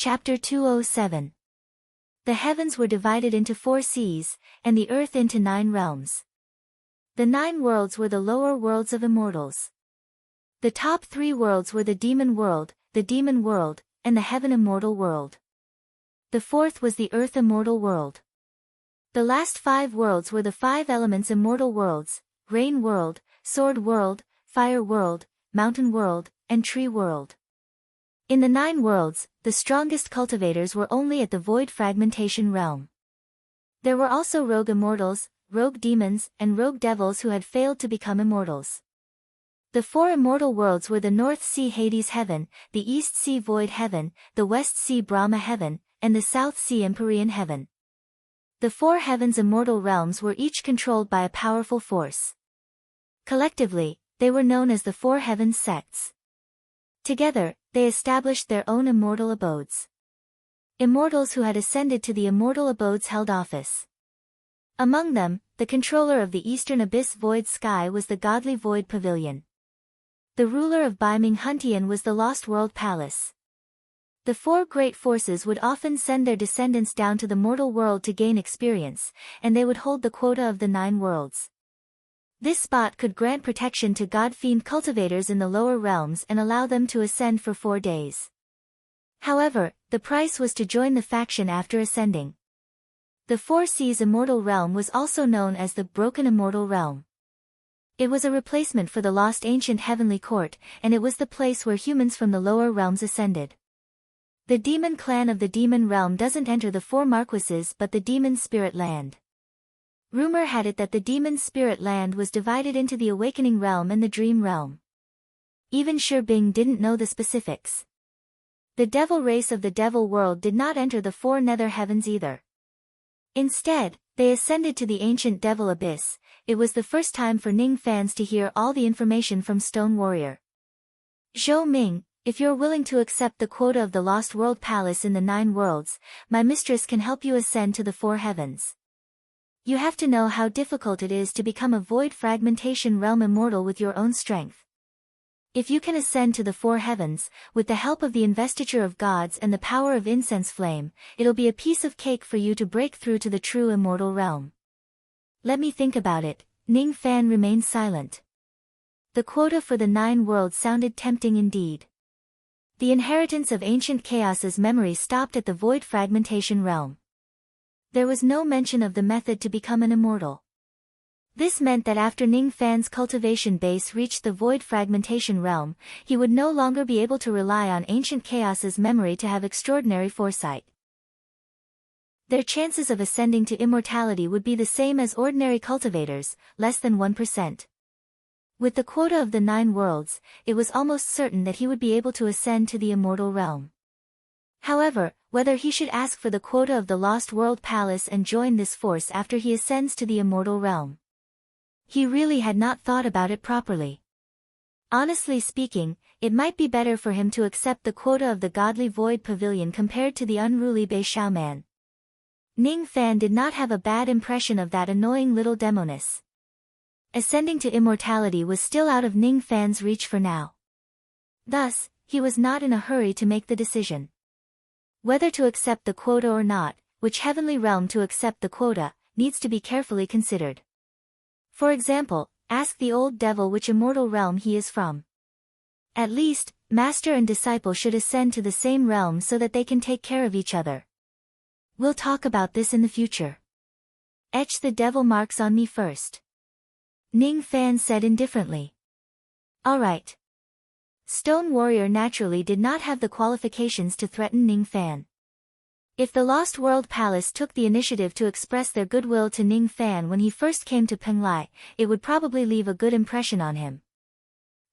Chapter 207. The heavens were divided into 4 seas, and the earth into 9 realms. The 9 worlds were the lower worlds of immortals. The top 3 worlds were the demon world, and the heaven immortal world. The 4th was the earth immortal world. The last 5 worlds were the 5 elements immortal worlds: rain world, sword world, fire world, mountain world, and tree world. In the 9 worlds, the strongest cultivators were only at the void fragmentation realm. There were also rogue immortals, rogue demons, and rogue devils who had failed to become immortals. The 4 immortal worlds were the North Sea Hades heaven, the East Sea Void heaven, the West Sea Brahma heaven, and the South Sea Empyrean heaven. The 4 heavens immortal realms were each controlled by a powerful force. Collectively, they were known as the 4 heavens sects. Together, they established their own immortal abodes. Immortals who had ascended to the immortal abodes held office. Among them, the controller of the eastern abyss void sky was the godly void pavilion. The ruler of Baiming Huntian was the lost world palace. The 4 great forces would often send their descendants down to the mortal world to gain experience, and they would hold the quota of the 9 worlds. This spot could grant protection to god-fiend cultivators in the lower realms and allow them to ascend for 4 days. However, the price was to join the faction after ascending. The 4 Seas immortal realm was also known as the Broken Immortal Realm. It was a replacement for the lost ancient heavenly court, and it was the place where humans from the lower realms ascended. The demon clan of the demon realm doesn't enter the 4 marquises but the demon spirit land. Rumor had it that the demon spirit land was divided into the awakening realm and the dream realm. Even Shi Bing didn't know the specifics. The devil race of the devil world did not enter the 4 nether heavens either. Instead, they ascended to the ancient devil abyss. It was the first time for Ning fans to hear all the information from Stone Warrior. Zhou Ming, if you're willing to accept the quota of the Lost World Palace in the 9 worlds, my mistress can help you ascend to the 4 heavens. You have to know how difficult it is to become a void fragmentation realm immortal with your own strength. If you can ascend to the 4 heavens, with the help of the investiture of gods and the power of incense flame, it'll be a piece of cake for you to break through to the true immortal realm. Let me think about it. Ning Fan remained silent. The quota for the 9 worlds sounded tempting indeed. The inheritance of ancient chaos's memory stopped at the void fragmentation realm. There was no mention of the method to become an immortal. This meant that after Ning Fan's cultivation base reached the void fragmentation realm, he would no longer be able to rely on ancient chaos's memory to have extraordinary foresight. Their chances of ascending to immortality would be the same as ordinary cultivators, less than 1%. With the quota of the 9 worlds, it was almost certain that he would be able to ascend to the immortal realm. However, whether he should ask for the quota of the Lost World Palace and join this force after he ascends to the immortal realm. He really had not thought about it properly. Honestly speaking, it might be better for him to accept the quota of the godly void pavilion compared to the unruly Bei Xiaoman. Ning Fan did not have a bad impression of that annoying little demoness. Ascending to immortality was still out of Ning Fan's reach for now. Thus, he was not in a hurry to make the decision. Whether to accept the quota or not, which heavenly realm to accept the quota, needs to be carefully considered. For example, ask the old devil which immortal realm he is from. At least, master and disciple should ascend to the same realm so that they can take care of each other. We'll talk about this in the future. Etch the devil marks on me first. Ning Fan said indifferently. Alright. Stone Warrior naturally did not have the qualifications to threaten Ning Fan. If the Lost World Palace took the initiative to express their goodwill to Ning Fan when he first came to Penglai, it would probably leave a good impression on him.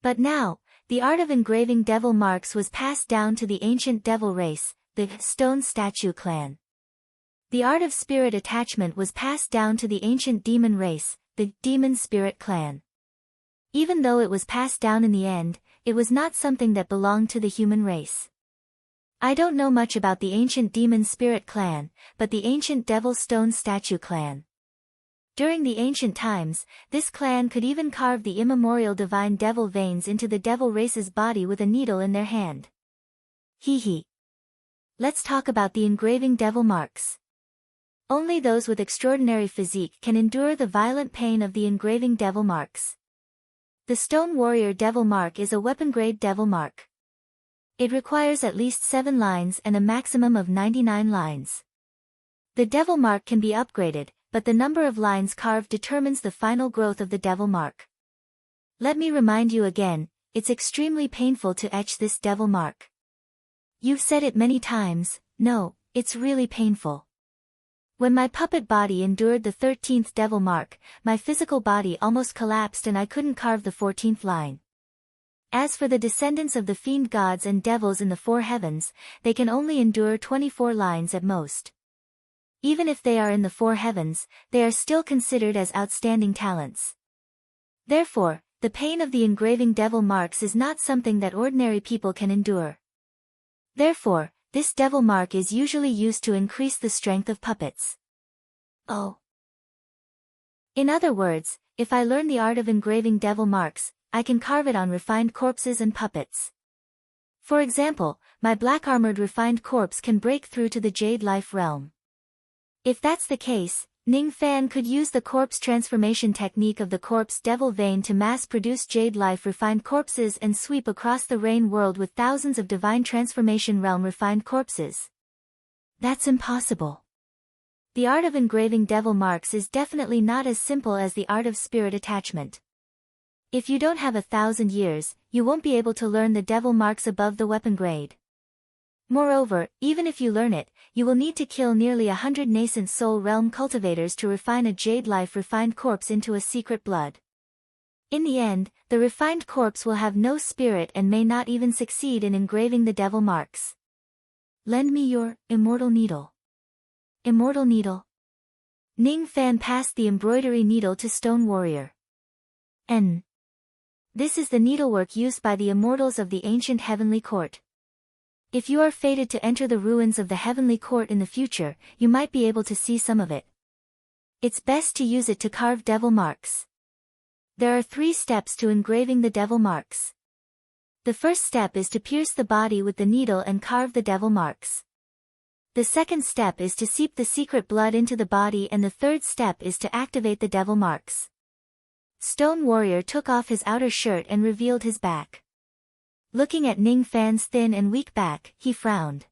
But now, the art of engraving devil marks was passed down to the ancient devil race, the Stone Statue clan. The art of spirit attachment was passed down to the ancient demon race, the Demon Spirit clan. Even though it was passed down in the end, it was not something that belonged to the human race. I don't know much about the ancient Demon Spirit clan, but the ancient Devil Stone Statue clan. During the ancient times, this clan could even carve the immemorial divine devil veins into the devil race's body with a needle in their hand. Hee hee. Let's talk about the engraving devil marks. Only those with extraordinary physique can endure the violent pain of the engraving devil marks. The Stone Warrior Devil Mark is a weapon-grade devil mark. It requires at least 7 lines and a maximum of 99 lines. The devil mark can be upgraded, but the number of lines carved determines the final growth of the devil mark. Let me remind you again, it's extremely painful to etch this devil mark. You've said it many times, no, it's really painful. When my puppet body endured the 13th devil mark, my physical body almost collapsed and I couldn't carve the 14th line. As for the descendants of the fiend gods and devils in the 4 heavens, they can only endure 24 lines at most. Even if they are in the 4 heavens, they are still considered as outstanding talents. Therefore, the pain of the engraving devil marks is not something that ordinary people can endure. Therefore, this devil mark is usually used to increase the strength of puppets. Oh. In other words, if I learn the art of engraving devil marks, I can carve it on refined corpses and puppets. For example, my black-armored refined corpse can break through to the Jade Life realm. If that's the case, Ning Fan could use the corpse transformation technique of the corpse devil vein to mass-produce Jade Life refined corpses and sweep across the Rain world with thousands of divine transformation realm refined corpses. That's impossible. The art of engraving devil marks is definitely not as simple as the art of spirit attachment. If you don't have 1,000 years, you won't be able to learn the devil marks above the weapon grade. Moreover, even if you learn it, you will need to kill nearly 100 nascent soul realm cultivators to refine a Jade Life refined corpse into a secret blood. In the end, the refined corpse will have no spirit and may not even succeed in engraving the devil marks. Lend me your immortal needle. Immortal needle. Ning Fan passed the embroidery needle to Stone Warrior. This is the needlework used by the immortals of the ancient heavenly court. If you are fated to enter the ruins of the heavenly court in the future, you might be able to see some of it. It's best to use it to carve devil marks. There are 3 steps to engraving the devil marks. The first step is to pierce the body with the needle and carve the devil marks. The second step is to seep the secret blood into the body, and the third step is to activate the devil marks. Stone Warrior took off his outer shirt and revealed his back. Looking at Ning Fan's thin and weak back, he frowned.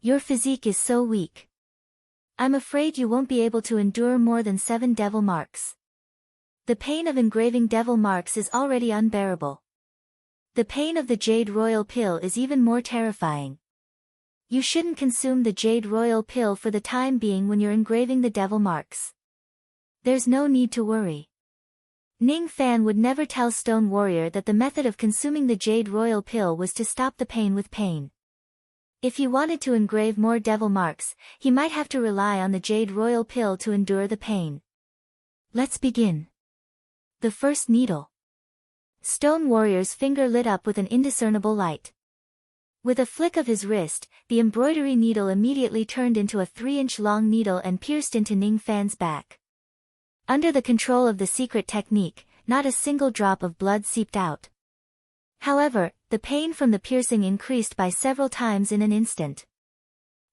Your physique is so weak. I'm afraid you won't be able to endure more than 7 devil marks. The pain of engraving devil marks is already unbearable. The pain of the Jade Royal Pill is even more terrifying. You shouldn't consume the Jade Royal Pill for the time being when you're engraving the devil marks. There's no need to worry. Ning Fan would never tell Stone Warrior that the method of consuming the Jade Royal Pill was to stop the pain with pain. If he wanted to engrave more devil marks, he might have to rely on the Jade Royal Pill to endure the pain. Let's begin. The first needle. Stone Warrior's finger lit up with an indiscernible light. With a flick of his wrist, the embroidery needle immediately turned into a 3-inch long needle and pierced into Ning Fan's back. Under the control of the secret technique, not a single drop of blood seeped out. However, the pain from the piercing increased by several times in an instant.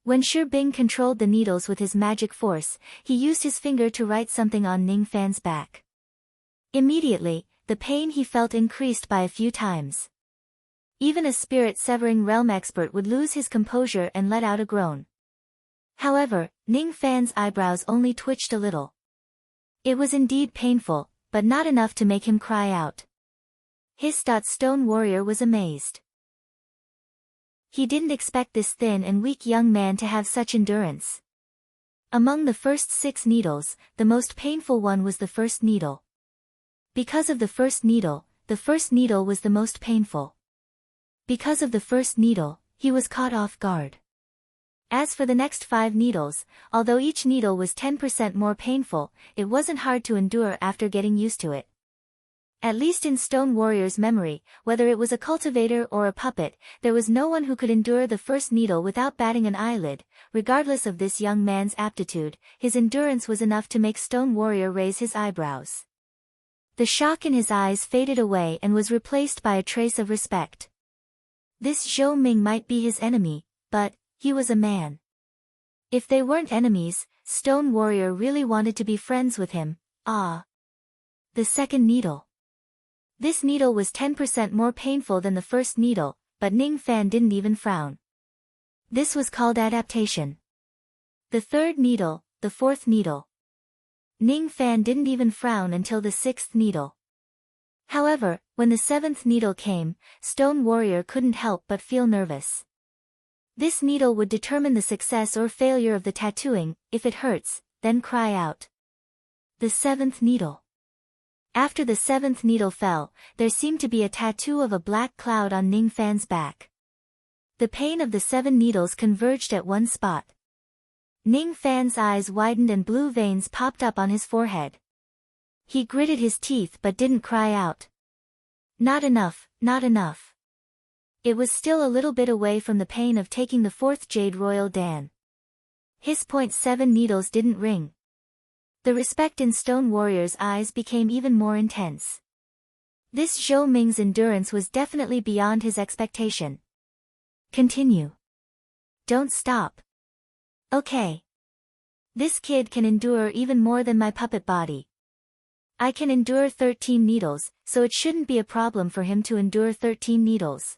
When Shi Bing controlled the needles with his magic force, he used his finger to write something on Ning Fan's back. Immediately, the pain he felt increased by a few times. Even a spirit-severing realm expert would lose his composure and let out a groan. However, Ning Fan's eyebrows only twitched a little. It was indeed painful, but not enough to make him cry out. Stone Warrior was amazed. He didn't expect this thin and weak young man to have such endurance. Among the first 6 needles, the most painful one was the first needle. Because of the first needle was the most painful. Because of the first needle, he was caught off guard. As for the next 5 needles, although each needle was 10% more painful, it wasn't hard to endure after getting used to it. At least in Stone Warrior's memory, whether it was a cultivator or a puppet, there was no one who could endure the first needle without batting an eyelid. Regardless of this young man's aptitude, his endurance was enough to make Stone Warrior raise his eyebrows. The shock in his eyes faded away and was replaced by a trace of respect. This Zhou Ming might be his enemy, but he was a man. If they weren't enemies, Stone Warrior really wanted to be friends with him. Ah. The second needle. This needle was 10% more painful than the first needle, but Ning Fan didn't even frown. This was called adaptation. The third needle, the fourth needle. Ning Fan didn't even frown until the sixth needle. However, when the seventh needle came, Stone Warrior couldn't help but feel nervous. This needle would determine the success or failure of the tattooing. If it hurts, then cry out. The seventh needle. After the seventh needle fell, there seemed to be a tattoo of a black cloud on Ning Fan's back. The pain of the 7 needles converged at one spot. Ning Fan's eyes widened and blue veins popped up on his forehead. He gritted his teeth but didn't cry out. Not enough, not enough. It was still a little bit away from the pain of taking the 4th Jade Royal Dan. His .7 needles didn't ring. The respect in Stone Warrior's eyes became even more intense. This Zhou Ming's endurance was definitely beyond his expectation. Continue. Don't stop. Okay. This kid can endure even more than my puppet body. I can endure 13 needles, so it shouldn't be a problem for him to endure 13 needles.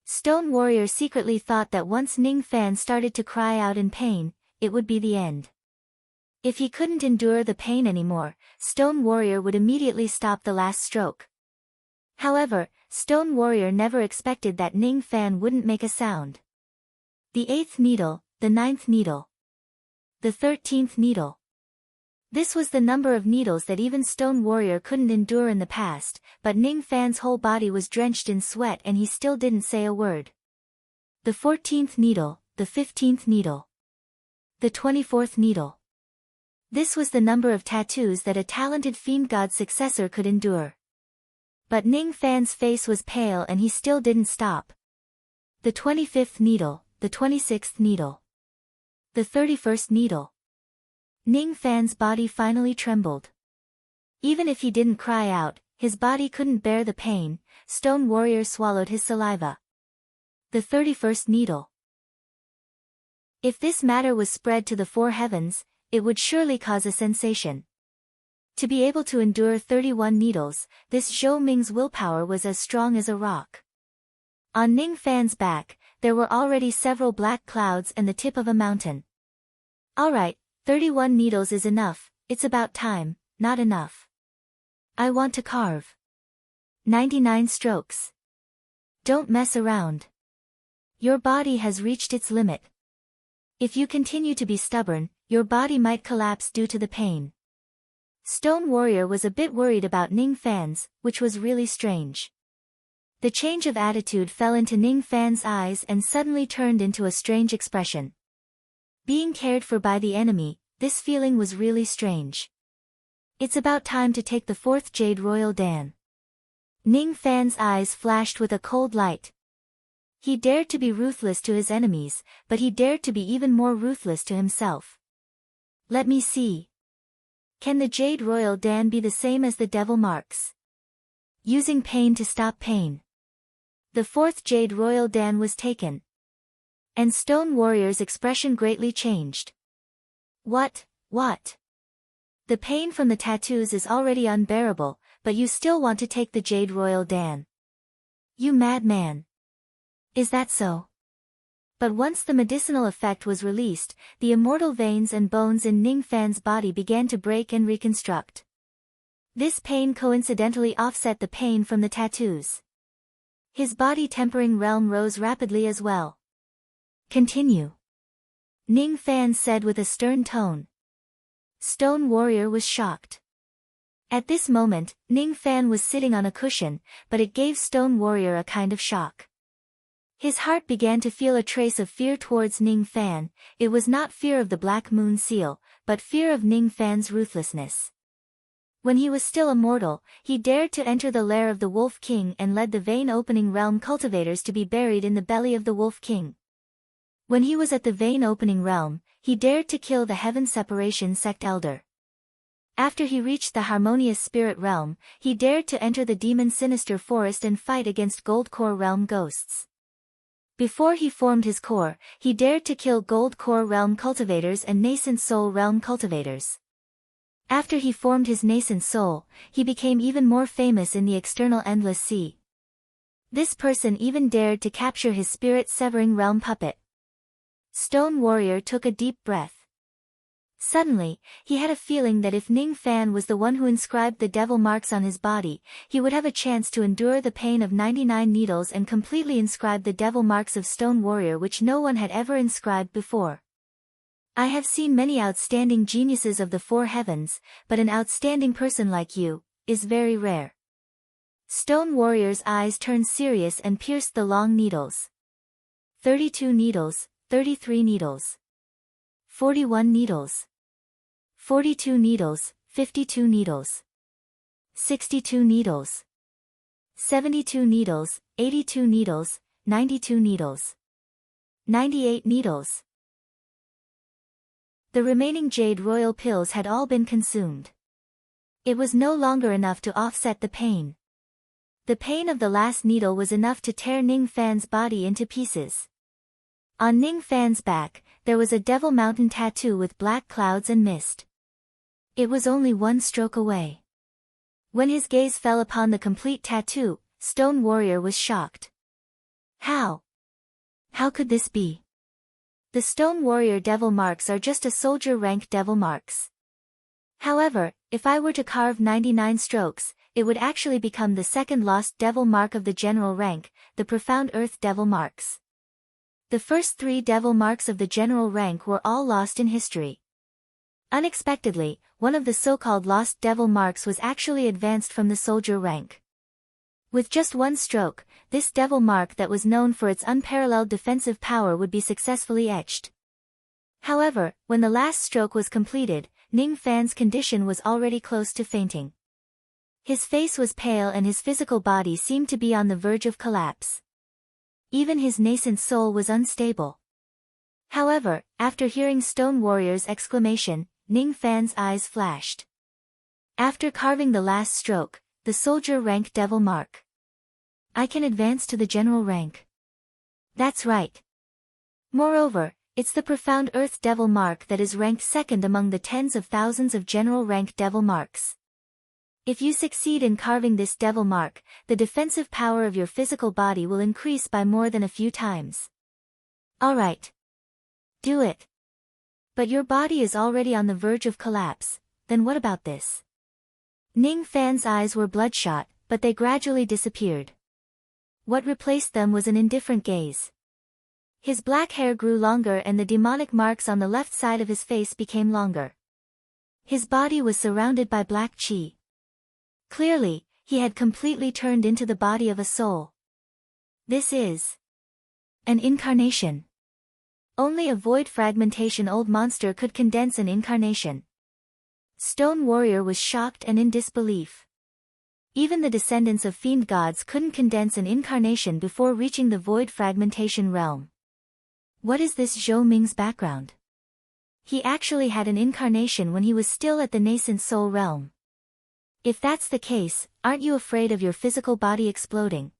Stone Warrior secretly thought that once Ning Fan started to cry out in pain, it would be the end. If he couldn't endure the pain anymore, Stone Warrior would immediately stop the last stroke. However, Stone Warrior never expected that Ning Fan wouldn't make a sound. The 8th needle, the 9th needle. The 13th needle. This was the number of needles that even Stone Warrior couldn't endure in the past, but Ning Fan's whole body was drenched in sweat and he still didn't say a word. The 14th needle, the 15th needle. The 24th needle. This was the number of tattoos that a talented fiend god successor could endure. But Ning Fan's face was pale and he still didn't stop. The 25th needle, the 26th needle. The 31st needle. Ning Fan's body finally trembled. Even if he didn't cry out, his body couldn't bear the pain. Stone Warrior swallowed his saliva. The 31st needle. If this matter was spread to the 4 heavens, it would surely cause a sensation. To be able to endure 31 needles, this Zhou Ming's willpower was as strong as a rock. On Ning Fan's back, there were already several black clouds and the tip of a mountain. Alright, 31 needles is enough, it's about time, not enough. I want to carve. 99 strokes. Don't mess around. Your body has reached its limit. If you continue to be stubborn, your body might collapse due to the pain. Stone Warrior was a bit worried about Ning Fan's, which was really strange. The change of attitude fell into Ning Fan's eyes and suddenly turned into a strange expression. Being cared for by the enemy, this feeling was really strange. It's about time to take the 4th Jade Royal Dan. Ning Fan's eyes flashed with a cold light. He dared to be ruthless to his enemies, but he dared to be even more ruthless to himself. Let me see. Can the Jade Royal Dan be the same as the devil marks? Using pain to stop pain. The 4th Jade Royal Dan was taken. And Stone Warrior's expression greatly changed. What? The pain from the tattoos is already unbearable, but you still want to take the Jade Royal Dan. You madman. Is that so? But once the medicinal effect was released, the immortal veins and bones in Ning Fan's body began to break and reconstruct. This pain coincidentally offset the pain from the tattoos. His body tempering realm rose rapidly as well. Continue. Ning Fan said with a stern tone. Stone Warrior was shocked. At this moment, Ning Fan was sitting on a cushion, but it gave Stone Warrior a kind of shock. His heart began to feel a trace of fear towards Ning Fan. It was not fear of the Black Moon Seal, but fear of Ning Fan's ruthlessness. When he was still a mortal, he dared to enter the lair of the Wolf King and led the vein-opening realm cultivators to be buried in the belly of the Wolf King. When he was at the vein-opening realm, he dared to kill the Heaven Separation Sect Elder. After he reached the Harmonious Spirit Realm, he dared to enter the Demon Sinister Forest and fight against Gold Core Realm ghosts. Before he formed his core, he dared to kill Gold Core Realm cultivators and Nascent Soul Realm cultivators. After he formed his Nascent Soul, he became even more famous in the external Endless Sea. This person even dared to capture his spirit-severing realm puppet. Stone Warrior took a deep breath. Suddenly, he had a feeling that if Ning Fan was the one who inscribed the devil marks on his body, he would have a chance to endure the pain of 99 needles and completely inscribe the devil marks of Stone Warrior which no one had ever inscribed before. I have seen many outstanding geniuses of the four heavens, but an outstanding person like you is very rare. Stone Warrior's eyes turned serious and pierced the long needles. 32 needles, 33 needles. 41 needles. 42 needles, 52 needles. 62 needles. 72 needles, 82 needles, 92 needles. 98 needles. The remaining Jade Royal pills had all been consumed. It was no longer enough to offset the pain. The pain of the last needle was enough to tear Ning Fan's body into pieces. On Ning Fan's back, there was a Devil Mountain tattoo with black clouds and mist. It was only one stroke away. When his gaze fell upon the complete tattoo, Stone Warrior was shocked. How? How could this be? The Stone Warrior devil marks are just a soldier rank devil marks. However, if I were to carve 99 strokes, it would actually become the second lost devil mark of the general rank, the Profound Earth devil marks. The first 3 devil marks of the general rank were all lost in history. Unexpectedly, one of the so-called lost devil marks was actually advanced from the soldier rank. With just one stroke, this devil mark that was known for its unparalleled defensive power would be successfully etched. However, when the last stroke was completed, Ning Fan's condition was already close to fainting. His face was pale and his physical body seemed to be on the verge of collapse. Even his nascent soul was unstable. However, after hearing Stone Warrior's exclamation, Ning Fan's eyes flashed. After carving the last stroke, the soldier rank devil mark. I can advance to the general rank. That's right. Moreover, it's the Profound Earth devil mark that is ranked second among the tens of thousands of general rank devil marks. If you succeed in carving this devil mark, the defensive power of your physical body will increase by more than a few times. Alright. Do it. But your body is already on the verge of collapse, then what about this? Ning Fan's eyes were bloodshot, but they gradually disappeared. What replaced them was an indifferent gaze. His black hair grew longer and the demonic marks on the left side of his face became longer. His body was surrounded by black chi. Clearly, he had completely turned into the body of a soul. This is an incarnation. Only a void fragmentation old monster could condense an incarnation. Stone Warrior was shocked and in disbelief. Even the descendants of fiend gods couldn't condense an incarnation before reaching the void fragmentation realm. What is this Zhou Ming's background? He actually had an incarnation when he was still at the nascent soul realm. If that's the case, aren't you afraid of your physical body exploding?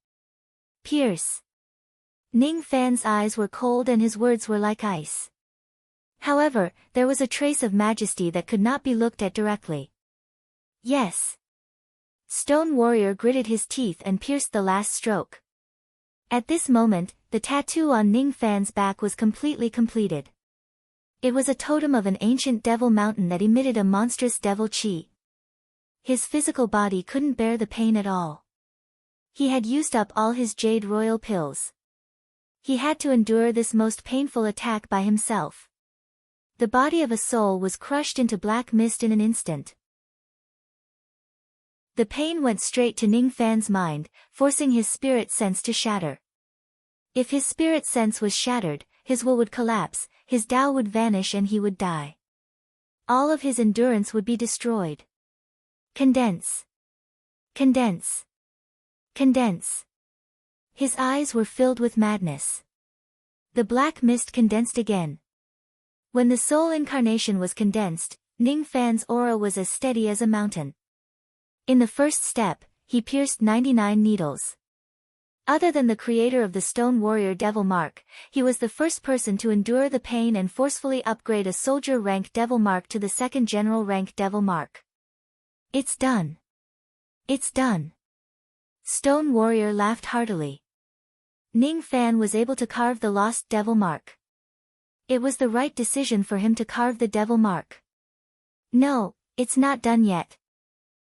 Pierce. Ning Fan's eyes were cold and his words were like ice. However, there was a trace of majesty that could not be looked at directly. Yes. Stone Warrior gritted his teeth and pierced the last stroke. At this moment, the tattoo on Ning Fan's back was completely completed. It was a totem of an ancient devil mountain that emitted a monstrous devil chi. His physical body couldn't bear the pain at all. He had used up all his Jade Royal pills. He had to endure this most painful attack by himself. The body of a soul was crushed into black mist in an instant. The pain went straight to Ning Fan's mind, forcing his spirit sense to shatter. If his spirit sense was shattered, his will would collapse, his Tao would vanish and he would die. All of his endurance would be destroyed. Condense. Condense. Condense. His eyes were filled with madness. The black mist condensed again. When the soul incarnation was condensed, Ning Fan's aura was as steady as a mountain. In the first step, he pierced 99 needles. Other than the creator of the stone warrior devil mark, he was the first person to endure the pain and forcefully upgrade a soldier rank devil mark to the second general rank devil mark. It's done. It's done. Stone warrior laughed heartily. Ning Fan was able to carve the lost devil mark. It was the right decision for him to carve the devil mark. No, it's not done yet.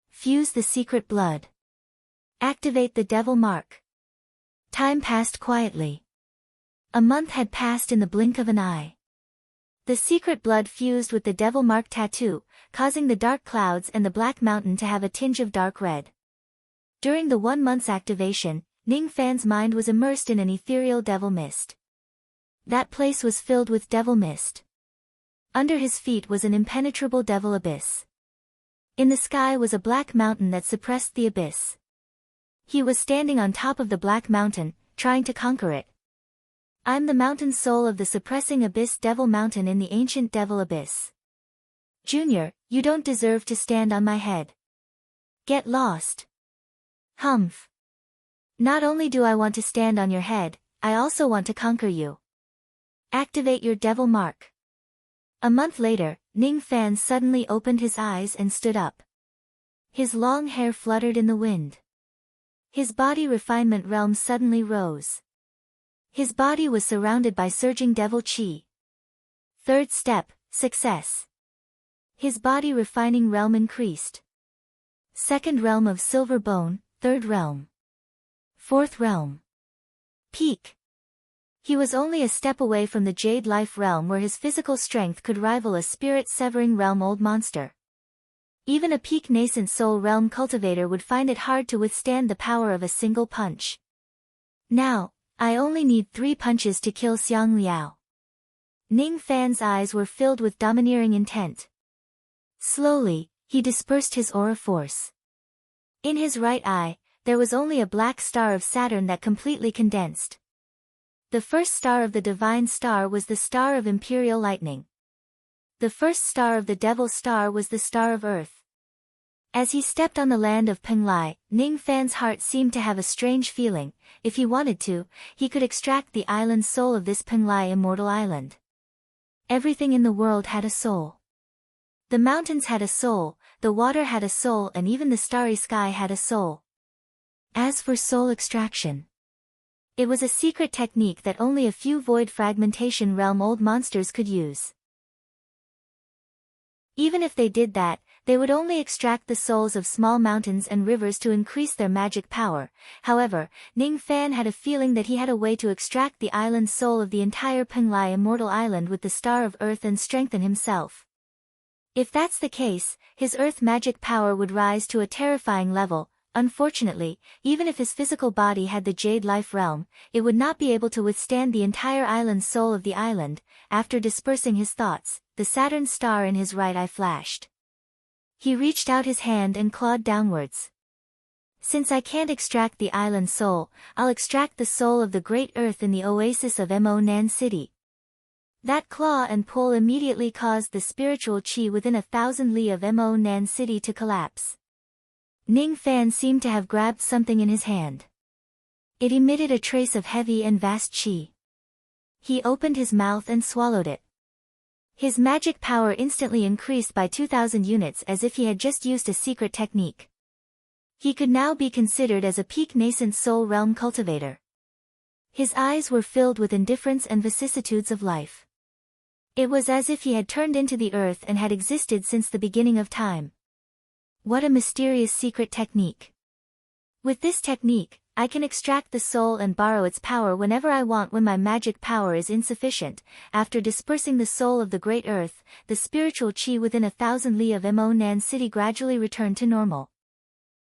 Fuse the secret blood. Activate the devil mark. Time passed quietly. A month had passed in the blink of an eye. The secret blood fused with the devil mark tattoo, causing the dark clouds and the black mountain to have a tinge of dark red. During the 1 month's activation, Ning Fan's mind was immersed in an ethereal devil mist. That place was filled with devil mist. Under his feet was an impenetrable devil abyss. In the sky was a black mountain that suppressed the abyss. He was standing on top of the black mountain, trying to conquer it. I'm the mountain soul of the suppressing abyss devil mountain in the ancient devil abyss. Junior, you don't deserve to stand on my head. Get lost. Humph. Not only do I want to stand on your head, I also want to conquer you. Activate your devil mark. A month later, Ning Fan suddenly opened his eyes and stood up. His long hair fluttered in the wind. His body refinement realm suddenly rose. His body was surrounded by surging devil chi. Third step, success. His body refining realm increased. Second realm of silver bone, third realm. Fourth realm. Peak. He was only a step away from the jade life realm where his physical strength could rival a spirit-severing realm old monster. Even a peak nascent soul realm cultivator would find it hard to withstand the power of a single punch. Now, I only need 3 punches to kill Xiang Liao. Ning Fan's eyes were filled with domineering intent. Slowly, he dispersed his aura force. In his right eye, there was only a black star of Saturn that completely condensed. The first star of the divine star was the star of imperial lightning. The first star of the devil star was the star of earth. As he stepped on the land of Penglai, Ning Fan's heart seemed to have a strange feeling. If he wanted to, he could extract the island soul of this Penglai immortal island. Everything in the world had a soul. The mountains had a soul, the water had a soul, and even the starry sky had a soul. As for soul extraction, it was a secret technique that only a few void fragmentation realm old monsters could use. Even if they did that, they would only extract the souls of small mountains and rivers to increase their magic power. However, Ning Fan had a feeling that he had a way to extract the island soul of the entire Penglai immortal island with the star of earth and strengthen himself. If that's the case, his earth magic power would rise to a terrifying level. Unfortunately, even if his physical body had the jade life realm, it would not be able to withstand the entire island soul of the island. After dispersing his thoughts, the Saturn star in his right eye flashed. He reached out his hand and clawed downwards. Since I can't extract the island soul, I'll extract the soul of the great earth in the oasis of Mo Nan City. That claw and pull immediately caused the spiritual chi within 1,000 li of Mo Nan City to collapse. Ning Fan seemed to have grabbed something in his hand. It emitted a trace of heavy and vast chi. He opened his mouth and swallowed it. His magic power instantly increased by 2,000 units as if he had just used a secret technique. He could now be considered as a peak nascent soul realm cultivator. His eyes were filled with indifference and vicissitudes of life. It was as if he had turned into the earth and had existed since the beginning of time. What a mysterious secret technique. With this technique, I can extract the soul and borrow its power whenever I want when my magic power is insufficient. After dispersing the soul of the great earth, the spiritual chi within 1,000 li of Mo Nan City gradually returned to normal.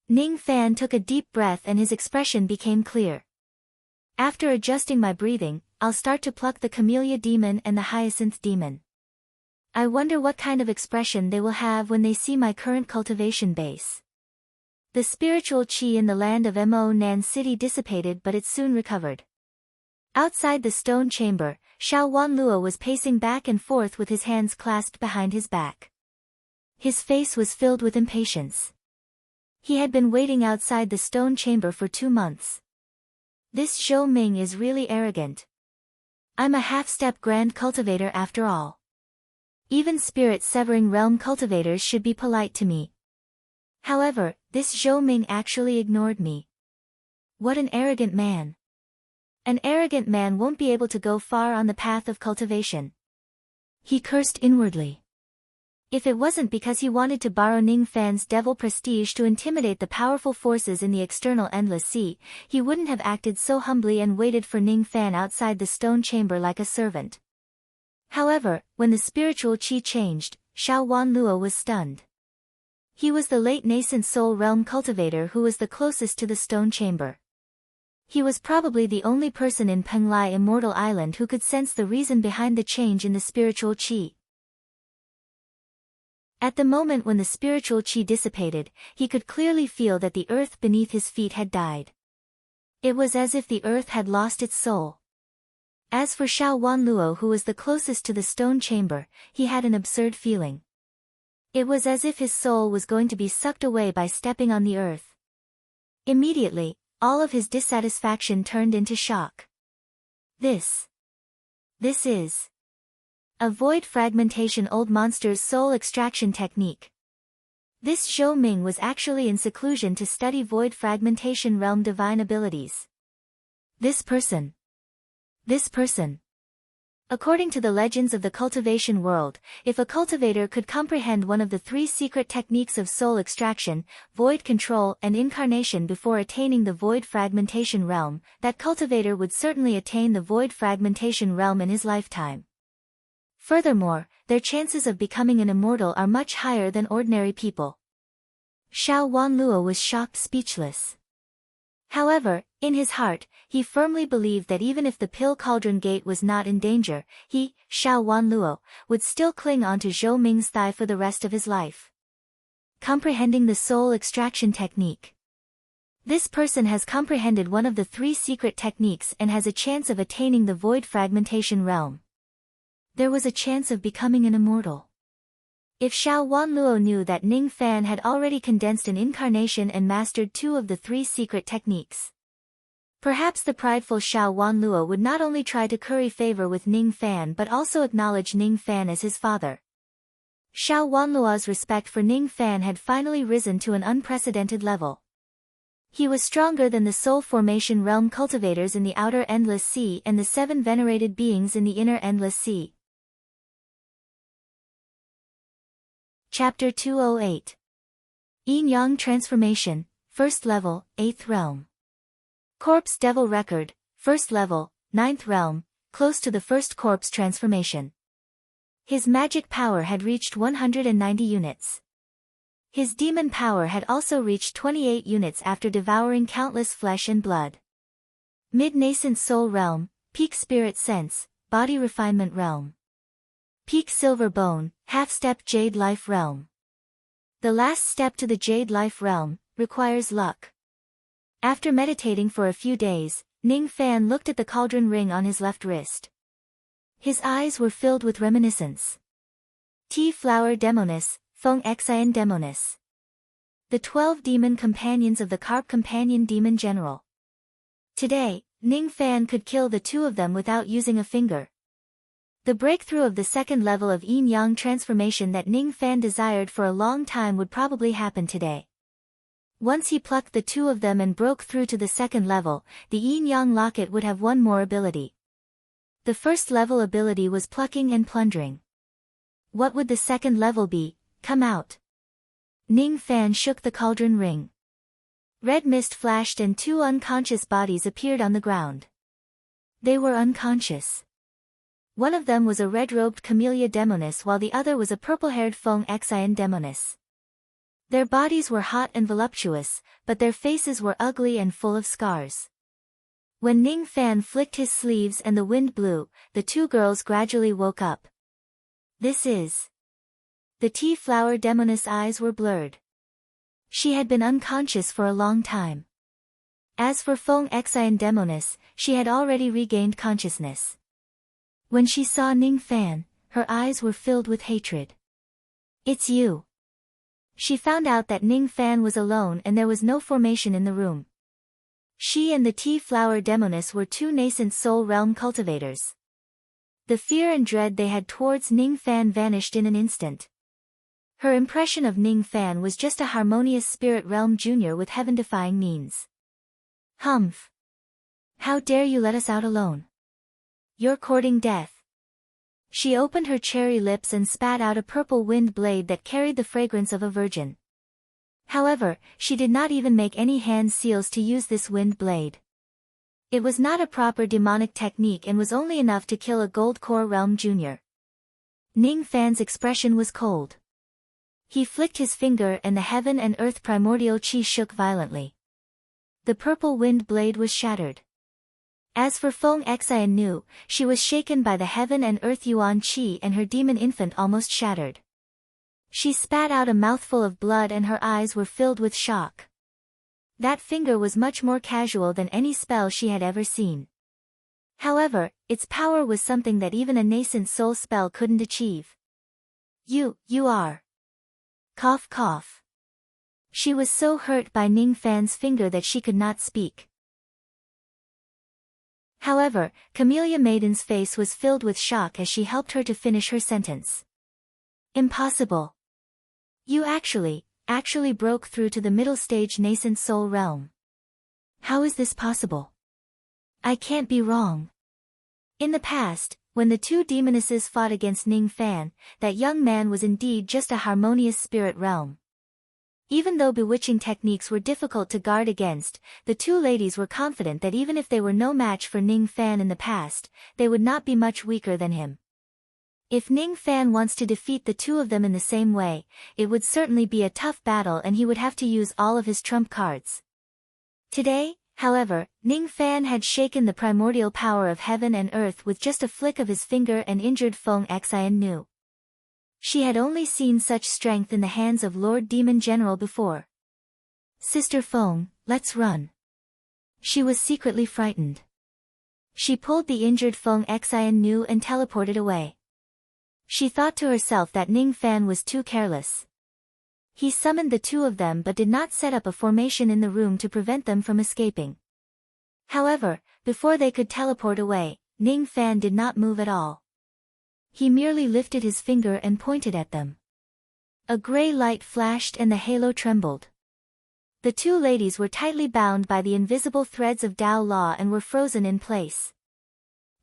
Ning Fan took a deep breath and his expression became clear. After adjusting my breathing, I'll start to pluck the camellia demon and the hyacinth demon. I wonder what kind of expression they will have when they see my current cultivation base. The spiritual chi in the land of Mo Nan City dissipated, but it soon recovered. Outside the stone chamber, Xiao Wanluo was pacing back and forth with his hands clasped behind his back. His face was filled with impatience. He had been waiting outside the stone chamber for 2 months. This Zhou Ming is really arrogant. I'm a half-step grand cultivator after all. Even spirit-severing realm cultivators should be polite to me. However, this Zhou Ming actually ignored me. What an arrogant man. An arrogant man won't be able to go far on the path of cultivation. He cursed inwardly. If it wasn't because he wanted to borrow Ning Fan's devil prestige to intimidate the powerful forces in the external endless sea, he wouldn't have acted so humbly and waited for Ning Fan outside the stone chamber like a servant. However, when the spiritual qi changed, Xiao Wanluo was stunned. He was the late nascent soul realm cultivator who was the closest to the stone chamber. He was probably the only person in Penglai Immortal Island who could sense the reason behind the change in the spiritual qi. At the moment when the spiritual qi dissipated, he could clearly feel that the earth beneath his feet had died. It was as if the earth had lost its soul. As for Xiao Wanluo, who was the closest to the stone chamber, he had an absurd feeling. It was as if his soul was going to be sucked away by stepping on the earth. Immediately, all of his dissatisfaction turned into shock. This is a void fragmentation old monster's soul extraction technique. This Zhou Ming was actually in seclusion to study void fragmentation realm divine abilities. This person. According to the legends of the cultivation world, if a cultivator could comprehend one of the 3 secret techniques of soul extraction, void control and incarnation before attaining the void fragmentation realm, that cultivator would certainly attain the void fragmentation realm in his lifetime. Furthermore, their chances of becoming an immortal are much higher than ordinary people. Xiao Wanluo was shocked speechless. However, in his heart, he firmly believed that even if the Pill Cauldron Gate was not in danger, he, Xiao Wanluo, would still cling onto Zhou Ming's thigh for the rest of his life. Comprehending the soul extraction technique. This person has comprehended one of the 3 secret techniques and has a chance of attaining the void fragmentation realm. There was a chance of becoming an immortal. If Xiao Wanluo knew that Ning Fan had already condensed an incarnation and mastered 2 of the 3 secret techniques, perhaps the prideful Xiao Wanluo would not only try to curry favor with Ning Fan but also acknowledge Ning Fan as his father. Xiao Wanluo's respect for Ning Fan had finally risen to an unprecedented level. He was stronger than the soul formation realm cultivators in the outer endless sea and the 7 venerated beings in the inner endless sea. Chapter 208. Yin-Yang Transformation, First Level, 8th Realm. Corpse Devil Record, First Level, 9th Realm, close to the first corpse transformation. His magic power had reached 190 units. His demon power had also reached 28 units after devouring countless flesh and blood. Mid-Nascent Soul Realm, Peak Spirit Sense, Body Refinement Realm. Peak Silver Bone, Half-Step Jade Life Realm. The last step to the Jade Life Realm requires luck. After meditating for a few days, Ning Fan looked at the cauldron ring on his left wrist. His eyes were filled with reminiscence. Tea Flower Demoness, Feng Xian Demoness. The 12 demon companions of the Carp Companion Demon General. Today, Ning Fan could kill the 2 of them without using a finger. The breakthrough of the 2nd level of Yin-Yang transformation that Ning Fan desired for a long time would probably happen today. Once he plucked the 2 of them and broke through to the 2nd level, the Yin-Yang locket would have one more ability. The 1st level ability was plucking and plundering. What would the 2nd level be? Come out. Ning Fan shook the cauldron ring. Red mist flashed and 2 unconscious bodies appeared on the ground. They were unconscious. One of them was a red-robed Camellia Demoness while the other was a purple-haired Feng Xian Demoness. Their bodies were hot and voluptuous, but their faces were ugly and full of scars. When Ning Fan flicked his sleeves and the wind blew, the 2 girls gradually woke up. This is... The Tea Flower Demoness' eyes were blurred. She had been unconscious for a long time. As for Feng Xian Demoness, she had already regained consciousness. When she saw Ning Fan, her eyes were filled with hatred. It's you. She found out that Ning Fan was alone and there was no formation in the room. She and the tea flower demoness were two nascent soul realm cultivators. The fear and dread they had towards Ning Fan vanished in an instant. Her impression of Ning Fan was just a harmonious spirit realm junior with heaven-defying means. Humph! How dare you let us out alone? You're courting death. She opened her cherry lips and spat out a purple wind blade that carried the fragrance of a virgin. However, she did not even make any hand seals to use this wind blade. It was not a proper demonic technique and was only enough to kill a gold core realm junior. Ning Fan's expression was cold. He flicked his finger and the heaven and earth primordial chi shook violently. The purple wind blade was shattered. As for Feng Xian Nu, she was shaken by the heaven and earth yuan chi and her demon infant almost shattered. She spat out a mouthful of blood and her eyes were filled with shock. That finger was much more casual than any spell she had ever seen. However, its power was something that even a nascent soul spell couldn't achieve. You are. Cough cough. She was so hurt by Ning Fan's finger that she could not speak. However, Camellia Maiden's face was filled with shock as she helped her to finish her sentence. Impossible. You actually broke through to the middle stage nascent soul realm. How is this possible? I can't be wrong. In the past, when the two demonesses fought against Ning Fan, that young man was indeed just a harmonious spirit realm. Even though bewitching techniques were difficult to guard against, the two ladies were confident that even if they were no match for Ning Fan in the past, they would not be much weaker than him. If Ning Fan wants to defeat the two of them in the same way, it would certainly be a tough battle and he would have to use all of his trump cards. Today, however, Ning Fan had shaken the primordial power of heaven and earth with just a flick of his finger and injured Feng Xian Nu. She had only seen such strength in the hands of Lord Demon General before. Sister Feng, let's run. She was secretly frightened. She pulled the injured Feng Xian Nu and teleported away. She thought to herself that Ning Fan was too careless. He summoned the two of them but did not set up a formation in the room to prevent them from escaping. However, before they could teleport away, Ning Fan did not move at all. He merely lifted his finger and pointed at them. A gray light flashed and the halo trembled. The two ladies were tightly bound by the invisible threads of Dao Law and were frozen in place.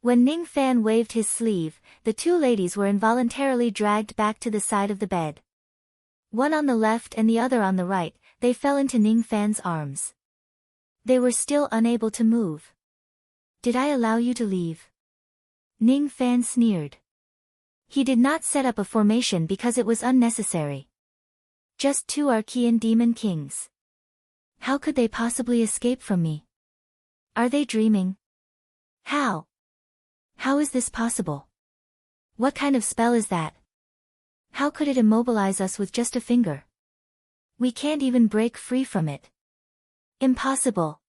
When Ning Fan waved his sleeve, the two ladies were involuntarily dragged back to the side of the bed. One on the left and the other on the right, they fell into Ning Fan's arms. They were still unable to move. Did I allow you to leave? Ning Fan sneered. He did not set up a formation because it was unnecessary. Just two Archean demon kings. How could they possibly escape from me? Are they dreaming? How? How is this possible? What kind of spell is that? How could it immobilize us with just a finger? We can't even break free from it. Impossible.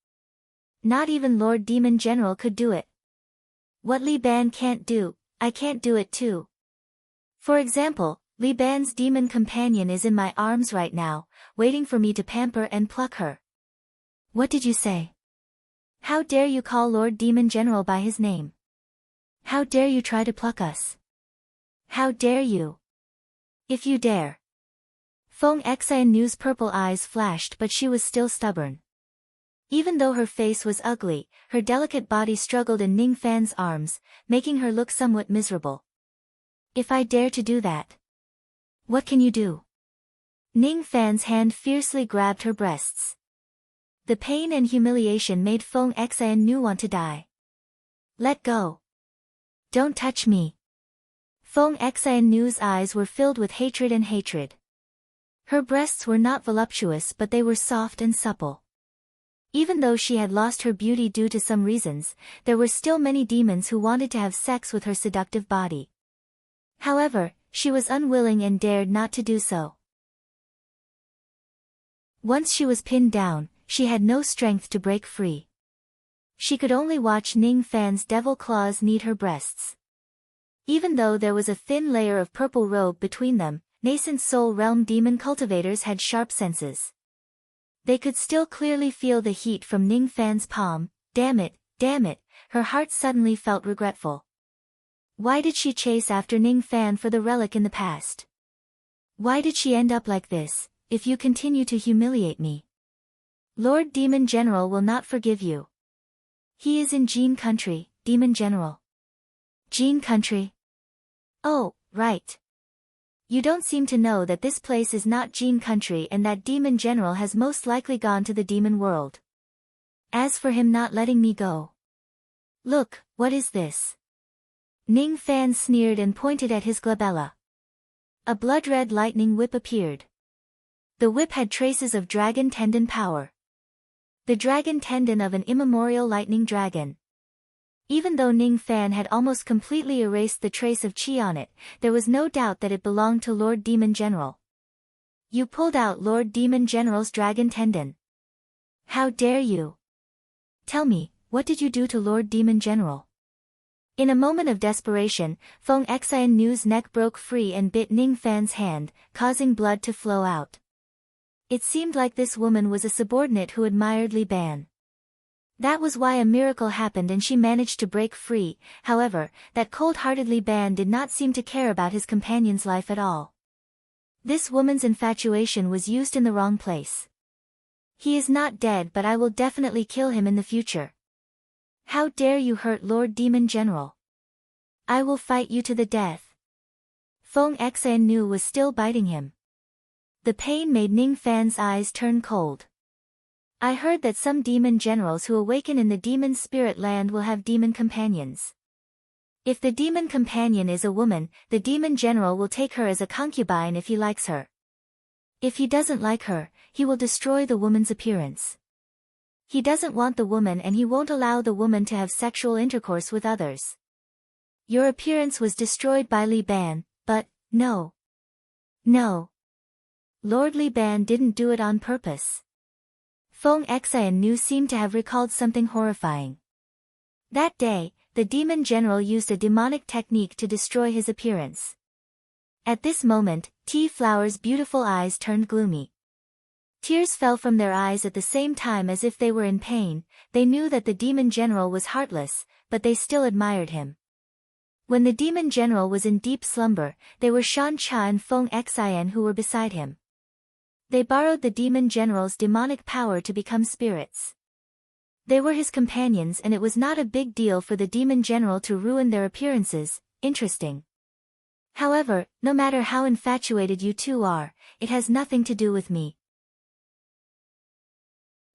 Not even Lord Demon General could do it. What Li Ban can't do, I can't do it too. For example, Li Ban's demon companion is in my arms right now, waiting for me to pamper and pluck her. What did you say? How dare you call Lord Demon General by his name? How dare you try to pluck us? How dare you? If you dare. Feng Xian Nu's purple eyes flashed but she was still stubborn. Even though her face was ugly, her delicate body struggled in Ning Fan's arms, making her look somewhat miserable. If I dare to do that. What can you do? Ning Fan's hand fiercely grabbed her breasts. The pain and humiliation made Feng Xian Nu want to die. Let go. Don't touch me. Feng Xian Nu's eyes were filled with hatred and hatred. Her breasts were not voluptuous but they were soft and supple. Even though she had lost her beauty due to some reasons, there were still many demons who wanted to have sex with her seductive body. However, she was unwilling and dared not to do so. Once she was pinned down, she had no strength to break free. She could only watch Ning Fan's devil claws knead her breasts. Even though there was a thin layer of purple robe between them, nascent soul realm demon cultivators had sharp senses. They could still clearly feel the heat from Ning Fan's palm. Damn it, her heart suddenly felt regretful. Why did she chase after Ning Fan for the relic in the past? Why did she end up like this? If you continue to humiliate me, Lord Demon General will not forgive you. He is in Jin country, Demon General. Jin country? Oh, right. You don't seem to know that this place is not Jin country and that Demon General has most likely gone to the demon world. As for him not letting me go. Look, what is this? Ning Fan sneered and pointed at his glabella. A blood-red lightning whip appeared. The whip had traces of dragon tendon power. The dragon tendon of an immemorial lightning dragon. Even though Ning Fan had almost completely erased the trace of chi on it, there was no doubt that it belonged to Lord Demon General. You pulled out Lord Demon General's dragon tendon. How dare you? Tell me, what did you do to Lord Demon General? In a moment of desperation, Feng Xiannu's neck broke free and bit Ning Fan's hand, causing blood to flow out. It seemed like this woman was a subordinate who admired Li Ban. That was why a miracle happened and she managed to break free. However, that cold-hearted Li Ban did not seem to care about his companion's life at all. This woman's infatuation was used in the wrong place. He is not dead, but I will definitely kill him in the future. How dare you hurt Lord Demon General? I will fight you to the death. Feng Xiannu was still biting him. The pain made Ning Fan's eyes turn cold. I heard that some demon generals who awaken in the demon spirit land will have demon companions. If the demon companion is a woman, the demon general will take her as a concubine if he likes her. If he doesn't like her, he will destroy the woman's appearance. He doesn't want the woman and he won't allow the woman to have sexual intercourse with others. Your appearance was destroyed by Li Ban, but, no. Lord Li Ban didn't do it on purpose. Feng Xiannu seemed to have recalled something horrifying. That day, the demon general used a demonic technique to destroy his appearance. At this moment, Tea Flower's beautiful eyes turned gloomy. Tears fell from their eyes at the same time as if they were in pain. They knew that the demon general was heartless, but they still admired him. When the demon general was in deep slumber, they were Shan Cha and Feng Xian who were beside him. They borrowed the demon general's demonic power to become spirits. They were his companions and it was not a big deal for the demon general to ruin their appearances. Interesting. However, no matter how infatuated you two are, it has nothing to do with me.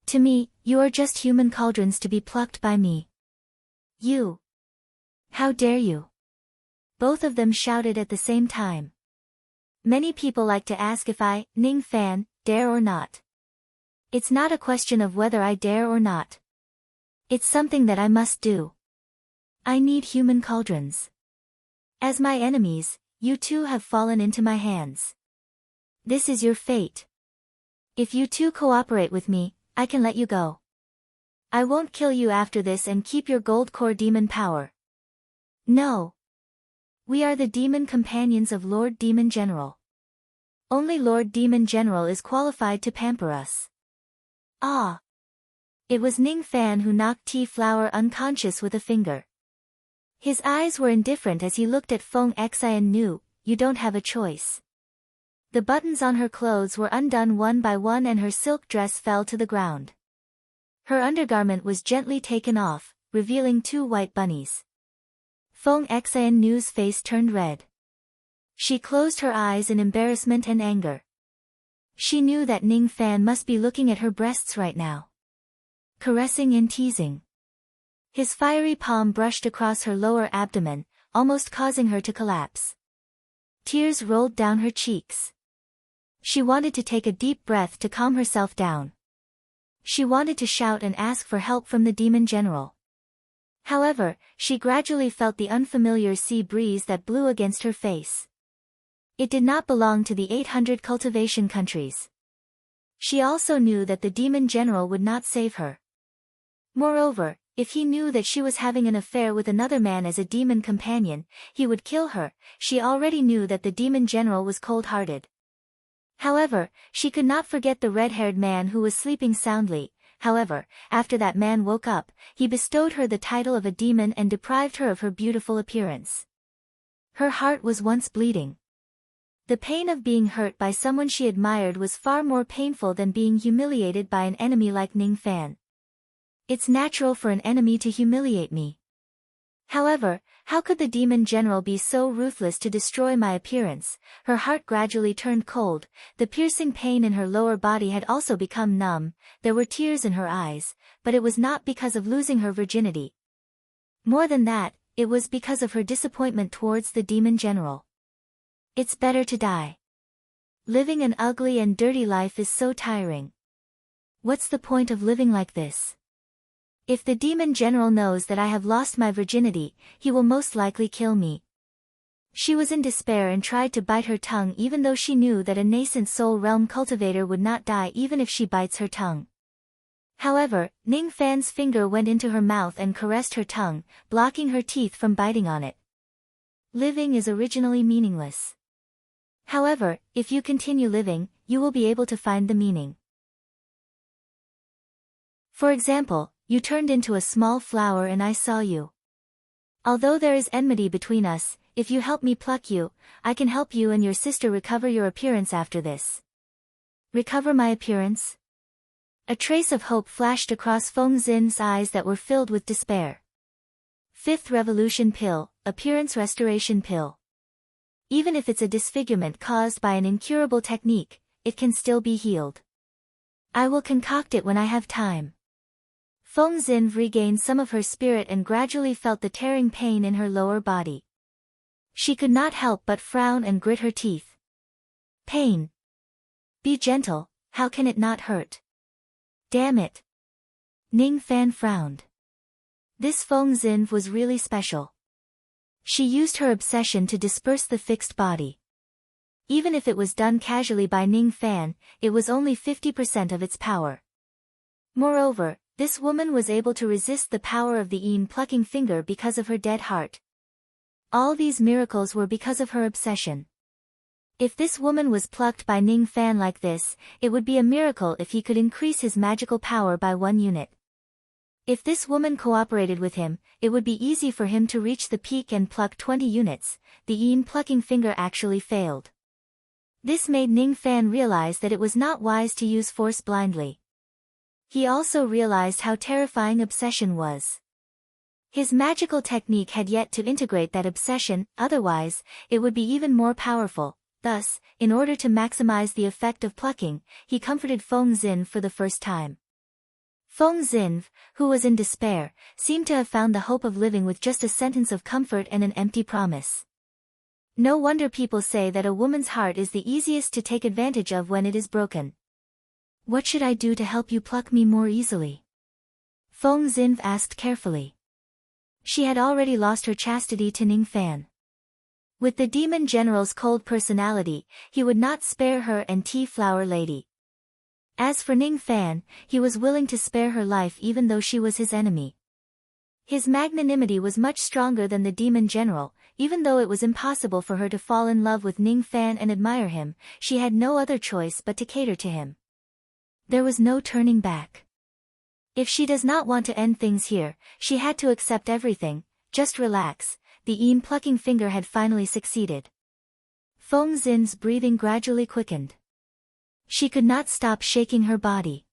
To me, you are just human cauldrons to be plucked by me. You. How dare you? Both of them shouted at the same time. Many people like to ask if I, Ning Fan, dare or not. It's not a question of whether I dare or not. It's something that I must do. I need human cauldrons. As my enemies, you two have fallen into my hands. This is your fate. If you two cooperate with me, I can let you go. I won't kill you after this and keep your gold core demon power. No. We are the demon companions of Lord Demon General. Only Lord Demon General is qualified to pamper us. Ah! It was Ning Fan who knocked Tea Flower unconscious with a finger. His eyes were indifferent as he looked at Feng Xiannu. You don't have a choice. The buttons on her clothes were undone one by one and her silk dress fell to the ground. Her undergarment was gently taken off, revealing 2 white bunnies. Feng Xiannu's face turned red. She closed her eyes in embarrassment and anger. She knew that Ning Fan must be looking at her breasts right now. Caressing and teasing. His fiery palm brushed across her lower abdomen, almost causing her to collapse. Tears rolled down her cheeks. She wanted to take a deep breath to calm herself down. She wanted to shout and ask for help from the demon general. However, she gradually felt the unfamiliar sea breeze that blew against her face. It did not belong to the 800 cultivation countries. She also knew that the demon general would not save her. Moreover, if he knew that she was having an affair with another man as a demon companion, he would kill her. She already knew that the demon general was cold-hearted. However, she could not forget the red-haired man who was sleeping soundly. However, after that man woke up, he bestowed her the title of a demon and deprived her of her beautiful appearance. Her heart was once bleeding. The pain of being hurt by someone she admired was far more painful than being humiliated by an enemy like Ning Fan. It's natural for an enemy to humiliate me. However, how could the demon general be so ruthless to destroy my appearance? Her heart gradually turned cold, the piercing pain in her lower body had also become numb, there were tears in her eyes, but it was not because of losing her virginity. More than that, it was because of her disappointment towards the demon general. It's better to die. Living an ugly and dirty life is so tiring. What's the point of living like this? If the demon general knows that I have lost my virginity, he will most likely kill me. She was in despair and tried to bite her tongue even though she knew that a nascent soul realm cultivator would not die even if she bites her tongue. However, Ning Fan's finger went into her mouth and caressed her tongue, blocking her teeth from biting on it. Living is originally meaningless. However, if you continue living, you will be able to find the meaning. For example, you turned into a small flower and I saw you. Although there is enmity between us, if you help me pluck you, I can help you and your sister recover your appearance after this. Recover my appearance? A trace of hope flashed across Feng Xin's eyes that were filled with despair. Fifth Revolution Pill, Appearance Restoration Pill. Even if it's a disfigurement caused by an incurable technique, it can still be healed. I will concoct it when I have time. Feng Xin regained some of her spirit and gradually felt the tearing pain in her lower body. She could not help but frown and grit her teeth. Pain. Be gentle, how can it not hurt? Damn it. Ning Fan frowned. This Feng Xin was really special. She used her obsession to disperse the fixed body. Even if it was done casually by Ning Fan, it was only 50% of its power. Moreover, this woman was able to resist the power of the Yin plucking finger because of her dead heart. All these miracles were because of her obsession. If this woman was plucked by Ning Fan like this, it would be a miracle if he could increase his magical power by 1 unit. If this woman cooperated with him, it would be easy for him to reach the peak and pluck 20 units, the Yin plucking finger actually failed. This made Ning Fan realize that it was not wise to use force blindly. He also realized how terrifying obsession was. His magical technique had yet to integrate that obsession, otherwise, it would be even more powerful. Thus, in order to maximize the effect of plucking, he comforted Feng Xin for the first time. Feng Xin, who was in despair, seemed to have found the hope of living with just a sentence of comfort and an empty promise. No wonder people say that a woman's heart is the easiest to take advantage of when it is broken. What should I do to help you pluck me more easily? Feng Xin asked carefully. She had already lost her chastity to Ning Fan. With the demon general's cold personality, he would not spare her and Tea Flower Lady. As for Ning Fan, he was willing to spare her life even though she was his enemy. His magnanimity was much stronger than the demon general, even though it was impossible for her to fall in love with Ning Fan and admire him, she had no other choice but to cater to him. There was no turning back. If she does not want to end things here, she had to accept everything. Just relax, the Yin plucking finger had finally succeeded. Feng Xin's breathing gradually quickened. She could not stop shaking her body.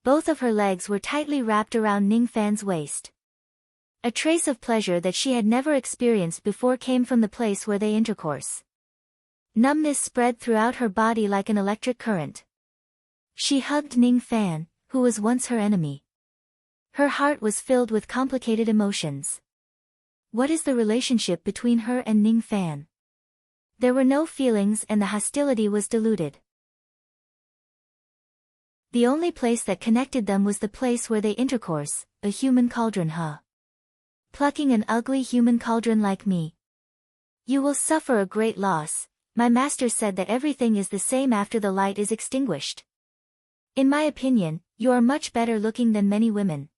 Both of her legs were tightly wrapped around Ning Fan's waist. A trace of pleasure that she had never experienced before came from the place where they intercourse. Numbness spread throughout her body like an electric current. She hugged Ning Fan, who was once her enemy. Her heart was filled with complicated emotions. What is the relationship between her and Ning Fan? There were no feelings and the hostility was diluted. The only place that connected them was the place where they intercourse, a human cauldron. Plucking an ugly human cauldron like me. You will suffer a great loss. My master said that everything is the same after the light is extinguished. In my opinion, you are much better looking than many women.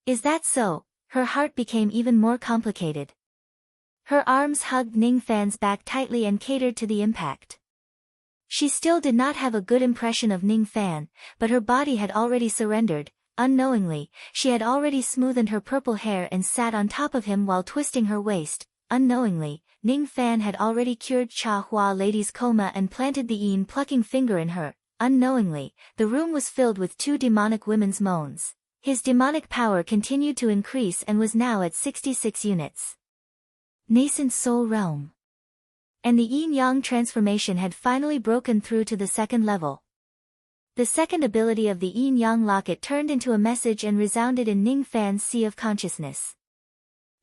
Is that so? Her heart became even more complicated. Her arms hugged Ning Fan's back tightly and catered to the impact. She still did not have a good impression of Ning Fan, but her body had already surrendered. Unknowingly, she had already smoothened her purple hair and sat on top of him while twisting her waist. Unknowingly, Ning Fan had already cured Cha Hua Lady's coma and planted the yin plucking finger in her. Unknowingly, the room was filled with two demonic women's moans. His demonic power continued to increase and was now at 66 units. Nascent Soul Realm. And the yin-yang transformation had finally broken through to the second level. The second ability of the yin-yang locket turned into a message and resounded in Ning Fan's sea of consciousness.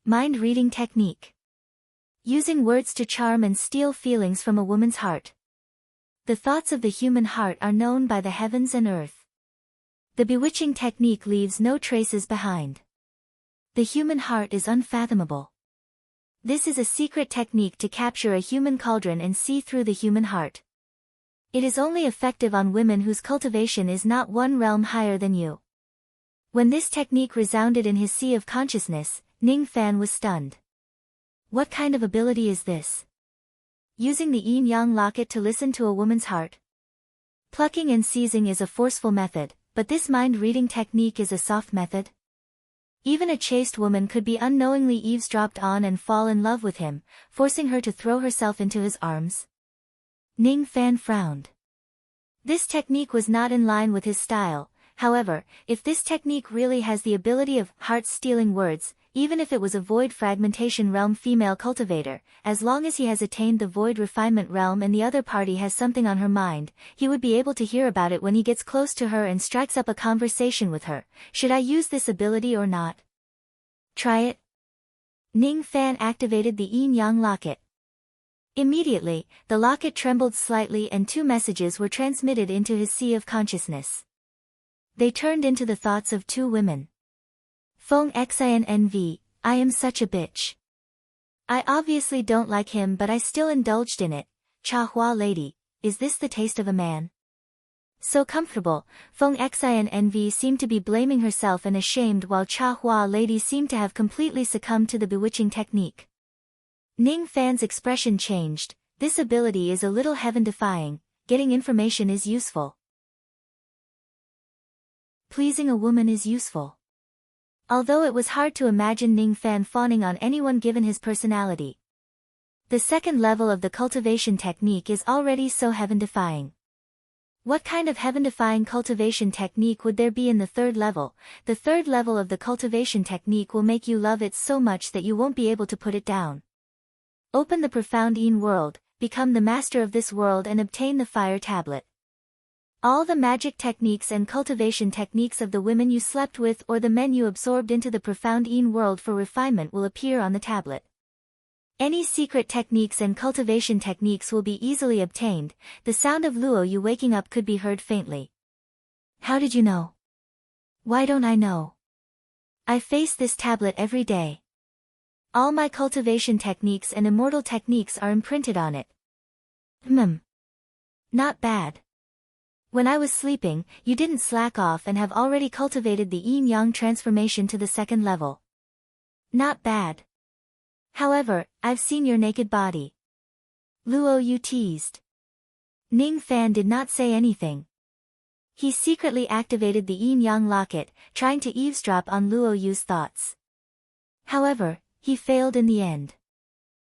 Mind-reading technique. Using words to charm and steal feelings from a woman's heart. The thoughts of the human heart are known by the heavens and earth. The bewitching technique leaves no traces behind. The human heart is unfathomable. This is a secret technique to capture a human cauldron and see through the human heart. It is only effective on women whose cultivation is not one realm higher than you. When this technique resounded in his sea of consciousness, Ning Fan was stunned. What kind of ability is this? Using the yin-yang locket to listen to a woman's heart. Plucking and seizing is a forceful method, but this mind-reading technique is a soft method. Even a chaste woman could be unknowingly eavesdropped on and fall in love with him, forcing her to throw herself into his arms. Ning Fan frowned. This technique was not in line with his style. However, if this technique really has the ability of heart-stealing words, even if it was a void fragmentation realm female cultivator, as long as he has attained the void refinement realm and the other party has something on her mind, he would be able to hear about it when he gets close to her and strikes up a conversation with her. Should I use this ability or not? Try it. Ning Fan activated the yin-yang locket. Immediately, the locket trembled slightly and two messages were transmitted into his sea of consciousness. They turned into the thoughts of two women. Feng Xinv, I am such a bitch. I obviously don't like him but I still indulged in it. Cha Hua Lady, is this the taste of a man? So comfortable, Feng Xinv seemed to be blaming herself and ashamed while Cha Hua Lady seemed to have completely succumbed to the bewitching technique. Ning Fan's expression changed. This ability is a little heaven-defying. Getting information is useful. Pleasing a woman is useful. Although it was hard to imagine Ning Fan fawning on anyone given his personality. The second level of the cultivation technique is already so heaven-defying. What kind of heaven-defying cultivation technique would there be in the third level? The third level of the cultivation technique will make you love it so much that you won't be able to put it down. Open the profound Yin world, become the master of this world and obtain the fire tablet. All the magic techniques and cultivation techniques of the women you slept with or the men you absorbed into the profound Yin world for refinement will appear on the tablet. Any secret techniques and cultivation techniques will be easily obtained. The sound of Luo Yu waking up could be heard faintly. How did you know? Why don't I know? I face this tablet every day. All my cultivation techniques and immortal techniques are imprinted on it. Not bad. When I was sleeping, you didn't slack off and have already cultivated the yin-yang transformation to the second level. Not bad. However, I've seen your naked body. Luo Yu teased. Ning Fan did not say anything. He secretly activated the yin-yang locket, trying to eavesdrop on Luo Yu's thoughts. However, he failed in the end.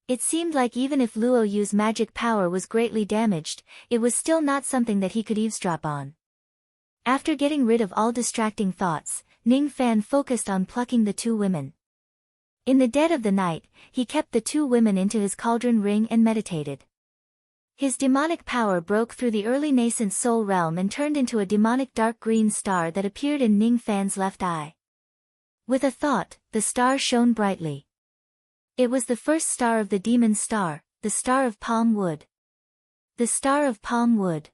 It seemed like even if Luo Yu's magic power was greatly damaged, it was still not something that he could eavesdrop on. After getting rid of all distracting thoughts, Ning Fan focused on plucking the two women. In the dead of the night, he kept the two women into his cauldron ring and meditated. His demonic power broke through the early nascent soul realm and turned into a demonic dark green star that appeared in Ning Fan's left eye. With a thought, the star shone brightly. It was the first star of the demon star, the star of palm wood. The star of palm wood.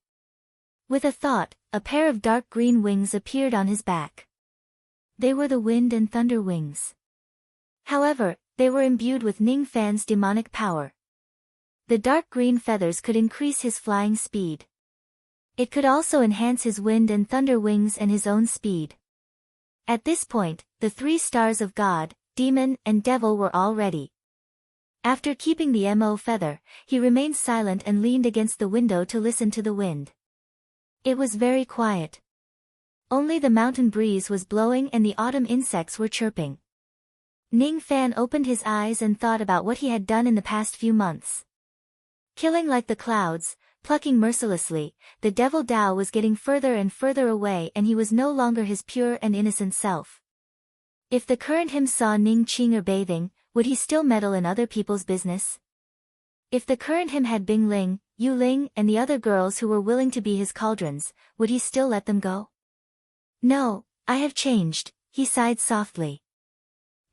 With a thought, a pair of dark green wings appeared on his back. They were the wind and thunder wings. However, they were imbued with Ning Fan's demonic power. The dark green feathers could increase his flying speed. It could also enhance his wind and thunder wings and his own speed. At this point, the three stars of God, demon, and devil were all ready. After keeping the mo feather, he remained silent and leaned against the window to listen to the wind. It was very quiet. Only the mountain breeze was blowing and the autumn insects were chirping. Ning Fan opened his eyes and thought about what he had done in the past few months. Killing like the clouds, plucking mercilessly, the devil Dao was getting further and further away and he was no longer his pure and innocent self. If the current him saw Ning Qinger bathing, would he still meddle in other people's business? If the current him had Bing Ling, Yu Ling and the other girls who were willing to be his cauldrons, would he still let them go? No, I have changed, he sighed softly.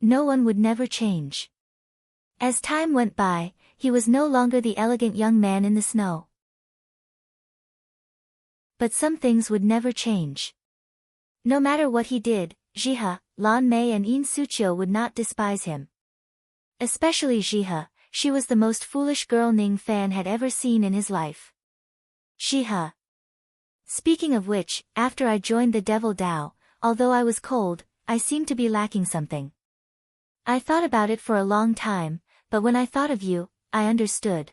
No one would never change. As time went by, he was no longer the elegant young man in the snow. But some things would never change. No matter what he did, Jihe, Lan Mei and Yin Suqiu would not despise him. Especially Jihe, she was the most foolish girl Ning Fan had ever seen in his life. Jihe. Speaking of which, after I joined the Devil Dao, although I was cold, I seemed to be lacking something. I thought about it for a long time, but when I thought of you, I understood.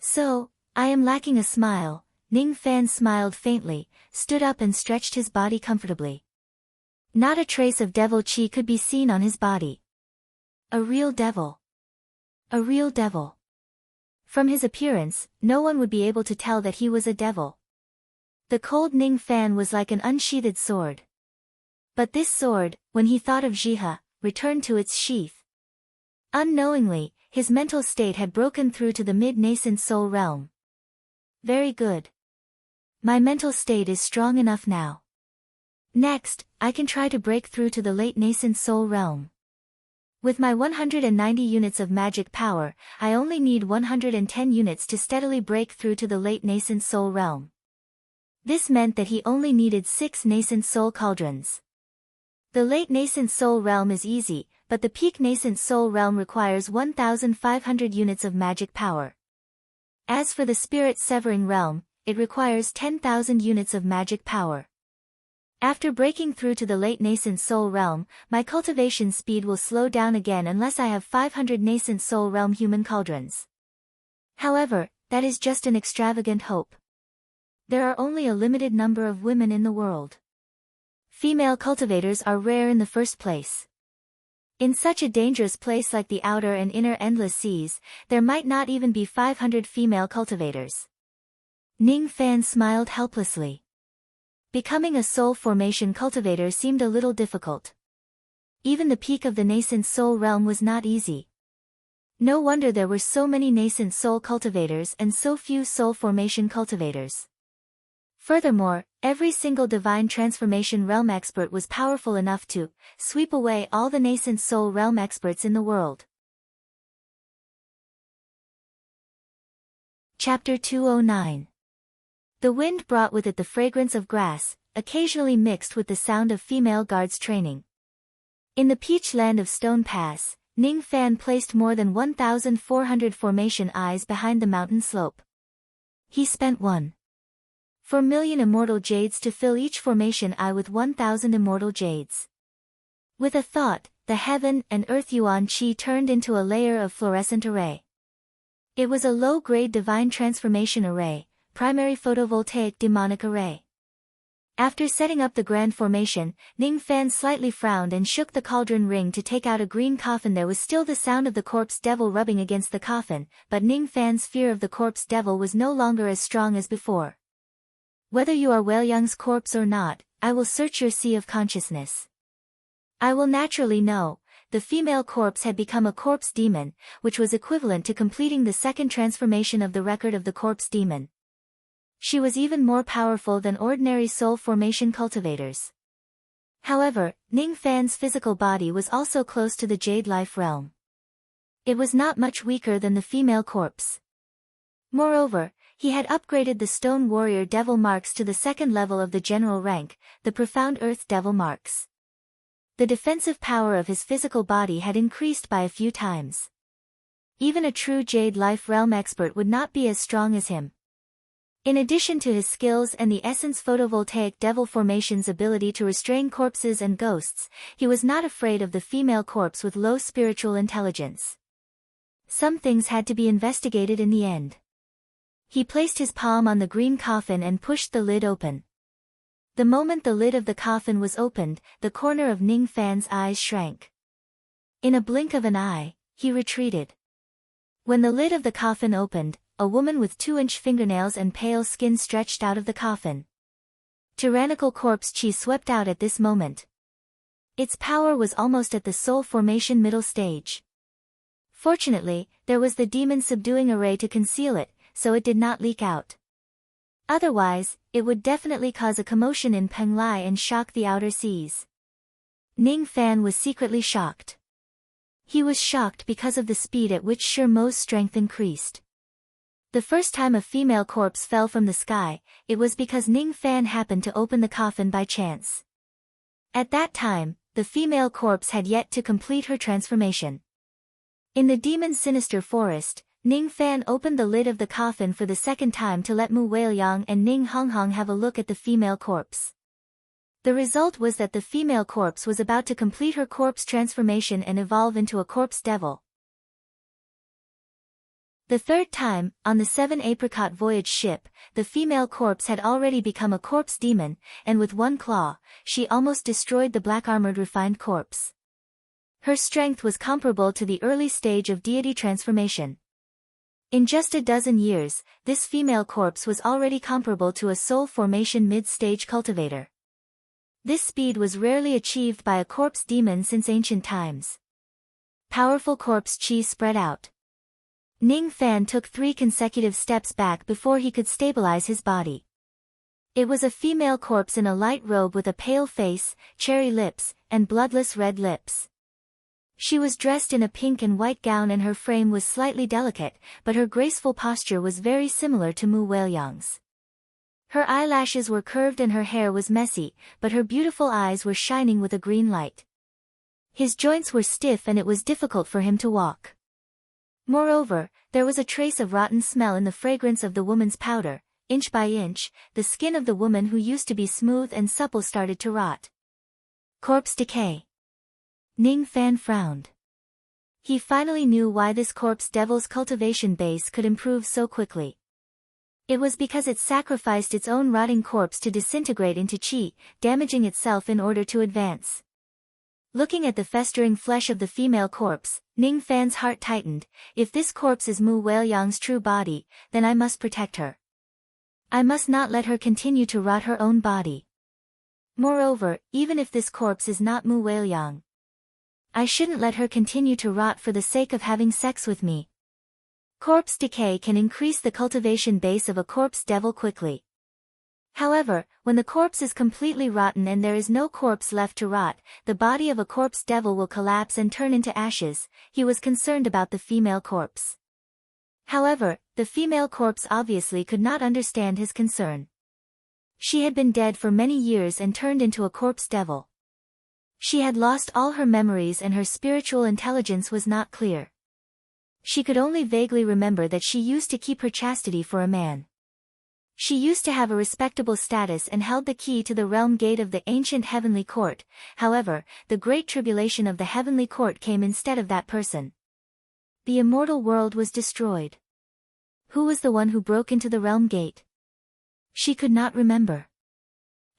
So, I am lacking a smile. Ning Fan smiled faintly, stood up and stretched his body comfortably. Not a trace of devil qi could be seen on his body. A real devil. A real devil. From his appearance, no one would be able to tell that he was a devil. The cold Ning Fan was like an unsheathed sword. But this sword, when he thought of Jihe, returned to its sheath. Unknowingly, his mental state had broken through to the mid-nascent soul realm. Very good. My mental state is strong enough now. Next, I can try to break through to the late nascent soul realm. With my 190 units of magic power, I only need 110 units to steadily break through to the late nascent soul realm. This meant that he only needed 6 nascent soul cauldrons. The late nascent soul realm is easy, but the peak nascent soul realm requires 1,500 units of magic power. As for the spirit severing realm, it requires 10,000 units of magic power. After breaking through to the late nascent soul realm, my cultivation speed will slow down again unless I have 500 nascent soul realm human cauldrons. However, that is just an extravagant hope. There are only a limited number of women in the world. Female cultivators are rare in the first place. In such a dangerous place like the outer and inner endless seas, there might not even be 500 female cultivators. Ning Fan smiled helplessly. Becoming a soul formation cultivator seemed a little difficult. Even the peak of the nascent soul realm was not easy. No wonder there were so many nascent soul cultivators and so few soul formation cultivators. Furthermore, every single divine transformation realm expert was powerful enough to sweep away all the nascent soul realm experts in the world. Chapter 209. The wind brought with it the fragrance of grass, occasionally mixed with the sound of female guards training. In the peach land of Stone Pass, Ning Fan placed more than 1,400 formation eyes behind the mountain slope. He spent 1.4 million immortal jades to fill each formation eye with 1,000 immortal jades. With a thought, the heaven and earth yuan qi turned into a layer of fluorescent array. It was a low-grade divine transformation array, primary photovoltaic demonic array. After setting up the grand formation, Ning Fan slightly frowned and shook the cauldron ring to take out a green coffin. There was still the sound of the corpse devil rubbing against the coffin, but Ning Fan's fear of the corpse devil was no longer as strong as before. Whether you are Weiyang's corpse or not, I will search your sea of consciousness. I will naturally know. The female corpse had become a corpse demon, which was equivalent to completing the second transformation of the record of the corpse demon. She was even more powerful than ordinary soul formation cultivators. However, Ning Fan's physical body was also close to the jade life realm. It was not much weaker than the female corpse. Moreover, he had upgraded the Stone Warrior Devil Marks to the second level of the general rank, the Profound Earth Devil Marks. The defensive power of his physical body had increased by a few times. Even a true Jade Life Realm expert would not be as strong as him. In addition to his skills and the Essence Photovoltaic Devil Formation's ability to restrain corpses and ghosts, he was not afraid of the female corpse with low spiritual intelligence. Some things had to be investigated in the end. He placed his palm on the green coffin and pushed the lid open. The moment the lid of the coffin was opened, the corner of Ning Fan's eyes shrank. In a blink of an eye, he retreated. When the lid of the coffin opened, a woman with 2-inch fingernails and pale skin stretched out of the coffin. Tyrannical corpse chi swept out at this moment. Its power was almost at the soul formation middle stage. Fortunately, there was the demon subduing array to conceal it, so it did not leak out. Otherwise, it would definitely cause a commotion in Penglai and shock the outer seas. Ning Fan was secretly shocked. He was shocked because of the speed at which Shi Mo's strength increased. The first time a female corpse fell from the sky, it was because Ning Fan happened to open the coffin by chance. At that time, the female corpse had yet to complete her transformation. In the demon's sinister forest, Ning Fan opened the lid of the coffin for the second time to let Mu Weiliang and Ning Honghong have a look at the female corpse. The result was that the female corpse was about to complete her corpse transformation and evolve into a corpse devil. The third time, on the 7-apricot voyage ship, the female corpse had already become a corpse demon, and with one claw, she almost destroyed the black-armored refined corpse. Her strength was comparable to the early stage of deity transformation. In just a dozen years, this female corpse was already comparable to a soul formation mid-stage cultivator. This speed was rarely achieved by a corpse demon since ancient times. Powerful corpse chi spread out. Ning Fan took 3 consecutive steps back before he could stabilize his body. It was a female corpse in a light robe with a pale face, cherry lips, and bloodless red lips. She was dressed in a pink and white gown and her frame was slightly delicate, but her graceful posture was very similar to Mu Weiliang's. Her eyelashes were curved and her hair was messy, but her beautiful eyes were shining with a green light. His joints were stiff and it was difficult for him to walk. Moreover, there was a trace of rotten smell in the fragrance of the woman's powder. Inch by inch, the skin of the woman who used to be smooth and supple started to rot. Corpse decay. Ning Fan frowned. He finally knew why this corpse devil's cultivation base could improve so quickly. It was because it sacrificed its own rotting corpse to disintegrate into chi, damaging itself in order to advance. Looking at the festering flesh of the female corpse, Ning Fan's heart tightened. If this corpse is Mu Weiliang's true body, then I must protect her. I must not let her continue to rot her own body. Moreover, even if this corpse is not Mu Weiliang, I shouldn't let her continue to rot for the sake of having sex with me. Corpse decay can increase the cultivation base of a corpse devil quickly. However, when the corpse is completely rotten and there is no corpse left to rot, the body of a corpse devil will collapse and turn into ashes. He was concerned about the female corpse. However, the female corpse obviously could not understand his concern. She had been dead for many years and turned into a corpse devil. She had lost all her memories and her spiritual intelligence was not clear. She could only vaguely remember that she used to keep her chastity for a man. She used to have a respectable status and held the key to the realm gate of the ancient heavenly court. However, the great tribulation of the heavenly court came instead of that person. The immortal world was destroyed. Who was the one who broke into the realm gate? She could not remember.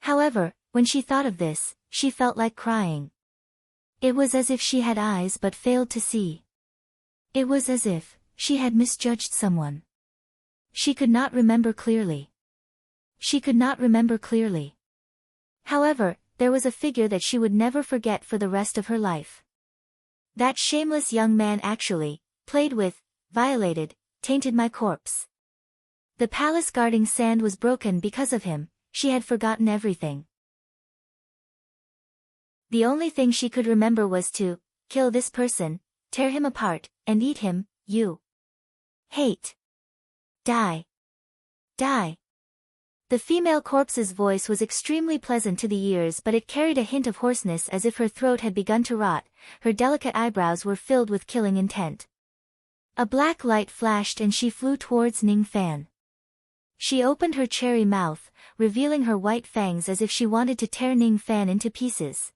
However, when she thought of this, she felt like crying. It was as if she had eyes but failed to see. It was as if she had misjudged someone. She could not remember clearly. She could not remember clearly. However, there was a figure that she would never forget for the rest of her life. That shameless young man actually played with, violated, tainted my corpse. The palace guarding sand was broken because of him. She had forgotten everything. The only thing she could remember was to kill this person, tear him apart, and eat him. You hate. Die. Die. The female corpse's voice was extremely pleasant to the ears, but it carried a hint of hoarseness as if her throat had begun to rot. Her delicate eyebrows were filled with killing intent. A black light flashed and she flew towards Ning Fan. She opened her cherry mouth, revealing her white fangs as if she wanted to tear Ning Fan into pieces.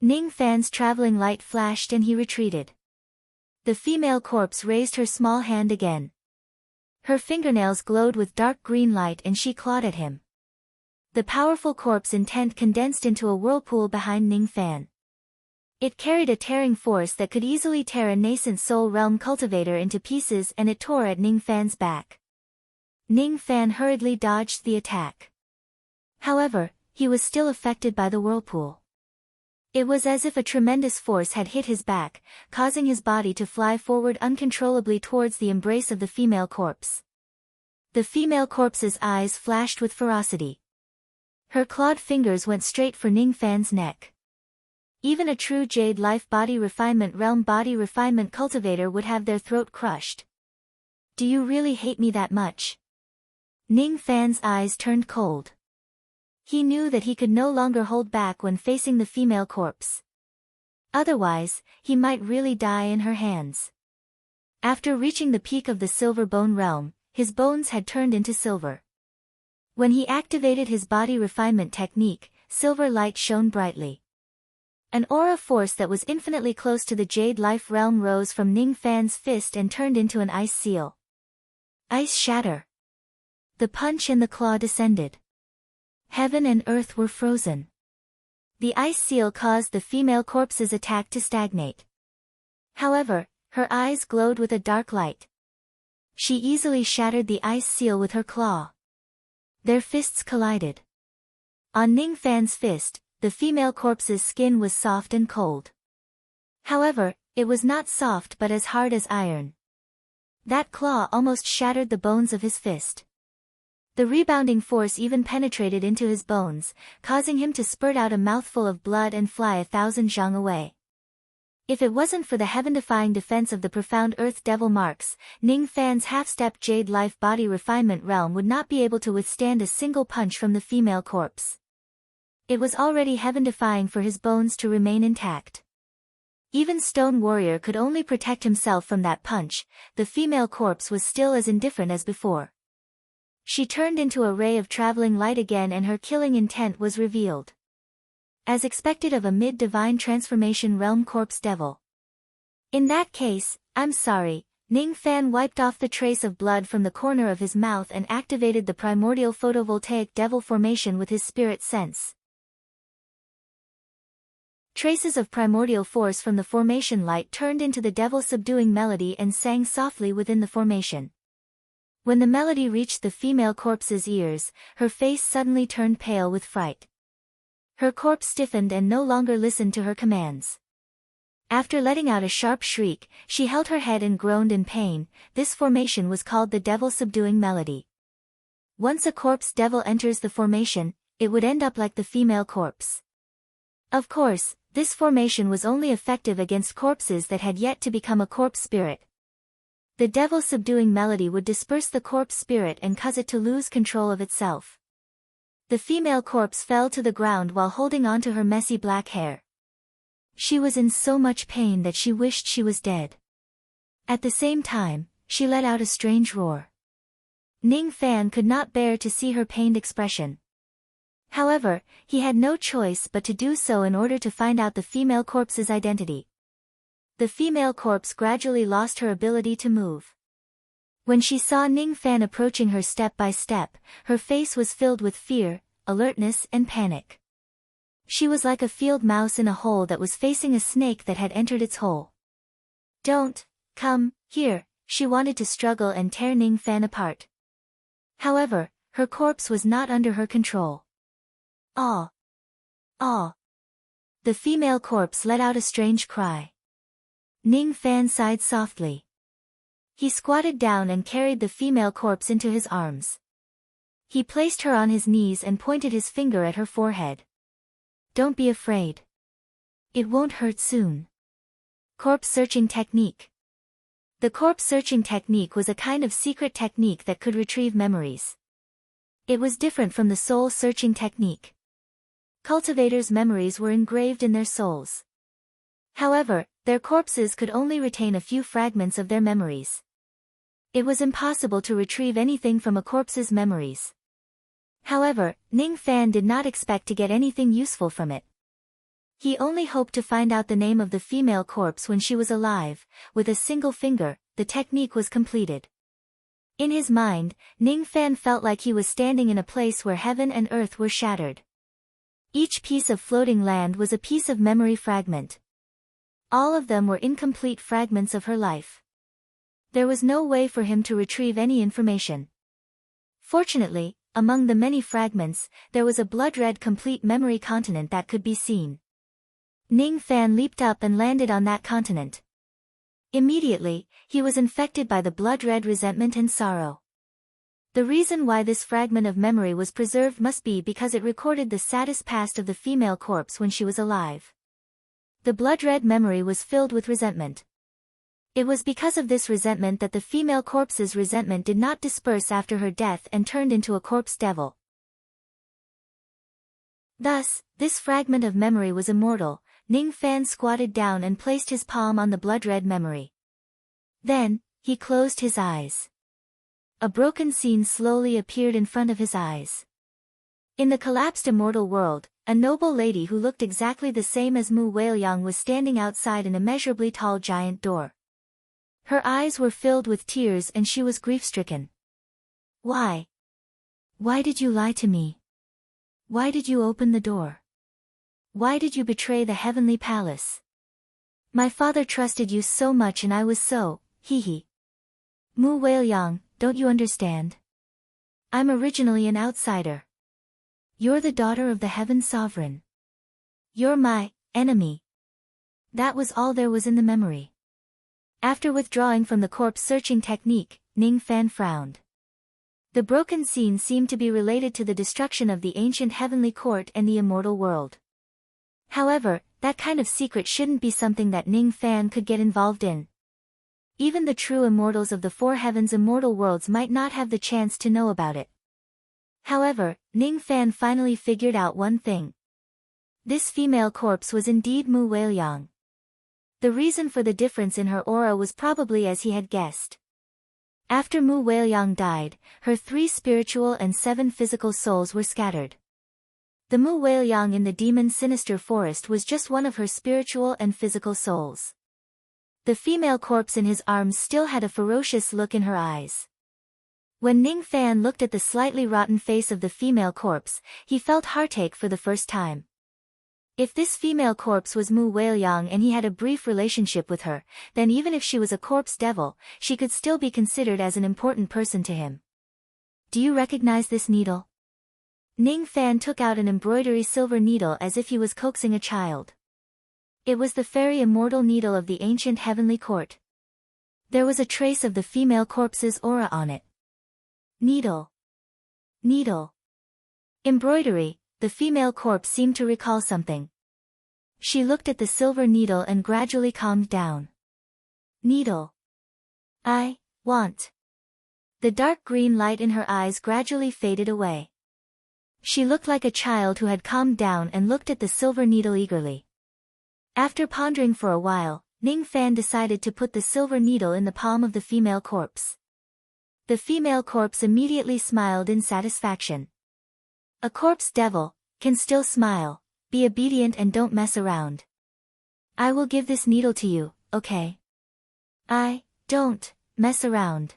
Ning Fan's traveling light flashed and he retreated. The female corpse raised her small hand again. Her fingernails glowed with dark green light and she clawed at him. The powerful corpse intent condensed into a whirlpool behind Ning Fan. It carried a tearing force that could easily tear a nascent soul realm cultivator into pieces, and it tore at Ning Fan's back. Ning Fan hurriedly dodged the attack. However, he was still affected by the whirlpool. It was as if a tremendous force had hit his back, causing his body to fly forward uncontrollably towards the embrace of the female corpse. The female corpse's eyes flashed with ferocity. Her clawed fingers went straight for Ning Fan's neck. Even a true Jade Life Body Refinement Realm Body Refinement Cultivator would have their throat crushed. Do you really hate me that much? Ning Fan's eyes turned cold. He knew that he could no longer hold back when facing the female corpse. Otherwise, he might really die in her hands. After reaching the peak of the Silver Bone Realm, his bones had turned into silver. When he activated his body refinement technique, silver light shone brightly. An aura force that was infinitely close to the Jade Life Realm rose from Ning Fan's fist and turned into an ice seal. Ice shatter. The punch and the claw descended. Heaven and earth were frozen. The ice seal caused the female corpse's attack to stagnate. However, her eyes glowed with a dark light. She easily shattered the ice seal with her claw. Their fists collided. On Ning Fan's fist, the female corpse's skin was soft and cold. However, it was not soft but as hard as iron. That claw almost shattered the bones of his fist. The rebounding force even penetrated into his bones, causing him to spurt out a mouthful of blood and fly 1,000 zhang away. If it wasn't for the heaven-defying defense of the profound Earth Devil marks, Ning Fan's half-step Jade Life Body Refinement Realm would not be able to withstand a single punch from the female corpse. It was already heaven-defying for his bones to remain intact. Even Stone Warrior could only protect himself from that punch. The female corpse was still as indifferent as before. She turned into a ray of traveling light again and her killing intent was revealed. As expected of a mid-divine transformation realm corpse devil. In that case, I'm sorry. Ning Fan wiped off the trace of blood from the corner of his mouth and activated the primordial photovoltaic devil formation with his spirit sense. Traces of primordial force from the formation light turned into the devil subduing melody and sang softly within the formation. When the melody reached the female corpse's ears, her face suddenly turned pale with fright. Her corpse stiffened and no longer listened to her commands. After letting out a sharp shriek, she held her head and groaned in pain. This formation was called the devil subduing melody. Once a corpse devil enters the formation, it would end up like the female corpse. Of course, this formation was only effective against corpses that had yet to become a corpse spirit. The devil subduing melody would disperse the corpse spirit and cause it to lose control of itself. The female corpse fell to the ground while holding on to her messy black hair. She was in so much pain that she wished she was dead. At the same time, she let out a strange roar. Ning Fan could not bear to see her pained expression. However, he had no choice but to do so in order to find out the female corpse's identity. The female corpse gradually lost her ability to move. When she saw Ning Fan approaching her step by step, her face was filled with fear, alertness and panic. She was like a field mouse in a hole that was facing a snake that had entered its hole. Don't come here, she wanted to struggle and tear Ning Fan apart. However, her corpse was not under her control. Ah! Ah! The female corpse let out a strange cry. Ning Fan sighed softly. He squatted down and carried the female corpse into his arms. He placed her on his knees and pointed his finger at her forehead. Don't be afraid. It won't hurt soon. Corpse searching technique. The corpse searching technique was a kind of secret technique that could retrieve memories. It was different from the soul searching technique. Cultivators' memories were engraved in their souls. However, their corpses could only retain a few fragments of their memories. It was impossible to retrieve anything from a corpse's memories. However, Ning Fan did not expect to get anything useful from it. He only hoped to find out the name of the female corpse when she was alive. With a single finger, the technique was completed. In his mind, Ning Fan felt like he was standing in a place where heaven and earth were shattered. Each piece of floating land was a piece of memory fragment. All of them were incomplete fragments of her life. There was no way for him to retrieve any information. Fortunately, among the many fragments, there was a blood-red complete memory continent that could be seen. Ning Fan leaped up and landed on that continent. Immediately, he was infected by the blood-red resentment and sorrow. The reason why this fragment of memory was preserved must be because it recorded the saddest past of the female corpse when she was alive. The blood-red memory was filled with resentment. It was because of this resentment that the female corpse's resentment did not disperse after her death and turned into a corpse devil. Thus, this fragment of memory was immortal. Ning Fan squatted down and placed his palm on the blood-red memory. Then, he closed his eyes. A broken scene slowly appeared in front of his eyes. In the collapsed immortal world, a noble lady who looked exactly the same as Mu Wailyang was standing outside an immeasurably tall giant door. Her eyes were filled with tears and she was grief-stricken. Why? Why did you lie to me? Why did you open the door? Why did you betray the heavenly palace? My father trusted you so much and I was so, hee. Mu Wailyang, don't you understand? I'm originally an outsider. You're the daughter of the Heaven Sovereign. You're my enemy. That was all there was in the memory. After withdrawing from the corpse-searching technique, Ning Fan frowned. The broken scene seemed to be related to the destruction of the ancient heavenly court and the immortal world. However, that kind of secret shouldn't be something that Ning Fan could get involved in. Even the true immortals of the four heavens' immortal worlds might not have the chance to know about it. However, Ning Fan finally figured out one thing. This female corpse was indeed Mu Wailyang. The reason for the difference in her aura was probably as he had guessed. After Mu Wailyang died, her 3 spiritual and 7 physical souls were scattered. The Mu Wailyang in the demon sinister forest was just one of her spiritual and physical souls. The female corpse in his arms still had a ferocious look in her eyes. When Ning Fan looked at the slightly rotten face of the female corpse, he felt heartache for the first time. If this female corpse was Mu Wailyang and he had a brief relationship with her, then even if she was a corpse devil, she could still be considered as an important person to him. Do you recognize this needle? Ning Fan took out an embroidery silver needle as if he was coaxing a child. It was the fairy immortal needle of the ancient heavenly court. There was a trace of the female corpse's aura on it. Needle. Needle. Embroidery. The female corpse seemed to recall something. She looked at the silver needle and gradually calmed down. Needle. I want. The dark green light in her eyes gradually faded away. She looked like a child who had calmed down and looked at the silver needle eagerly. After pondering for a while, Ning Fan decided to put the silver needle in the palm of the female corpse. The female corpse immediately smiled in satisfaction. A corpse devil can still smile. Be obedient and don't mess around. I will give this needle to you, okay? I don't mess around.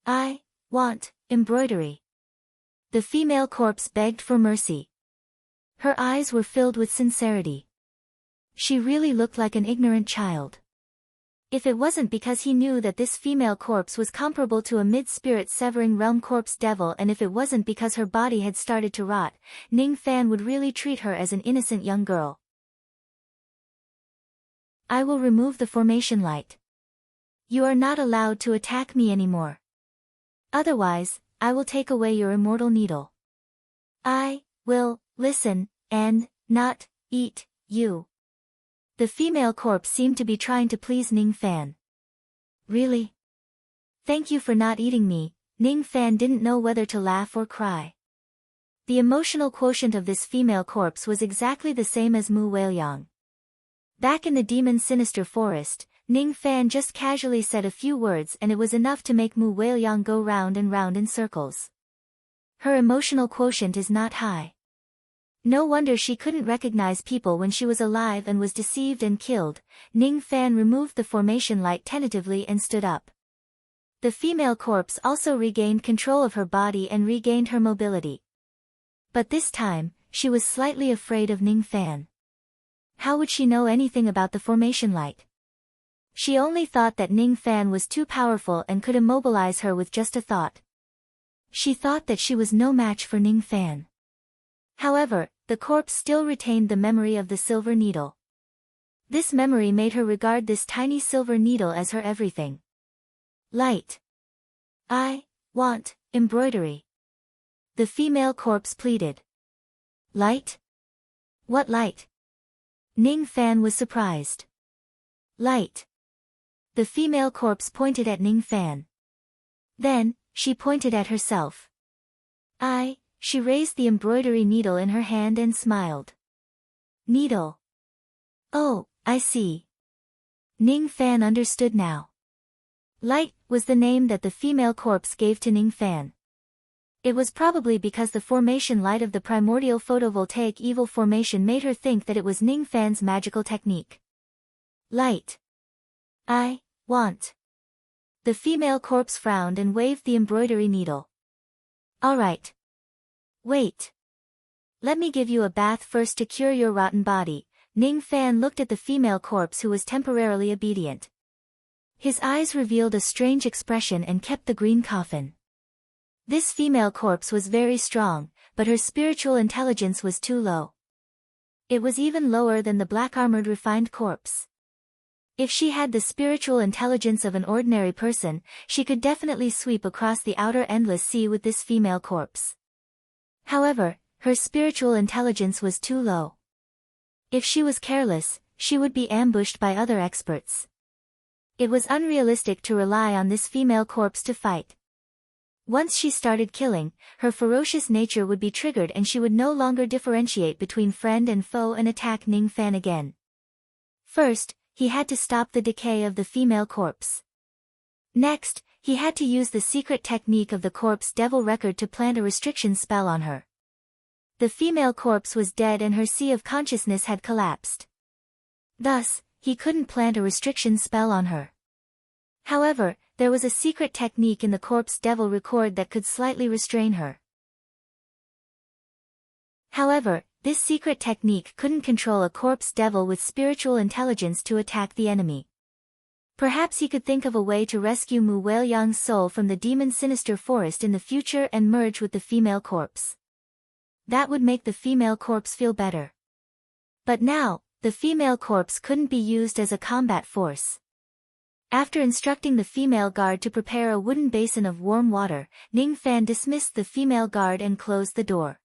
I want embroidery. The female corpse begged for mercy. Her eyes were filled with sincerity. She really looked like an ignorant child. If it wasn't because he knew that this female corpse was comparable to a mid-spirit severing realm corpse devil, and if it wasn't because her body had started to rot, Ning Fan would really treat her as an innocent young girl. I will remove the formation light. You are not allowed to attack me anymore. Otherwise, I will take away your immortal needle. I will listen and not eat you. The female corpse seemed to be trying to please Ning Fan. Really? Thank you for not eating me. Ning Fan didn't know whether to laugh or cry. The emotional quotient of this female corpse was exactly the same as Mu Wailyang. Back in the demon sinister forest, Ning Fan just casually said a few words and it was enough to make Mu Wailyang go round and round in circles. Her emotional quotient is not high. No wonder she couldn't recognize people when she was alive and was deceived and killed. Ning Fan removed the formation light tentatively and stood up. The female corpse also regained control of her body and regained her mobility. But this time, she was slightly afraid of Ning Fan. How would she know anything about the formation light? She only thought that Ning Fan was too powerful and could immobilize her with just a thought. She thought that she was no match for Ning Fan. However, the corpse still retained the memory of the silver needle. This memory made her regard this tiny silver needle as her everything. Light. I want embroidery. The female corpse pleaded. Light? What light? Ning Fan was surprised. Light. The female corpse pointed at Ning Fan. Then, she pointed at herself. She raised the embroidery needle in her hand and smiled. Needle. Oh, I see. Ning Fan understood now. Light was the name that the female corpse gave to Ning Fan. It was probably because the formation light of the primordial photovoltaic evil formation made her think that it was Ning Fan's magical technique. Light. I want. The female corpse frowned and waved the embroidery needle. All right. Wait. Let me give you a bath first to cure your rotten body. Ning Fan looked at the female corpse who was temporarily obedient. His eyes revealed a strange expression and kept the green coffin. This female corpse was very strong, but her spiritual intelligence was too low. It was even lower than the black-armored refined corpse. If she had the spiritual intelligence of an ordinary person, she could definitely sweep across the outer endless sea with this female corpse. However, her spiritual intelligence was too low. If she was careless, she would be ambushed by other experts. It was unrealistic to rely on this female corpse to fight. Once she started killing, her ferocious nature would be triggered and she would no longer differentiate between friend and foe and attack Ning Fan again. First, he had to stop the decay of the female corpse. Next, he had to use the secret technique of the corpse devil record to plant a restriction spell on her. The female corpse was dead and her sea of consciousness had collapsed. Thus, he couldn't plant a restriction spell on her. However, there was a secret technique in the corpse devil record that could slightly restrain her. However, this secret technique couldn't control a corpse devil with spiritual intelligence to attack the enemy. Perhaps he could think of a way to rescue Mu Weiyang's soul from the demon's sinister forest in the future and merge with the female corpse. That would make the female corpse feel better. But now, the female corpse couldn't be used as a combat force. After instructing the female guard to prepare a wooden basin of warm water, Ning Fan dismissed the female guard and closed the door.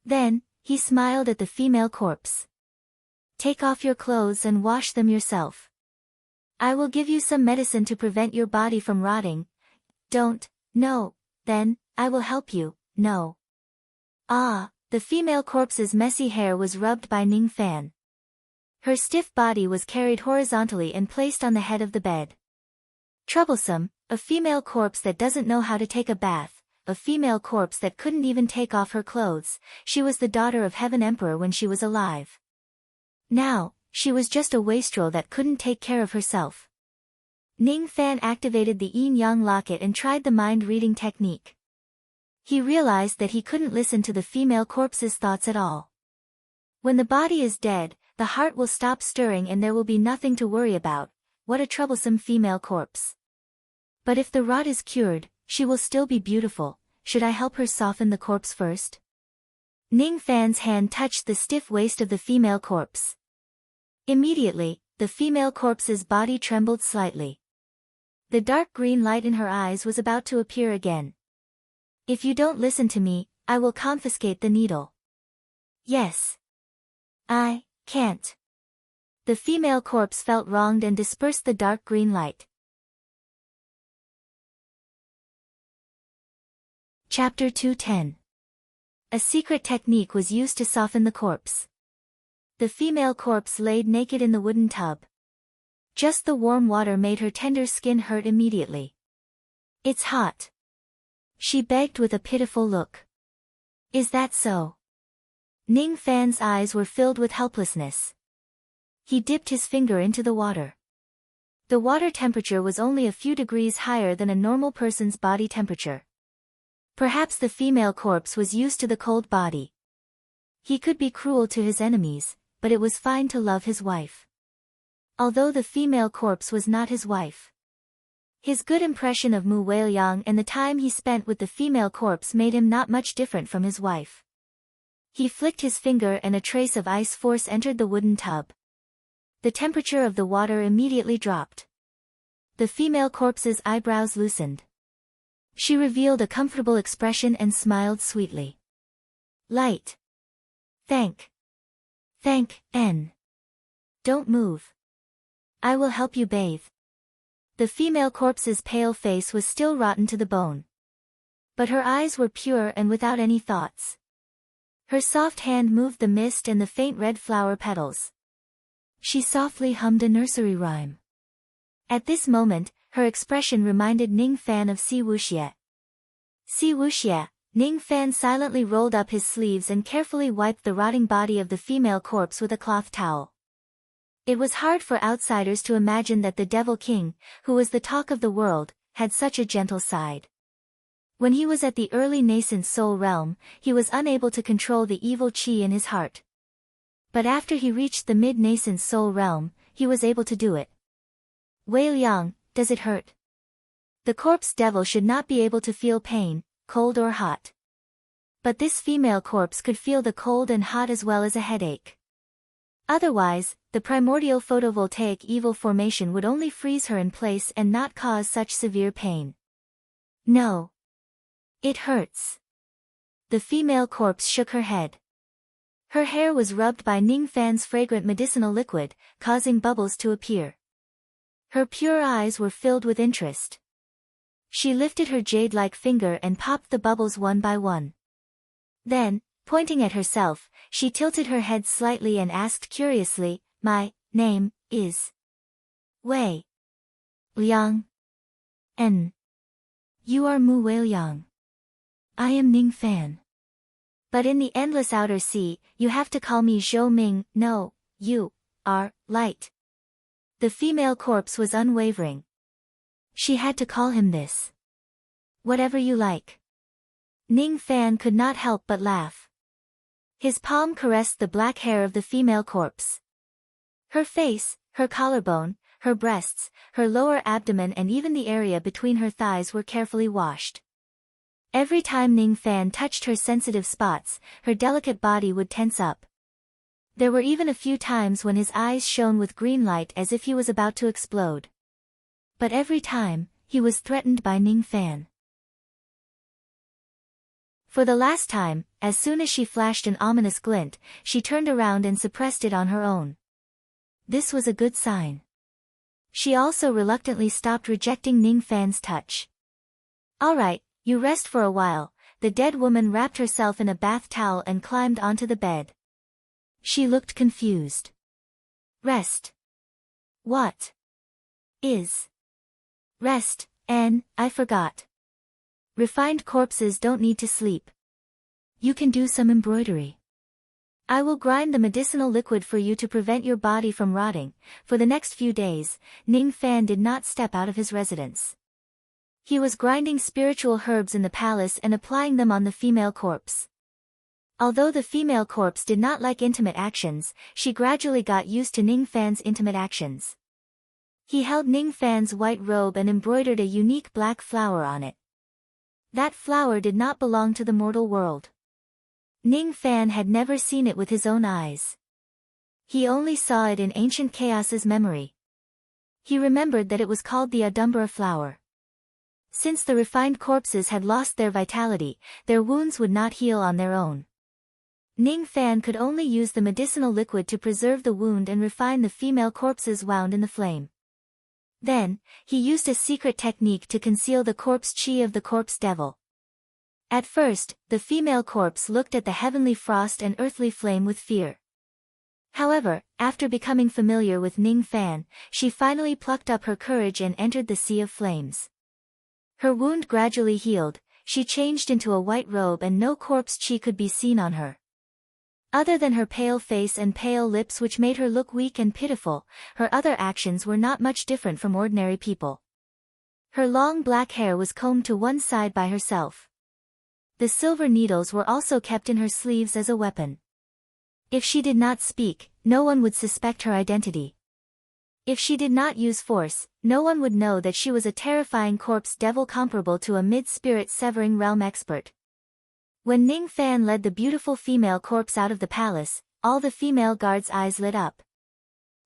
Then, he smiled at the female corpse. Take off your clothes and wash them yourself. I will give you some medicine to prevent your body from rotting. Don't, no, then, I will help you, no. Ah, the female corpse's messy hair was rubbed by Ning Fan. Her stiff body was carried horizontally and placed on the head of the bed. Troublesome, a female corpse that doesn't know how to take a bath, a female corpse that couldn't even take off her clothes. She was the daughter of Heaven Emperor when she was alive. Now, she was just a wastrel that couldn't take care of herself. Ning Fan activated the yin-yang locket and tried the mind-reading technique. He realized that he couldn't listen to the female corpse's thoughts at all. When the body is dead, the heart will stop stirring and there will be nothing to worry about. What a troublesome female corpse. But if the rot is cured, she will still be beautiful. Should I help her soften the corpse first? Ning Fan's hand touched the stiff waist of the female corpse. Immediately, the female corpse's body trembled slightly. The dark green light in her eyes was about to appear again. If you don't listen to me, I will confiscate the needle. Yes. I can't. The female corpse felt wronged and dispersed the dark green light. Chapter 210. A secret technique was used to soften the corpse. The female corpse laid naked in the wooden tub. Just the warm water made her tender skin hurt immediately. It's hot. She begged with a pitiful look. Is that so? Ning Fan's eyes were filled with helplessness. He dipped his finger into the water. The water temperature was only a few degrees higher than a normal person's body temperature. Perhaps the female corpse was used to the cold body. He could be cruel to his enemies, but it was fine to love his wife. Although the female corpse was not his wife. His good impression of Mu Weiliang and the time he spent with the female corpse made him not much different from his wife. He flicked his finger and a trace of ice force entered the wooden tub. The temperature of the water immediately dropped. The female corpse's eyebrows loosened. She revealed a comfortable expression and smiled sweetly. Light. Thank. N. Don't move. I will help you bathe. The female corpse's pale face was still rotten to the bone. But her eyes were pure and without any thoughts. Her soft hand moved the mist and the faint red flower petals. She softly hummed a nursery rhyme. At this moment, her expression reminded Ning Fan of Si Wuxie. Si Wuxie. Ning Fan silently rolled up his sleeves and carefully wiped the rotting body of the female corpse with a cloth towel. It was hard for outsiders to imagine that the Devil King, who was the talk of the world, had such a gentle side. When he was at the early nascent soul realm, he was unable to control the evil qi in his heart. But after he reached the mid-nascent soul realm, he was able to do it. Weiliang, does it hurt? The corpse devil should not be able to feel pain, cold or hot. But this female corpse could feel the cold and hot as well as a headache. Otherwise, the primordial photovoltaic evil formation would only freeze her in place and not cause such severe pain. No. It hurts. The female corpse shook her head. Her hair was rubbed by Ning Fan's fragrant medicinal liquid, causing bubbles to appear. Her pure eyes were filled with interest. She lifted her jade-like finger and popped the bubbles one by one. Then, pointing at herself, she tilted her head slightly and asked curiously, "My name is Wei Liang. And you are Mu Weiliang. I am Ning Fan. But in the endless outer sea, you have to call me Zhou Ming. No, you are light." The female corpse was unwavering. She had to call him this. Whatever you like. Ning Fan could not help but laugh. His palm caressed the black hair of the female corpse. Her face, her collarbone, her breasts, her lower abdomen and even the area between her thighs were carefully washed. Every time Ning Fan touched her sensitive spots, her delicate body would tense up. There were even a few times when his eyes shone with green light as if he was about to explode. But every time, he was threatened by Ning Fan. For the last time, as soon as she flashed an ominous glint, she turned around and suppressed it on her own. This was a good sign. She also reluctantly stopped rejecting Ning Fan's touch. "All right, you rest for a while." The dead woman wrapped herself in a bath towel and climbed onto the bed. She looked confused. "Rest? What is rest? I forgot. Refined corpses don't need to sleep. You can do some embroidery. I will grind the medicinal liquid for you to prevent your body from rotting." For the next few days, Ning Fan did not step out of his residence. He was grinding spiritual herbs in the palace and applying them on the female corpse. Although the female corpse did not like intimate actions, she gradually got used to Ning Fan's intimate actions. He held Ning Fan's white robe and embroidered a unique black flower on it. That flower did not belong to the mortal world. Ning Fan had never seen it with his own eyes. He only saw it in ancient Chaos's memory. He remembered that it was called the Adumbra flower. Since the refined corpses had lost their vitality, their wounds would not heal on their own. Ning Fan could only use the medicinal liquid to preserve the wound and refine the female corpses wound in the flame. Then, he used a secret technique to conceal the corpse chi of the corpse devil. At first, the female corpse looked at the heavenly frost and earthly flame with fear. However, after becoming familiar with Ning Fan, she finally plucked up her courage and entered the sea of flames. Her wound gradually healed, she changed into a white robe and no corpse chi could be seen on her. Other than her pale face and pale lips which made her look weak and pitiful, her other actions were not much different from ordinary people. Her long black hair was combed to one side by herself. The silver needles were also kept in her sleeves as a weapon. If she did not speak, no one would suspect her identity. If she did not use force, no one would know that she was a terrifying corpse devil comparable to a mid-spirit severing realm expert. When Ning Fan led the beautiful female corpse out of the palace, all the female guards' eyes lit up.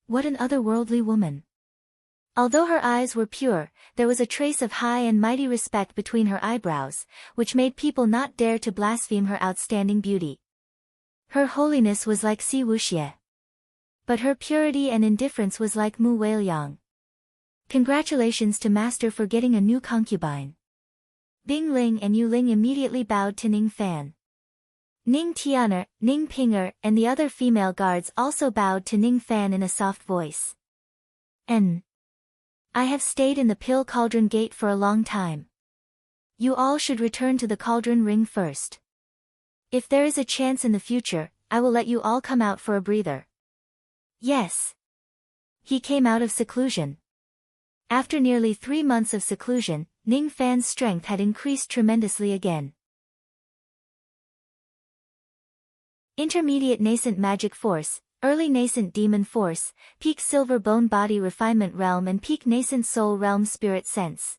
What an otherworldly woman! Although her eyes were pure, there was a trace of high and mighty respect between her eyebrows, which made people not dare to blaspheme her outstanding beauty. Her holiness was like Si Wuxie. But her purity and indifference was like Mu Weiliang. Congratulations to Master for getting a new concubine. Bing Ling and Yu Ling immediately bowed to Ning Fan. Ning Tianer, Ning Pinger, and the other female guards also bowed to Ning Fan in a soft voice. I have stayed in the Pill Cauldron Gate for a long time. You all should return to the Cauldron Ring first. If there is a chance in the future, I will let you all come out for a breather. Yes. He came out of seclusion. After nearly 3 months of seclusion, Ning Fan's strength had increased tremendously again. Intermediate Nascent Magic Force, Early Nascent Demon Force, Peak Silver Bone Body Refinement Realm and Peak Nascent Soul Realm Spirit Sense.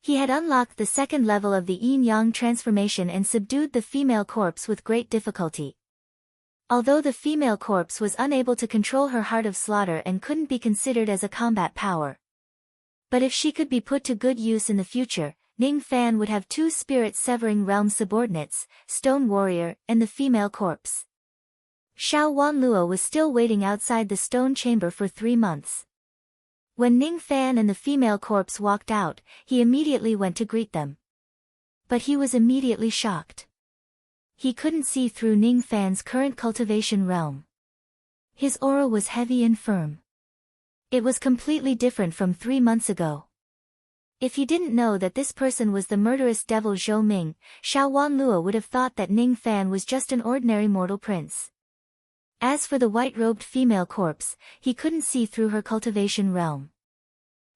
He had unlocked the second level of the Yin-Yang transformation and subdued the female corpse with great difficulty. Although the female corpse was unable to control her Heart of Slaughter and couldn't be considered as a combat power. But if she could be put to good use in the future, Ning Fan would have 2 spirit-severing realm subordinates, Stone Warrior and the female corpse. Xiao Wanluo was still waiting outside the stone chamber for 3 months. When Ning Fan and the female corpse walked out, he immediately went to greet them. But he was immediately shocked. He couldn't see through Ning Fan's current cultivation realm. His aura was heavy and firm. It was completely different from 3 months ago. If he didn't know that this person was the murderous devil Zhou Ming, Xiao Wanluo would have thought that Ning Fan was just an ordinary mortal prince. As for the white-robed female corpse, he couldn't see through her cultivation realm.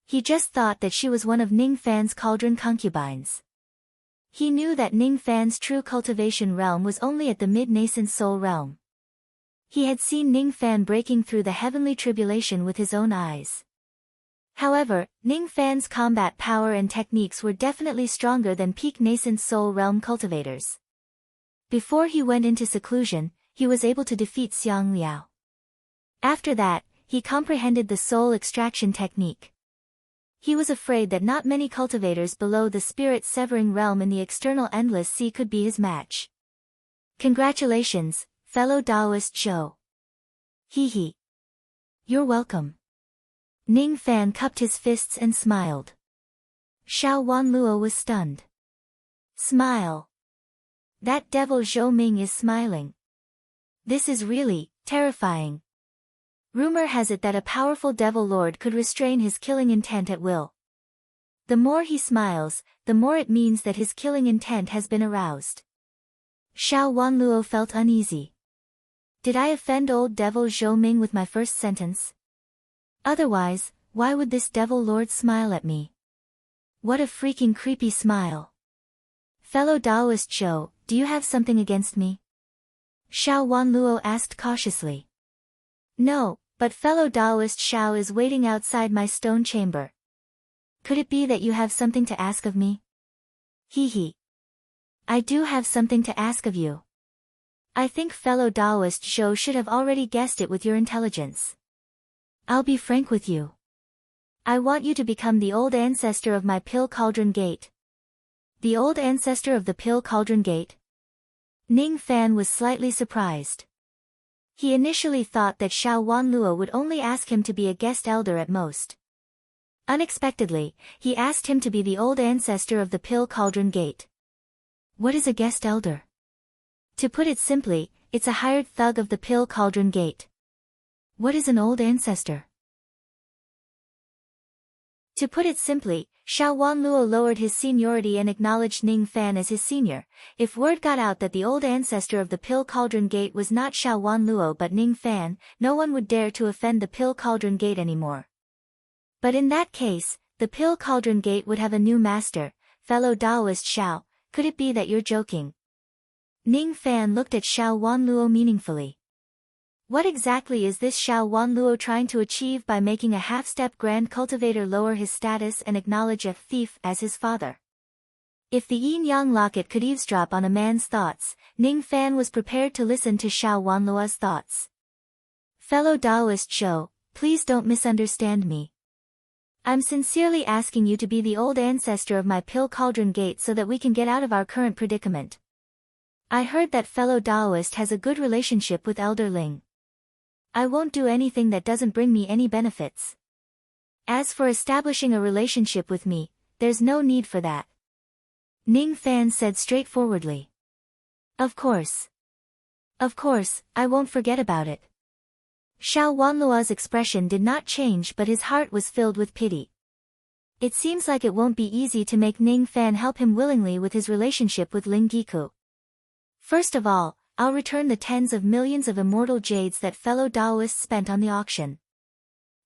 He just thought that she was one of Ning Fan's cauldron concubines. He knew that Ning Fan's true cultivation realm was only at the mid-nascent soul realm. He had seen Ning Fan breaking through the heavenly tribulation with his own eyes. However, Ning Fan's combat power and techniques were definitely stronger than peak nascent soul realm cultivators. Before he went into seclusion, he was able to defeat Xiang Liao. After that, he comprehended the soul extraction technique. He was afraid that not many cultivators below the spirit-severing realm in the external endless sea could be his match. Congratulations, fellow Taoist Zhou. Hee. You're welcome. Ning Fan cupped his fists and smiled. Xiao Wanluo was stunned. Smile. That devil Zhou Ming is smiling. This is really terrifying. Rumor has it that a powerful devil lord could restrain his killing intent at will. The more he smiles, the more it means that his killing intent has been aroused. Xiao Wanluo felt uneasy. Did I offend old devil Zhou Ming with my first sentence? Otherwise, why would this devil lord smile at me? What a freaking creepy smile. Fellow Taoist Zhou, do you have something against me? Xiao Wanluo asked cautiously. No, but fellow Taoist Xiao is waiting outside my stone chamber. Could it be that you have something to ask of me? Hee. I do have something to ask of you. I think fellow Taoist Zhou should have already guessed it with your intelligence. I'll be frank with you. I want you to become the old ancestor of my Pill Cauldron Gate. The old ancestor of the Pill Cauldron Gate? Ning Fan was slightly surprised. He initially thought that Xiao Wanluo would only ask him to be a guest elder at most. Unexpectedly, he asked him to be the old ancestor of the Pill Cauldron Gate. What is a guest elder? To put it simply, it's a hired thug of the Pill Cauldron Gate. What is an old ancestor? To put it simply, Xiao Wanluo lowered his seniority and acknowledged Ning Fan as his senior. If word got out that the old ancestor of the Pill Cauldron Gate was not Xiao Wanluo but Ning Fan, no one would dare to offend the Pill Cauldron Gate anymore. But in that case, the Pill Cauldron Gate would have a new master, fellow Taoist Xiao. Could it be that you're joking? Ning Fan looked at Xiao Wanluo meaningfully. What exactly is this Xiao Wanluo trying to achieve by making a half-step grand cultivator lower his status and acknowledge a thief as his father? If the yin-yang locket could eavesdrop on a man's thoughts, Ning Fan was prepared to listen to Xiao Wanluo's thoughts. Fellow Taoist Zhou, please don't misunderstand me. I'm sincerely asking you to be the old ancestor of my Pill Cauldron Gate so that we can get out of our current predicament. I heard that fellow Taoist has a good relationship with Elder Ling. I won't do anything that doesn't bring me any benefits. As for establishing a relationship with me, there's no need for that. Ning Fan said straightforwardly. Of course. Of course, I won't forget about it. Xiao Wanluo's expression did not change but his heart was filled with pity. It seems like it won't be easy to make Ning Fan help him willingly with his relationship with Ling Giku. First of all, I'll return the tens of millions of immortal jades that fellow Taoists spent on the auction.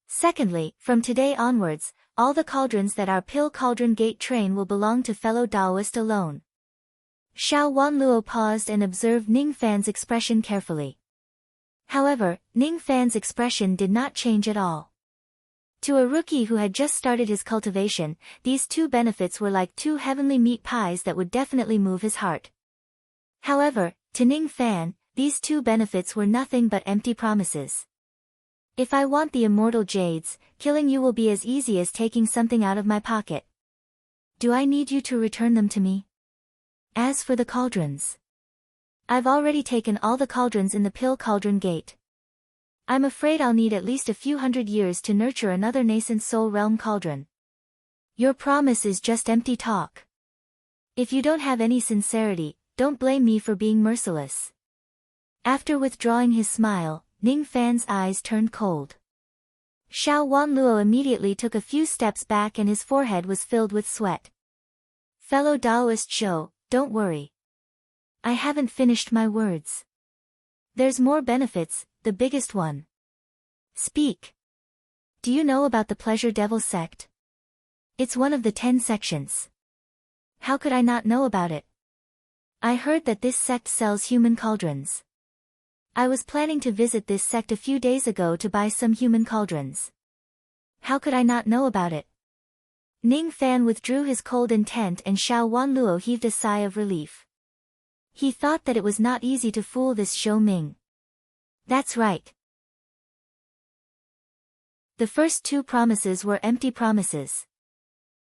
Secondly, from today onwards, all the cauldrons that our Pill Cauldron Gate train will belong to fellow Taoist alone. Xiao Wanluo paused and observed Ning Fan's expression carefully. However, Ning Fan's expression did not change at all. To a rookie who had just started his cultivation, these two benefits were like two heavenly meat pies that would definitely move his heart. However, to Ning Fan, these two benefits were nothing but empty promises. If I want the immortal jades, killing you will be as easy as taking something out of my pocket. Do I need you to return them to me? As for the cauldrons, I've already taken all the cauldrons in the Pill Cauldron Gate. I'm afraid I'll need at least a few hundred years to nurture another nascent soul realm cauldron. Your promise is just empty talk. If you don't have any sincerity, don't blame me for being merciless. After withdrawing his smile, Ning Fan's eyes turned cold. Xiao Wanluo immediately took a few steps back and his forehead was filled with sweat. Fellow Taoist Zhou, don't worry. I haven't finished my words. There's more benefits, the biggest one. Speak. Do you know about the Pleasure Devil sect? It's one of the 10 sections. How could I not know about it? I heard that this sect sells human cauldrons. I was planning to visit this sect a few days ago to buy some human cauldrons. How could I not know about it? Ning Fan withdrew his cold intent and Xiao Wanluo heaved a sigh of relief. He thought that it was not easy to fool this Zhou Ming. That's right. The first two promises were empty promises.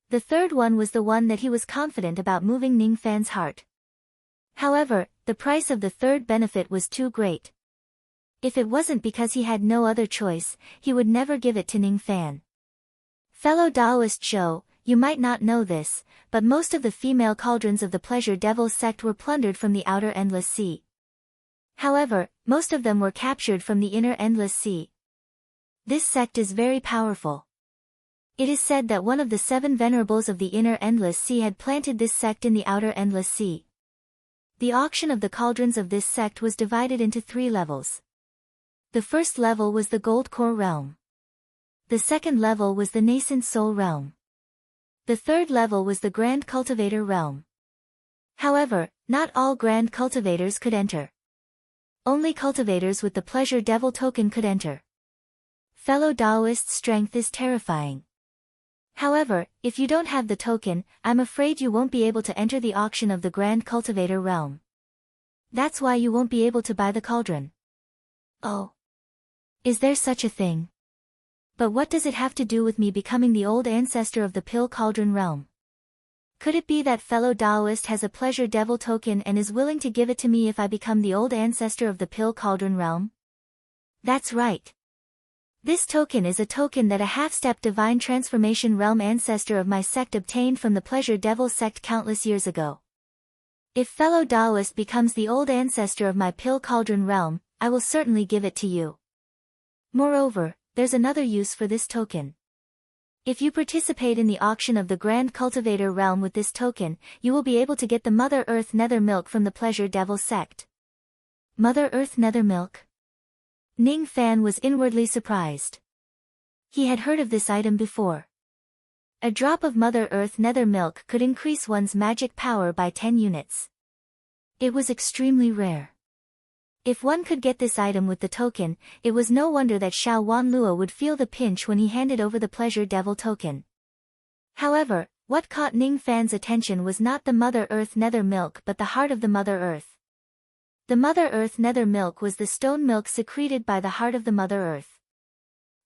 The third one was the one that he was confident about moving Ning Fan's heart. However, the price of the third benefit was too great. If it wasn't because he had no other choice, he would never give it to Ning Fan. Fellow Taoist Zhou, you might not know this, but most of the female cauldrons of the Pleasure Devil sect were plundered from the outer Endless Sea. However, most of them were captured from the inner Endless Sea. This sect is very powerful. It is said that one of the 7 venerables of the inner Endless Sea had planted this sect in the outer Endless Sea. The auction of the cauldrons of this sect was divided into 3 levels. The first level was the Gold Core Realm. The second level was the Nascent Soul Realm. The third level was the Grand Cultivator Realm. However, not all Grand Cultivators could enter. Only cultivators with the Pleasure Devil token could enter. Fellow Taoist strength is terrifying. However, if you don't have the token, I'm afraid you won't be able to enter the auction of the Grand Cultivator Realm. That's why you won't be able to buy the cauldron. Oh. Is there such a thing? But what does it have to do with me becoming the old ancestor of the Pill Cauldron Realm? Could it be that fellow Taoist has a Pleasure Devil token and is willing to give it to me if I become the old ancestor of the Pill Cauldron Realm? That's right. This token is a token that a half-step divine transformation realm ancestor of my sect obtained from the Pleasure Devil sect countless years ago. If fellow Taoist becomes the old ancestor of my Pill Cauldron realm, I will certainly give it to you. Moreover, there's another use for this token. If you participate in the auction of the Grand Cultivator realm with this token, you will be able to get the Mother Earth Nether Milk from the Pleasure Devil sect. Mother Earth Nether Milk? Ning Fan was inwardly surprised. He had heard of this item before. A drop of Mother Earth Nether Milk could increase one's magic power by 10 units. It was extremely rare. If one could get this item with the token, it was no wonder that Xiao Wanluo would feel the pinch when he handed over the Pleasure Devil token. However, what caught Ning Fan's attention was not the Mother Earth Nether Milk but the heart of the Mother Earth. The Mother Earth Nether Milk was the stone milk secreted by the heart of the Mother Earth.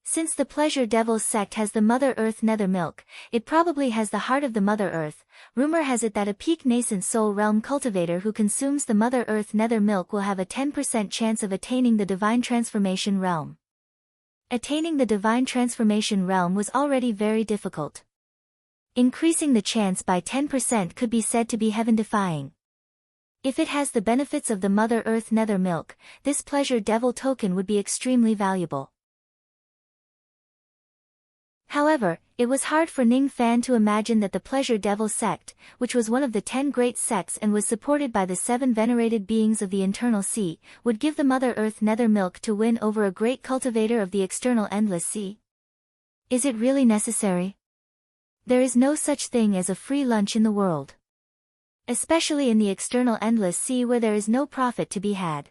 Since the Pleasure Devil sect has the Mother Earth Nether Milk, it probably has the heart of the Mother Earth. Rumor has it that a peak nascent soul realm cultivator who consumes the Mother Earth Nether Milk will have a 10% chance of attaining the Divine Transformation realm. Attaining the Divine Transformation realm was already very difficult. Increasing the chance by 10% could be said to be heaven-defying. If it has the benefits of the Mother Earth Nether Milk, this Pleasure Devil token would be extremely valuable. However, it was hard for Ning Fan to imagine that the Pleasure Devil sect, which was one of the 10 great sects and was supported by the 7 venerated beings of the Internal Sea, would give the Mother Earth Nether Milk to win over a great cultivator of the External Endless Sea. Is it really necessary? There is no such thing as a free lunch in the world. Especially in the External Endless Sea where there is no profit to be had.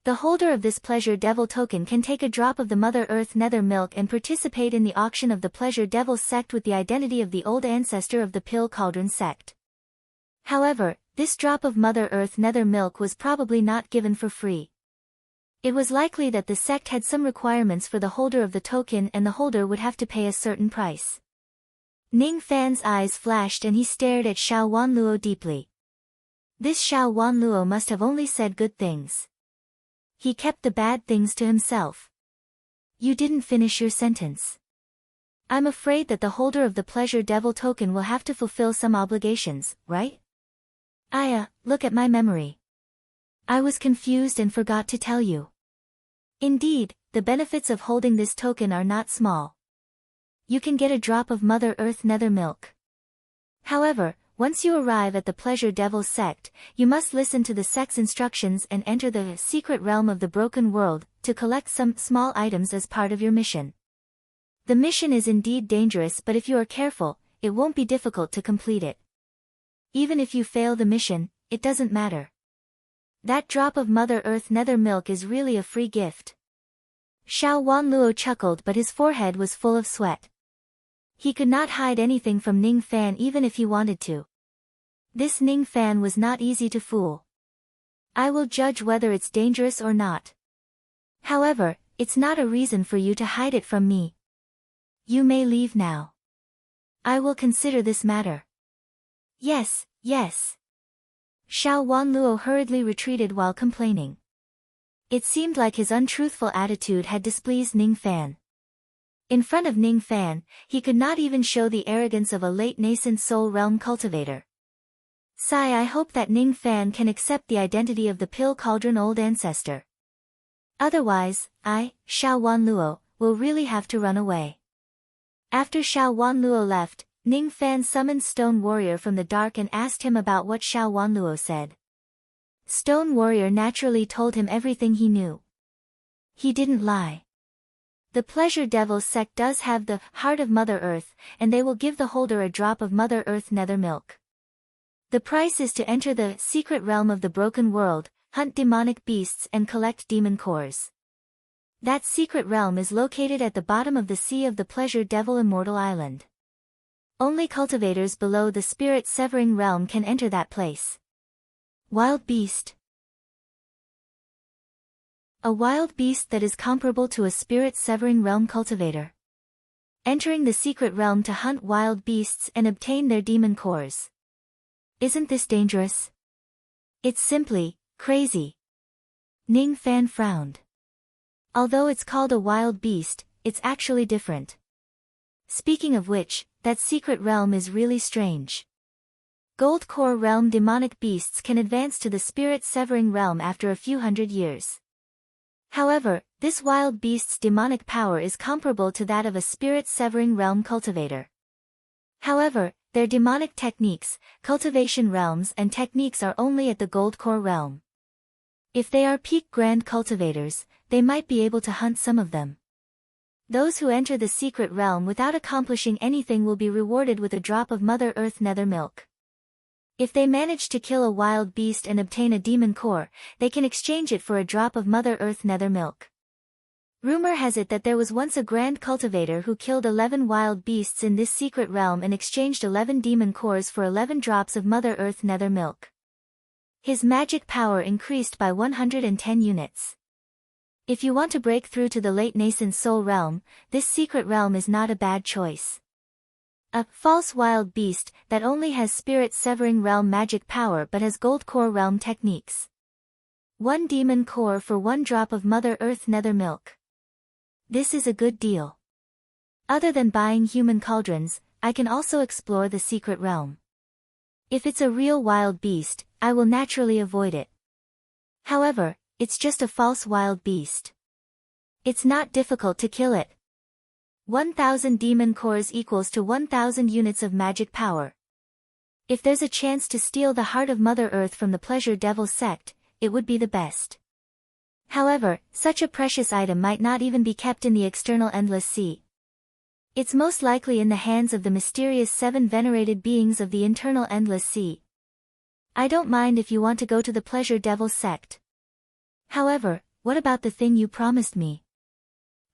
The holder of this Pleasure Devil token can take a drop of the Mother Earth Nether Milk and participate in the auction of the Pleasure Devil sect with the identity of the old ancestor of the Pill Cauldron sect. However, this drop of Mother Earth Nether Milk was probably not given for free. It was likely that the sect had some requirements for the holder of the token and the holder would have to pay a certain price. Ning Fan's eyes flashed and he stared at Xiao Wanluo deeply. This Xiao Wanluo must have only said good things. He kept the bad things to himself. You didn't finish your sentence. I'm afraid that the holder of the Pleasure Devil token will have to fulfill some obligations, right? Look at my memory. I was confused and forgot to tell you. Indeed, the benefits of holding this token are not small. You can get a drop of Mother Earth Nether Milk. However, once you arrive at the Pleasure Devil sect, you must listen to the sect's instructions and enter the secret realm of the broken world, to collect some small items as part of your mission. The mission is indeed dangerous, but if you are careful, it won't be difficult to complete it. Even if you fail the mission, it doesn't matter. That drop of Mother Earth Nether Milk is really a free gift. Xiao Wanluo chuckled, but his forehead was full of sweat. He could not hide anything from Ning Fan even if he wanted to. This Ning Fan was not easy to fool. I will judge whether it's dangerous or not. However, it's not a reason for you to hide it from me. You may leave now. I will consider this matter. Yes. Xiao Wanluo hurriedly retreated while complaining. It seemed like his untruthful attitude had displeased Ning Fan. In front of Ning Fan, he could not even show the arrogance of a late nascent soul realm cultivator. I hope that Ning Fan can accept the identity of the Pill Cauldron old ancestor. Otherwise, Xiao Wanluo, will really have to run away. After Xiao Wanluo left, Ning Fan summoned Stone Warrior from the dark and asked him about what Xiao Wanluo said. Stone Warrior naturally told him everything he knew. He didn't lie. The Pleasure Devil sect does have the heart of Mother Earth, and they will give the holder a drop of Mother Earth Nether Milk. The price is to enter the secret realm of the broken world, hunt demonic beasts and collect demon cores. That secret realm is located at the bottom of the sea of the Pleasure Devil Immortal Island. Only cultivators below the Spirit Severing realm can enter that place. Wild beast. A wild beast that is comparable to a spirit-severing realm cultivator. Entering the secret realm to hunt wild beasts and obtain their demon cores. Isn't this dangerous? It's simply crazy. Ning Fan frowned. Although it's called a wild beast, it's actually different. Speaking of which, that secret realm is really strange. Gold Core realm demonic beasts can advance to the spirit-severing realm after a few hundred years. However, this wild beast's demonic power is comparable to that of a spirit-severing realm cultivator. However, their demonic techniques, cultivation realms and techniques are only at the gold core realm. If they are peak grand cultivators, they might be able to hunt some of them. Those who enter the secret realm without accomplishing anything will be rewarded with a drop of Mother Earth nether milk. If they manage to kill a wild beast and obtain a demon core, they can exchange it for a drop of Mother Earth nether milk. Rumor has it that there was once a grand cultivator who killed 11 wild beasts in this secret realm and exchanged 11 demon cores for 11 drops of Mother Earth nether milk. His magic power increased by 110 units. If you want to break through to the late nascent soul realm, this secret realm is not a bad choice. A false wild beast that only has spirit-severing realm magic power but has gold core realm techniques. 1 demon core for 1 drop of Mother Earth nether milk. This is a good deal. Other than buying human cauldrons, I can also explore the secret realm. If it's a real wild beast, I will naturally avoid it. However, it's just a false wild beast. It's not difficult to kill it. 1,000 demon cores equals to 1,000 units of magic power. If there's a chance to steal the heart of Mother Earth from the Pleasure Devil sect, it would be the best. However, such a precious item might not even be kept in the external endless sea. It's most likely in the hands of the mysterious 7 venerated beings of the internal endless sea. I don't mind if you want to go to the Pleasure Devil sect. However, what about the thing you promised me?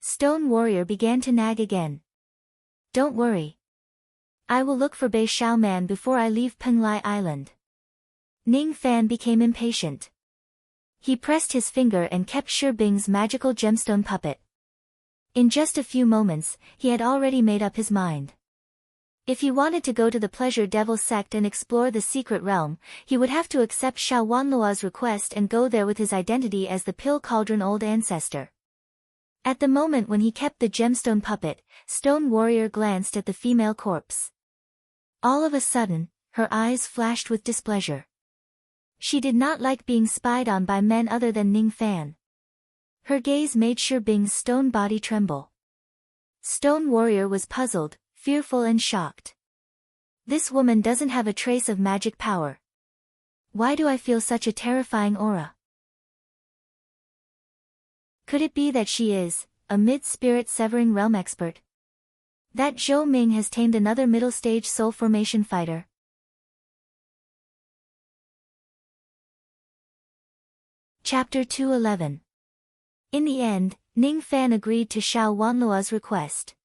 Stone Warrior began to nag again. Don't worry. I will look for Bei Shao Man before I leave Penglai Island. Ning Fan became impatient. He pressed his finger and kept Shi Bing's magical gemstone puppet. In just a few moments, he had already made up his mind. If he wanted to go to the Pleasure Devil sect and explore the secret realm, he would have to accept Xiao Wanlua's request and go there with his identity as the Pill Cauldron Old Ancestor. At the moment when he kept the gemstone puppet, Stone Warrior glanced at the female corpse. All of a sudden, her eyes flashed with displeasure. She did not like being spied on by men other than Ning Fan. Her gaze made Shi Bing's stone body tremble. Stone Warrior was puzzled, fearful and shocked. This woman doesn't have a trace of magic power. Why do I feel such a terrifying aura? Could it be that she is a mid-spirit severing realm expert? That Zhou Ming has tamed another middle-stage soul formation fighter. Chapter 211. In the end, Ning Fan agreed to Xiao Wanlua's request.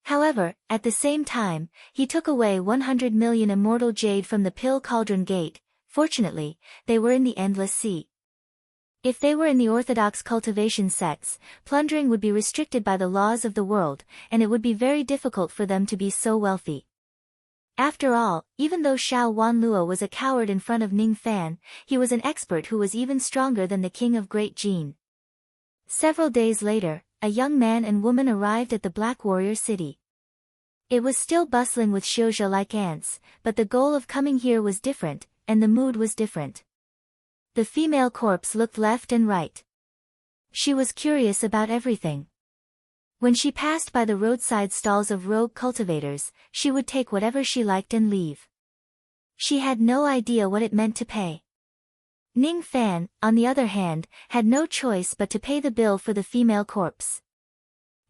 However, at the same time, he took away 100 million immortal jade from the Pill Cauldron Gate. Fortunately, they were in the Endless Sea. If they were in the orthodox cultivation sects, plundering would be restricted by the laws of the world, and it would be very difficult for them to be so wealthy. After all, even though Xiao Wanlua was a coward in front of Ning Fan, he was an expert who was even stronger than the king of Great Jin. Several days later, a young man and woman arrived at the Black Warrior City. It was still bustling with Xiuzha like ants, but the goal of coming here was different, and the mood was different. The female corpse looked left and right. She was curious about everything. When she passed by the roadside stalls of rogue cultivators, she would take whatever she liked and leave. She had no idea what it meant to pay. Ning Fan, on the other hand, had no choice but to pay the bill for the female corpse.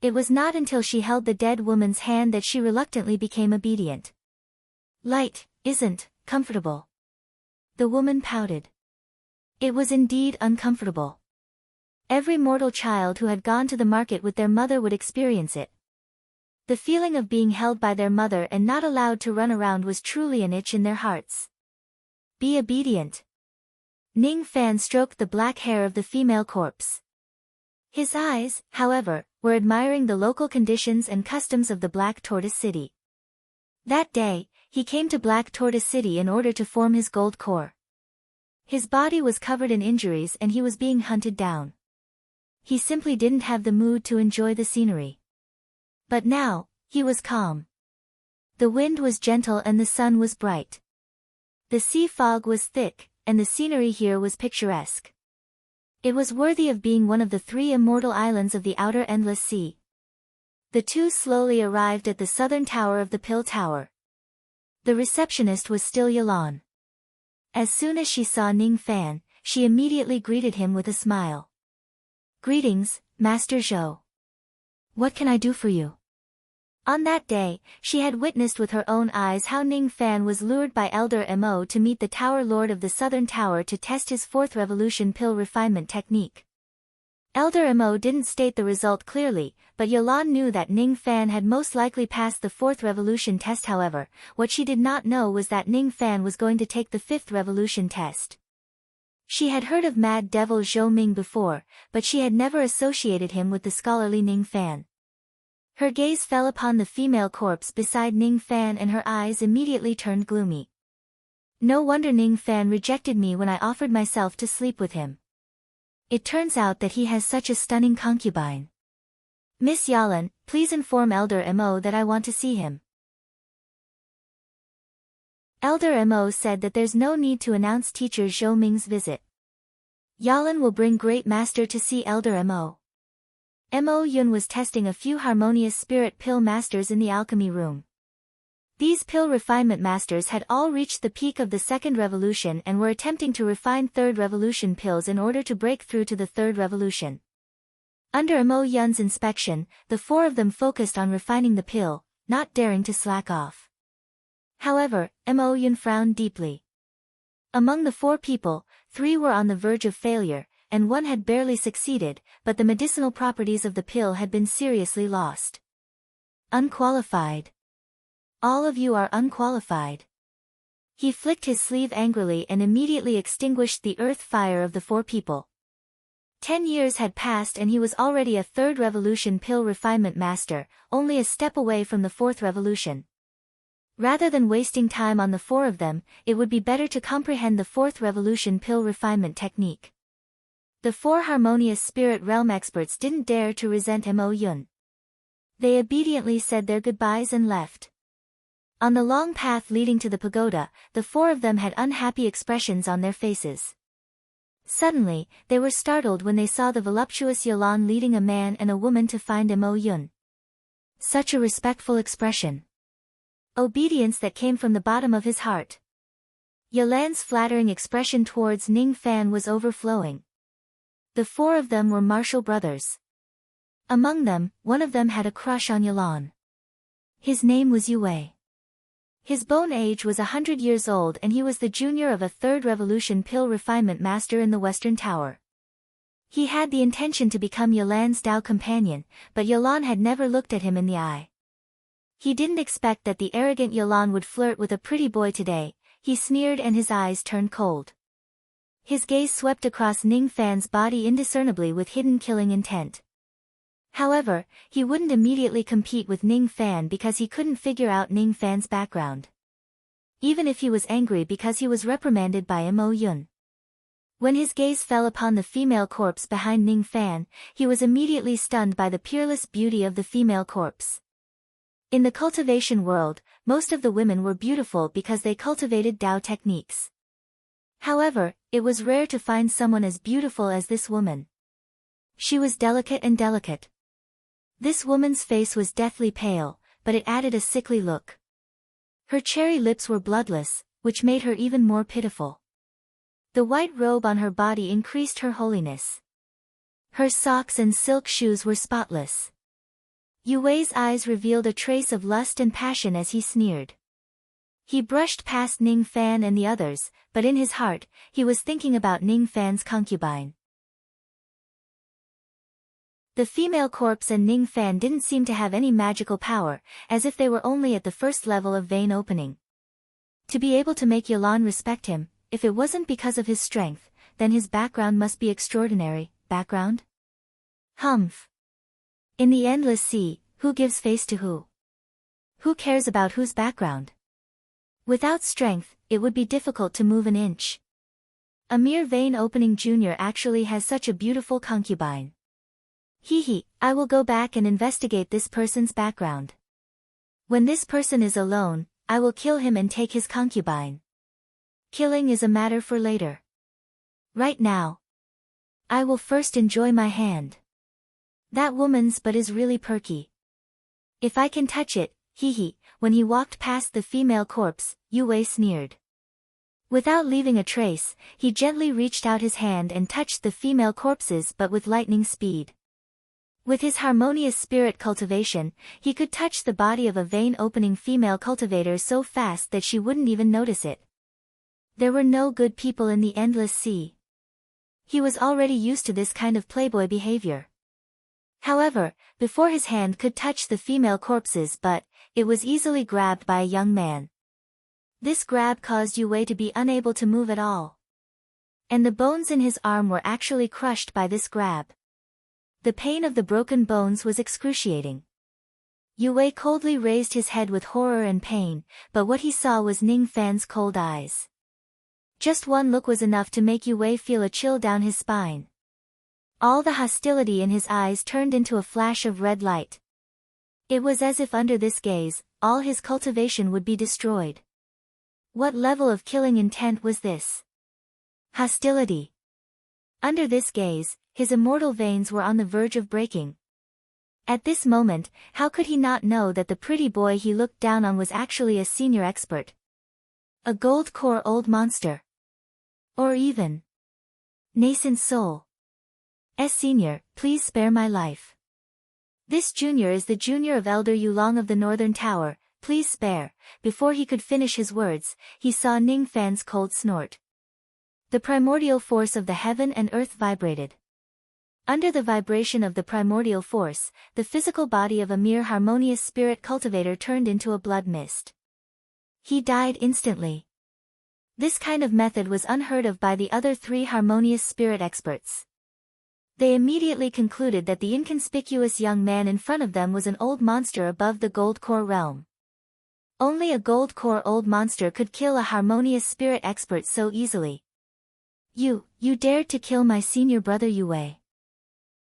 It was not until she held the dead woman's hand that she reluctantly became obedient. Light isn't comfortable. The woman pouted. It was indeed uncomfortable. Every mortal child who had gone to the market with their mother would experience it. The feeling of being held by their mother and not allowed to run around was truly an itch in their hearts. Be obedient. Ning Fan stroked the black hair of the female corpse. His eyes, however, were admiring the local conditions and customs of the Black Tortoise City. That day, he came to Black Tortoise City in order to form his gold core. His body was covered in injuries and he was being hunted down. He simply didn't have the mood to enjoy the scenery. But now, he was calm. The wind was gentle and the sun was bright. The sea fog was thick, and the scenery here was picturesque. It was worthy of being one of the 3 immortal islands of the outer endless sea. The two slowly arrived at the southern tower of the Pill Tower. The receptionist was still Yalan. As soon as she saw Ning Fan, she immediately greeted him with a smile. "Greetings, Master Zhou. What can I do for you?" On that day, she had witnessed with her own eyes how Ning Fan was lured by Elder Mo to meet the Tower Lord of the Southern Tower to test his 4th Revolution pill refinement technique. Elder Mo didn't state the result clearly, but Yalan knew that Ning Fan had most likely passed the 4th Revolution test. However, what she did not know was that Ning Fan was going to take the 5th Revolution test. She had heard of Mad Devil Zhou Ming before, but she had never associated him with the scholarly Ning Fan. Her gaze fell upon the female corpse beside Ning Fan and her eyes immediately turned gloomy. "No wonder Ning Fan rejected me when I offered myself to sleep with him. It turns out that he has such a stunning concubine. Miss Yalan, please inform Elder Mo that I want to see him." Elder Mo said that there's no need to announce teacher Zhou Ming's visit. Yalan will bring Great Master to see Elder Mo. Mo Yun was testing a few harmonious spirit pill masters in the alchemy room. These pill refinement masters had all reached the peak of the 2nd revolution and were attempting to refine 3rd revolution pills in order to break through to the 3rd revolution. Under Mo Yun's inspection, the 4 of them focused on refining the pill, not daring to slack off. However, Mo Yun frowned deeply. Among the 4 people, 3 were on the verge of failure, and 1 had barely succeeded, but the medicinal properties of the pill had been seriously lost. "Unqualified. All of you are unqualified." He flicked his sleeve angrily and immediately extinguished the earth fire of the 4 people. 10 years had passed and he was already a 3rd revolution pill refinement master, only a step away from the 4th revolution. Rather than wasting time on the 4 of them, it would be better to comprehend the 4th revolution pill refinement technique. The 4 harmonious spirit realm experts didn't dare to resent Mo Yun. They obediently said their goodbyes and left. On the long path leading to the pagoda, the 4 of them had unhappy expressions on their faces. Suddenly, they were startled when they saw the voluptuous Yalan leading a man and a woman to find Mo Yun. Such a respectful expression. Obedience that came from the bottom of his heart. Yalan's flattering expression towards Ning Fan was overflowing. The 4 of them were martial brothers. Among them, 1 of them had a crush on Yalan. His name was Yue. His bone age was 100 years old and he was the junior of a 3rd revolution pill refinement master in the Western Tower. He had the intention to become Yalan's Tao companion, but Yalan had never looked at him in the eye. He didn't expect that the arrogant Yalan would flirt with a pretty boy today. He sneered and his eyes turned cold. His gaze swept across Ning Fan's body indiscernibly with hidden killing intent. However, he wouldn't immediately compete with Ning Fan because he couldn't figure out Ning Fan's background. Even if he was angry because he was reprimanded by Mo Yun. When his gaze fell upon the female corpse behind Ning Fan, he was immediately stunned by the peerless beauty of the female corpse. In the cultivation world, most of the women were beautiful because they cultivated Tao techniques. However, it was rare to find someone as beautiful as this woman. She was delicate and delicate. This woman's face was deathly pale, but it added a sickly look. Her cherry lips were bloodless, which made her even more pitiful. The white robe on her body increased her holiness. Her socks and silk shoes were spotless. Yue's eyes revealed a trace of lust and passion as he sneered. He brushed past Ning Fan and the others, but in his heart, he was thinking about Ning Fan's concubine. The female corpse and Ning Fan didn't seem to have any magical power, as if they were only at the 1st level of vein opening. To be able to make Yalan respect him, if it wasn't because of his strength, then his background must be extraordinary. Background? Humph. In the endless sea, who gives face to who? Who cares about whose background? Without strength, it would be difficult to move an inch. A mere vein-opening junior actually has such a beautiful concubine. Hee, I will go back and investigate this person's background. When this person is alone, I will kill him and take his concubine. Killing is a matter for later. Right now. I will first enjoy my hand. That woman's butt is really perky. If I can touch it, hee. When he walked past the female corpse, Yue sneered. Without leaving a trace, he gently reached out his hand and touched the female corpses but with lightning speed. With his harmonious spirit cultivation, he could touch the body of a vein-opening female cultivator so fast that she wouldn't even notice it. There were no good people in the endless sea. He was already used to this kind of playboy behavior. However, before his hand could touch the female corpses but, it was easily grabbed by a young man. This grab caused Yue to be unable to move at all. And the bones in his arm were actually crushed by this grab. The pain of the broken bones was excruciating. Yue coldly raised his head with horror and pain, but what he saw was Ning Fan's cold eyes. Just one look was enough to make Yue feel a chill down his spine. All the hostility in his eyes turned into a flash of red light. It was as if under this gaze, all his cultivation would be destroyed. What level of killing intent was this? Hostility. Under this gaze, his immortal veins were on the verge of breaking. At this moment, how could he not know that the pretty boy he looked down on was actually a senior expert? A gold-core old monster. Or even nascent soul. Senior, please spare my life. This junior is the junior of Elder Yulong of the Northern Tower, please spare. Before he could finish his words, he saw Ning Fan's cold snort. The primordial force of the heaven and earth vibrated. Under the vibration of the primordial force, the physical body of a mere harmonious spirit cultivator turned into a blood mist. He died instantly. This kind of method was unheard of by the other three harmonious spirit experts. They immediately concluded that the inconspicuous young man in front of them was an old monster above the gold core realm. Only a gold core old monster could kill a harmonious spirit expert so easily. You dared to kill my senior brother Yue.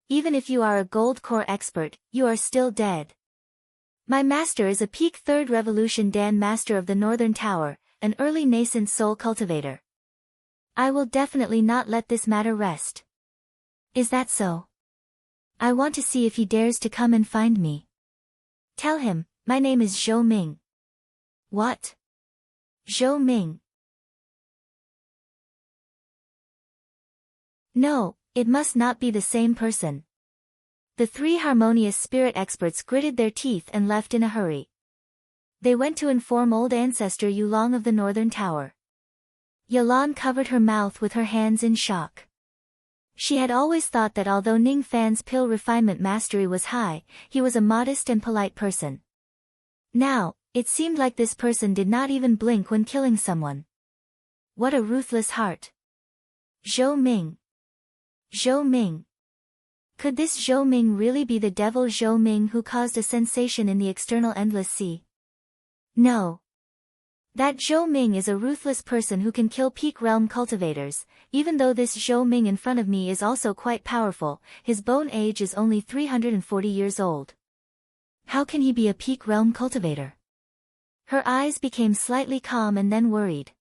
Even if you are a gold core expert, you are still dead. My master is a peak 3rd Revolution Dan Master of the Northern Tower, an early nascent soul cultivator. I will definitely not let this matter rest. Is that so? I want to see if he dares to come and find me. Tell him, my name is Zhou Ming. What? Zhou Ming? No, it must not be the same person. The three harmonious spirit experts gritted their teeth and left in a hurry. They went to inform old ancestor Yulong of the Northern Tower. Yalan covered her mouth with her hands in shock. She had always thought that although Ning Fan's pill refinement mastery was high, he was a modest and polite person. Now, it seemed like this person did not even blink when killing someone. What a ruthless heart. Zhou Ming. Zhou Ming. Could this Zhou Ming really be the devil Zhou Ming who caused a sensation in the external endless sea? No. That Zhou Ming is a ruthless person who can kill peak realm cultivators, even though this Zhou Ming in front of me is also quite powerful, his bone age is only 340 years old. How can he be a peak realm cultivator? Her eyes became slightly calm and then worried.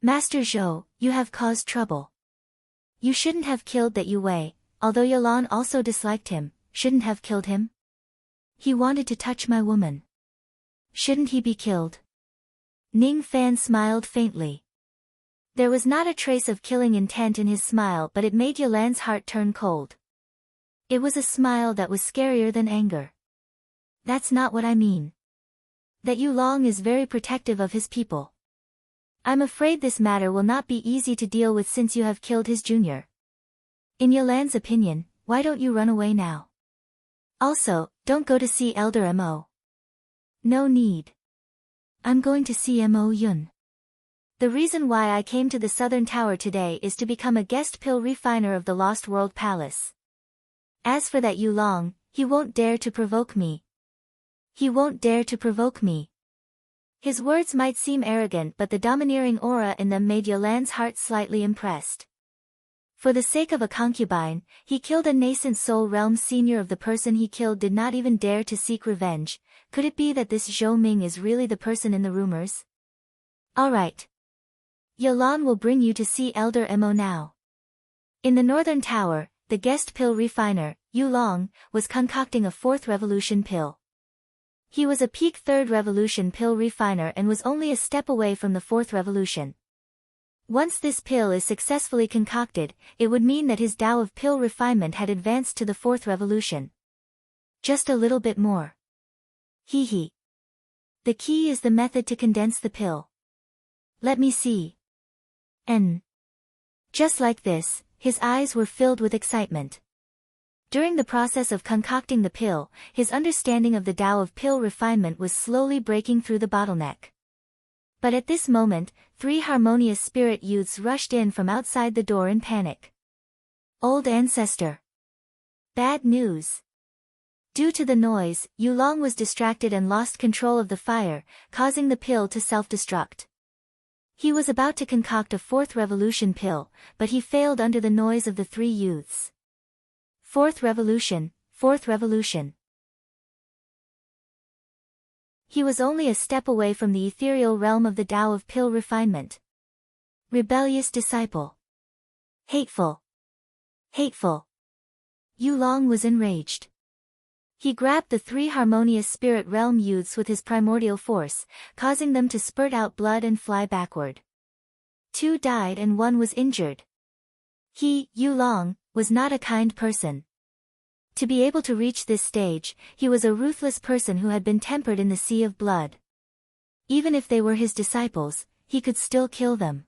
Master Zhou, you have caused trouble. You shouldn't have killed that Yue, although Yalan also disliked him, shouldn't have killed him. He wanted to touch my woman. Shouldn't he be killed? Ning Fan smiled faintly. There was not a trace of killing intent in his smile, but it made Yalan's heart turn cold. It was a smile that was scarier than anger. That's not what I mean. That Yulong is very protective of his people. I'm afraid this matter will not be easy to deal with since you have killed his junior. In Yalan's opinion, why don't you run away now? Also, don't go to see Elder Mo. No need. I'm going to see Mo Yun. The reason why I came to the Southern Tower today is to become a guest pill refiner of the Lost World Palace. As for that Yulong, he won't dare to provoke me. He won't dare to provoke me. His words might seem arrogant, but the domineering aura in them made Yalan's heart slightly impressed. For the sake of a concubine, he killed a nascent soul realm senior of the person he killed did not even dare to seek revenge. Could it be that this Zhou Ming is really the person in the rumors? Alright. Yalan will bring you to see Elder Mo now. In the Northern Tower, the guest pill refiner, Yulong, was concocting a fourth revolution pill. He was a peak third revolution pill refiner and was only a step away from the fourth revolution. Once this pill is successfully concocted, it would mean that his Tao of pill refinement had advanced to the fourth revolution. Just a little bit more. Hee hee. The key is the method to condense the pill. Let me see. Just like this, his eyes were filled with excitement. During the process of concocting the pill, his understanding of the Tao of pill refinement was slowly breaking through the bottleneck. But at this moment, 3 harmonious spirit youths rushed in from outside the door in panic. Old ancestor. Bad news. Due to the noise, Yulong was distracted and lost control of the fire, causing the pill to self-destruct. He was about to concoct a fourth revolution pill, but he failed under the noise of the 3 youths. Fourth revolution, fourth revolution. He was only a step away from the ethereal realm of the Tao of pill refinement. Rebellious disciple. Hateful. Hateful. Yulong was enraged. He grabbed the 3 harmonious spirit realm youths with his primordial force, causing them to spurt out blood and fly backward. 2 died and 1 was injured. He, Yulong, was not a kind person. To be able to reach this stage, he was a ruthless person who had been tempered in the sea of blood. Even if they were his disciples, he could still kill them.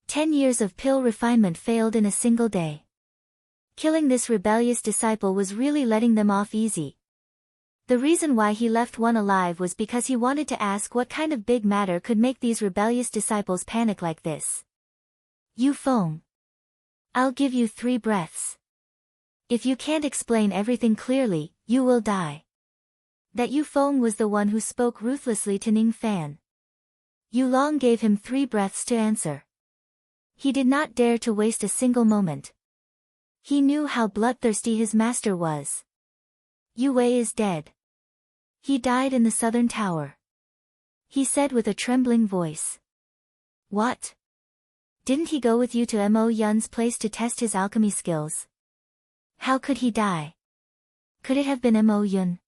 10 years of pill refinement failed in a single day. Killing this rebellious disciple was really letting them off easy. The reason why he left one alive was because he wanted to ask what kind of big matter could make these rebellious disciples panic like this. You Feng. I'll give you 3 breaths. If you can't explain everything clearly, you will die. That Yu Feng was the one who spoke ruthlessly to Ning Fan. Yulong gave him 3 breaths to answer. He did not dare to waste a single moment. He knew how bloodthirsty his master was. Yu Wei is dead. He died in the Southern Tower. He said with a trembling voice. What? Didn't he go with you to Mo Yun's place to test his alchemy skills? How could he die? Could it have been Mo Yun?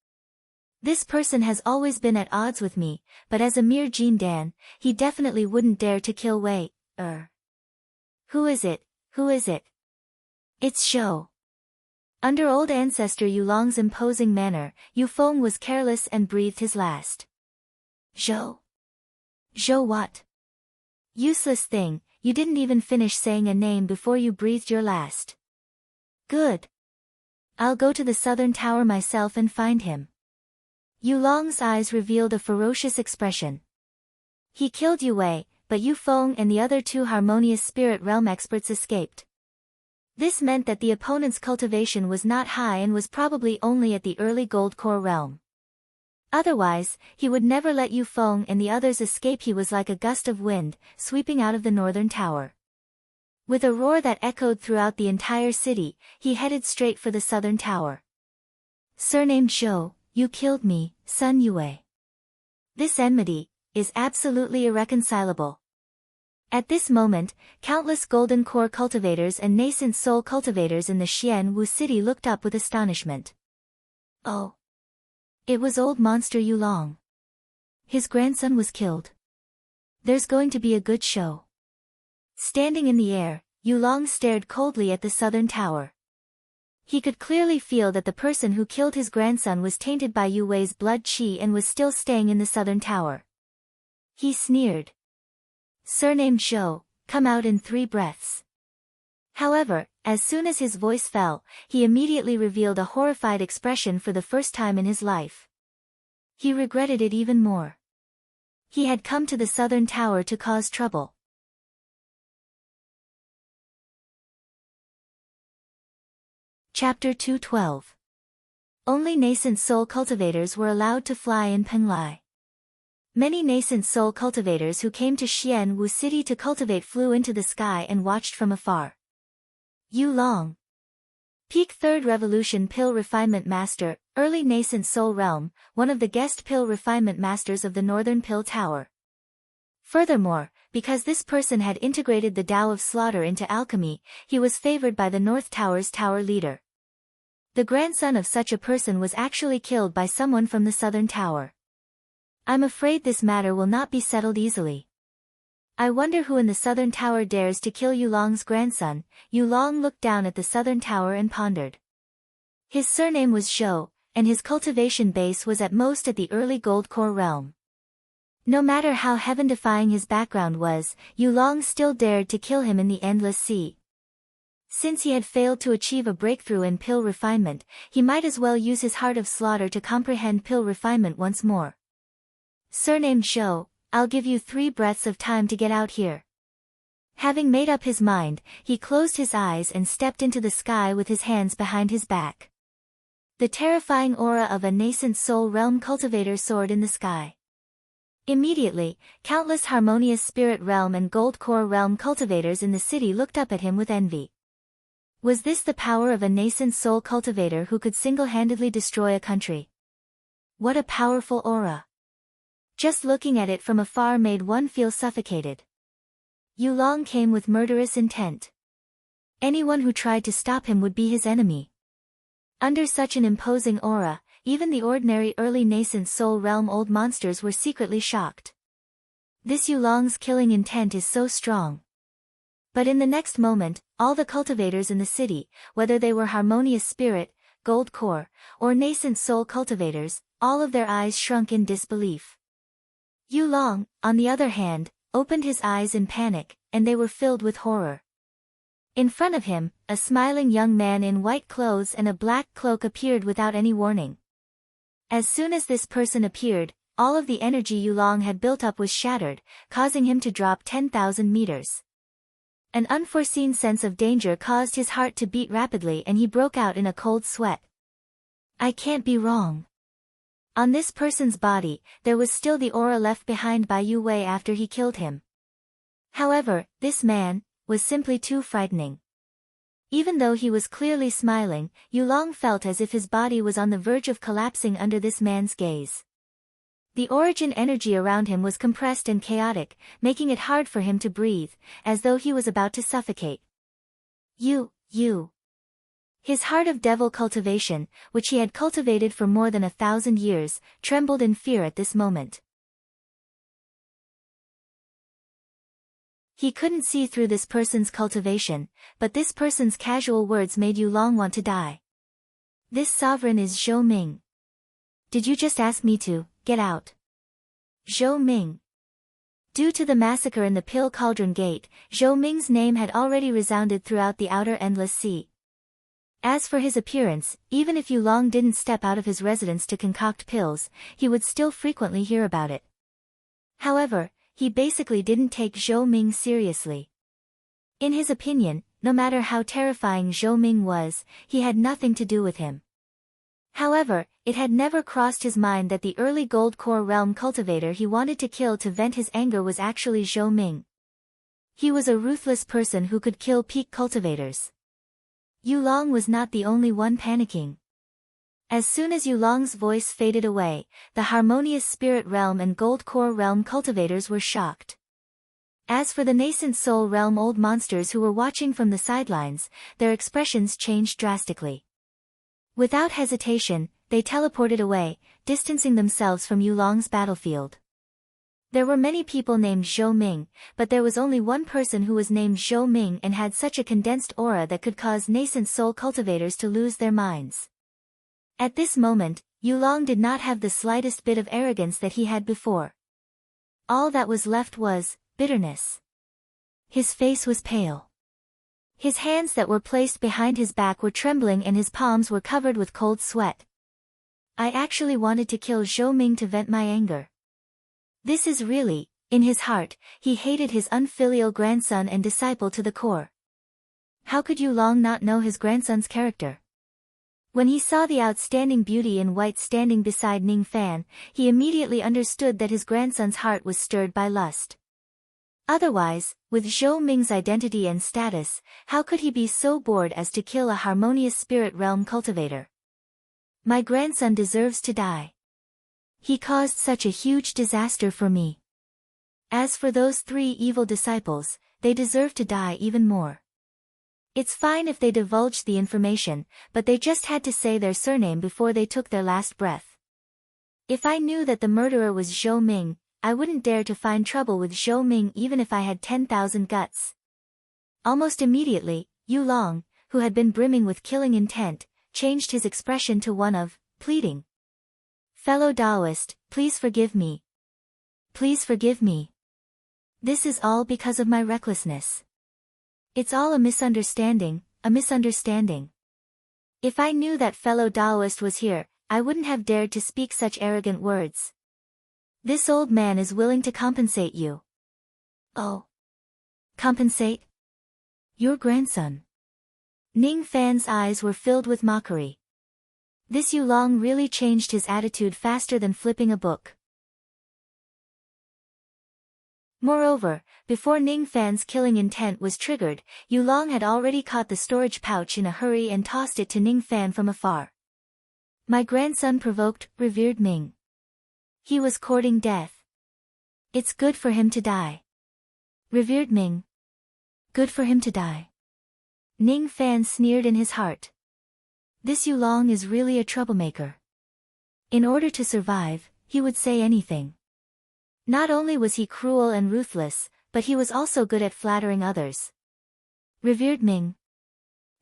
This person has always been at odds with me, but as a mere Jin Dan, he definitely wouldn't dare to kill Wei. Who is it? Who is it? It's Zhou. Under old ancestor Yulong's imposing manner, Yu Feng was careless and breathed his last. Zhou? Zhou what? Useless thing, you didn't even finish saying a name before you breathed your last. Good. I'll go to the Southern Tower myself and find him. Yulong's eyes revealed a ferocious expression. He killed Yu Wei, but Yu Feng and the other 2 harmonious spirit realm experts escaped. This meant that the opponent's cultivation was not high and was probably only at the early gold core realm. Otherwise, he would never let Yu Feng and the others escape. He was like a gust of wind, sweeping out of the Northern Tower. With a roar that echoed throughout the entire city, he headed straight for the Southern Tower. Surnamed Zhou, you killed me, Sun Yue. This enmity is absolutely irreconcilable. At this moment, countless golden core cultivators and nascent soul cultivators in the Xian Wu city looked up with astonishment. Oh! It was old monster Yulong. His grandson was killed. There's going to be a good show. Standing in the air, Yulong stared coldly at the Southern Tower. He could clearly feel that the person who killed his grandson was tainted by Yu Wei's blood qi and was still staying in the Southern Tower. He sneered. Surnamed Zhou, come out in 3 breaths. However, as soon as his voice fell, he immediately revealed a horrified expression for the first time in his life. He regretted it even more. He had come to the Southern Tower to cause trouble. Chapter 212. Only nascent soul cultivators were allowed to fly in Penglai. Many nascent soul cultivators who came to Xian Wu City to cultivate flew into the sky and watched from afar. Yulong. Peak Third Revolution Pill Refinement Master, Early Nascent Soul Realm, one of the guest pill refinement masters of the Northern Pill Tower. Furthermore, because this person had integrated the Tao of slaughter into alchemy, he was favored by the North Tower's tower leader. The grandson of such a person was actually killed by someone from the Southern Tower. I'm afraid this matter will not be settled easily. I wonder who in the Southern Tower dares to kill Yulong's grandson. Yulong looked down at the Southern Tower and pondered. His surname was Zhou, and his cultivation base was at most at the early Gold Core realm. No matter how heaven-defying his background was, Yulong still dared to kill him in the Endless Sea. Since he had failed to achieve a breakthrough in pill refinement, he might as well use his heart of slaughter to comprehend pill refinement once more. Surnamed Zhou, I'll give you 3 breaths of time to get out here. Having made up his mind, he closed his eyes and stepped into the sky with his hands behind his back. The terrifying aura of a nascent soul realm cultivator soared in the sky. Immediately, countless harmonious spirit realm and gold core realm cultivators in the city looked up at him with envy. Was this the power of a nascent soul cultivator who could single-handedly destroy a country? What a powerful aura! Just looking at it from afar made one feel suffocated. Yulong came with murderous intent. Anyone who tried to stop him would be his enemy. Under such an imposing aura, even the ordinary early nascent soul realm old monsters were secretly shocked. This Yulong's killing intent is so strong. But in the next moment, all the cultivators in the city, whether they were harmonious spirit, gold core, or nascent soul cultivators, all of their eyes shrunk in disbelief. Yulong, on the other hand, opened his eyes in panic, and they were filled with horror. In front of him, a smiling young man in white clothes and a black cloak appeared without any warning. As soon as this person appeared, all of the energy Yulong had built up was shattered, causing him to drop 10,000 meters. An unforeseen sense of danger caused his heart to beat rapidly and he broke out in a cold sweat. I can't be wrong. On this person's body, there was still the aura left behind by Yu Wei after he killed him. However, this man was simply too frightening. Even though he was clearly smiling, Yulong felt as if his body was on the verge of collapsing under this man's gaze. The origin energy around him was compressed and chaotic, making it hard for him to breathe, as though he was about to suffocate. You. His heart of devil cultivation, which he had cultivated for more than 1,000 years, trembled in fear at this moment. He couldn't see through this person's cultivation, but this person's casual words made Yulong want to die. This sovereign is Zhou Ming. Did you just ask me to get out? Zhou Ming. Due to the massacre in the Pill Cauldron Gate, Zhou Ming's name had already resounded throughout the outer Endless Sea. As for his appearance, even if Yulong didn't step out of his residence to concoct pills, he would still frequently hear about it. However, he basically didn't take Zhou Ming seriously. In his opinion, no matter how terrifying Zhou Ming was, he had nothing to do with him. However, it had never crossed his mind that the early Gold Core realm cultivator he wanted to kill to vent his anger was actually Zhou Ming. He was a ruthless person who could kill peak cultivators. Yulong was not the only one panicking. As soon as Yulong's voice faded away, the harmonious spirit realm and gold core realm cultivators were shocked. As for the nascent soul realm old monsters who were watching from the sidelines, their expressions changed drastically. Without hesitation, they teleported away, distancing themselves from Yulong's battlefield. There were many people named Zhou Ming, but there was only one person who was named Zhou Ming and had such a condensed aura that could cause nascent soul cultivators to lose their minds. At this moment, Yulong did not have the slightest bit of arrogance that he had before. All that was left was bitterness. His face was pale. His hands that were placed behind his back were trembling and his palms were covered with cold sweat. I actually wanted to kill Zhou Ming to vent my anger. This is really, in his heart, he hated his unfilial grandson and disciple to the core. How could Yulong not know his grandson's character? When he saw the outstanding beauty in white standing beside Ning Fan, he immediately understood that his grandson's heart was stirred by lust. Otherwise, with Zhou Ming's identity and status, how could he be so bored as to kill a harmonious spirit realm cultivator? My grandson deserves to die. He caused such a huge disaster for me. As for those 3 evil disciples, they deserve to die even more. It's fine if they divulged the information, but they just had to say their surname before they took their last breath. If I knew that the murderer was Zhou Ming, I wouldn't dare to find trouble with Zhou Ming even if I had 10,000 guts. Almost immediately, Yu Long, who had been brimming with killing intent, changed his expression to one of pleading. Fellow Taoist, please forgive me. Please forgive me. This is all because of my recklessness. It's all a misunderstanding, a misunderstanding. If I knew that fellow Taoist was here, I wouldn't have dared to speak such arrogant words. This old man is willing to compensate you. Oh. Compensate? Your grandson. Ning Fan's eyes were filled with mockery. This Yu Long really changed his attitude faster than flipping a book. Moreover, before Ning Fan's killing intent was triggered, Yu Long had already caught the storage pouch in a hurry and tossed it to Ning Fan from afar. My grandson provoked, revered Ming. He was courting death. It's good for him to die. Revered Ming. Good for him to die. Ning Fan sneered in his heart. This Yu Long is really a troublemaker. In order to survive, he would say anything. Not only was he cruel and ruthless, but he was also good at flattering others. Revered Ming.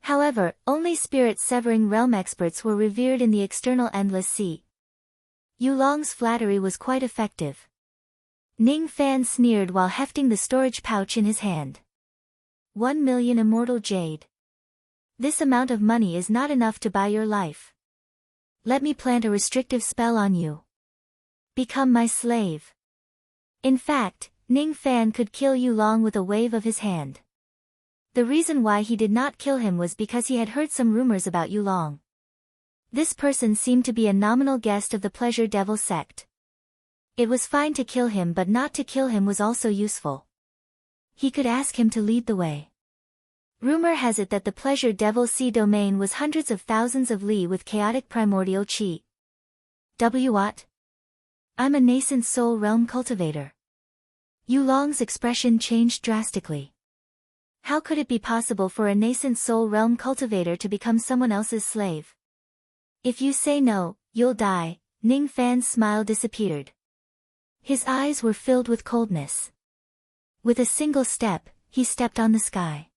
However, only spirit-severing realm experts were revered in the external endless sea. Yu Long's flattery was quite effective. Ning Fan sneered while hefting the storage pouch in his hand. 1 million immortal jade. This amount of money is not enough to buy your life. Let me plant a restrictive spell on you. Become my slave. In fact, Ning Fan could kill Yu Long with a wave of his hand. The reason why he did not kill him was because he had heard some rumors about Yu Long. This person seemed to be a nominal guest of the Pleasure Devil sect. It was fine to kill him, but not to kill him was also useful. He could ask him to lead the way. Rumor has it that the Pleasure Devil Sea domain was hundreds of thousands of li with chaotic primordial chi. What? I'm a nascent soul realm cultivator. Yu Long's expression changed drastically. How could it be possible for a nascent soul realm cultivator to become someone else's slave? If you say no, you'll die. Ning Fan's smile disappeared. His eyes were filled with coldness. With a single step, he stepped on the sky.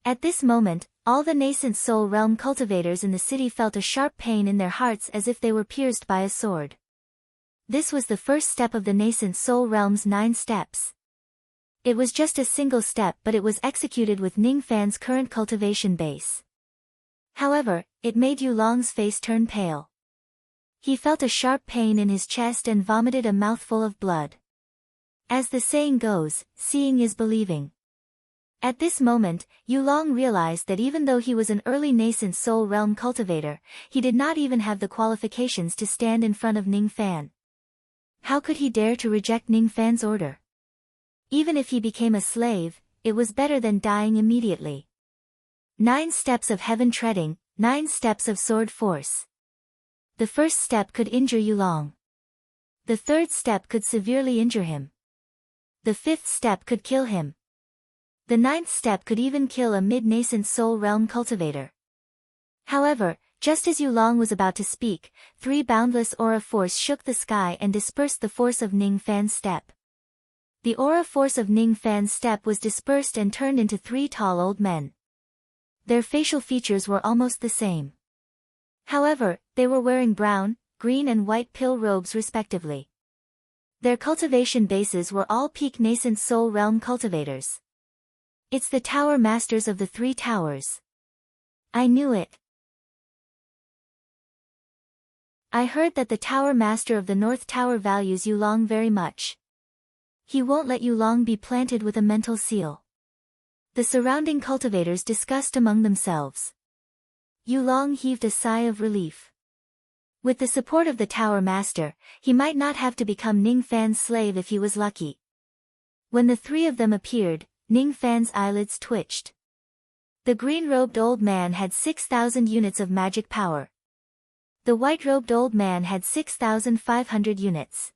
At this moment, all the nascent soul realm cultivators in the city felt a sharp pain in their hearts as if they were pierced by a sword. This was the first step of the nascent soul realm's 9 steps. It was just a single step, but it was executed with Ning Fan's current cultivation base. However, it made Yu Long's face turn pale. He felt a sharp pain in his chest and vomited a mouthful of blood. As the saying goes, seeing is believing. At this moment, Yu Long realized that even though he was an early nascent soul realm cultivator, he did not even have the qualifications to stand in front of Ning Fan. How could he dare to reject Ning Fan's order? Even if he became a slave, it was better than dying immediately. 9 steps of heaven treading, 9 steps of sword force. The first step could injure Yu Long. The third step could severely injure him. The 5th step could kill him. The 9th step could even kill a mid-nascent soul realm cultivator. However, just as Yu Long was about to speak, 3 boundless aura force shook the sky and dispersed the force of Ning Fan's step. The aura force of Ning Fan's step was dispersed and turned into 3 tall old men. Their facial features were almost the same. However, they were wearing brown, green and white pill robes respectively. Their cultivation bases were all peak nascent soul realm cultivators. It's the Tower Masters of the 3 Towers. I knew it. I heard that the Tower Master of the North Tower values Yu Long very much. He won't let Yu Long be planted with a mental seal. The surrounding cultivators discussed among themselves. Yu Long heaved a sigh of relief. With the support of the Tower Master, he might not have to become Ning Fan's slave if he was lucky. When the 3 of them appeared, Ning Fan's eyelids twitched. The green-robed old man had 6,000 units of magic power. The white-robed old man had 6,500 units.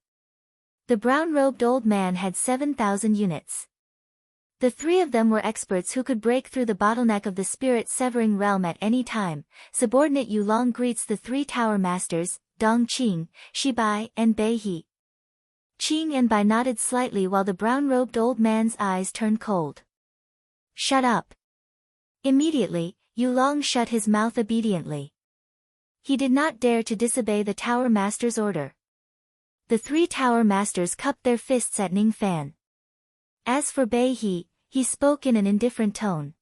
The brown-robed old man had 7,000 units. The three of them were experts who could break through the bottleneck of the spirit-severing realm at any time. Subordinate Yulong greets the three tower masters, Dong Qing, Shibai, and Bei He. Qing and Bai nodded slightly while the brown-robed old man's eyes turned cold. Shut up. Immediately, Yulong shut his mouth obediently. He did not dare to disobey the tower master's order. The three tower masters cupped their fists at Ning Fan. As for Bei he spoke in an indifferent tone.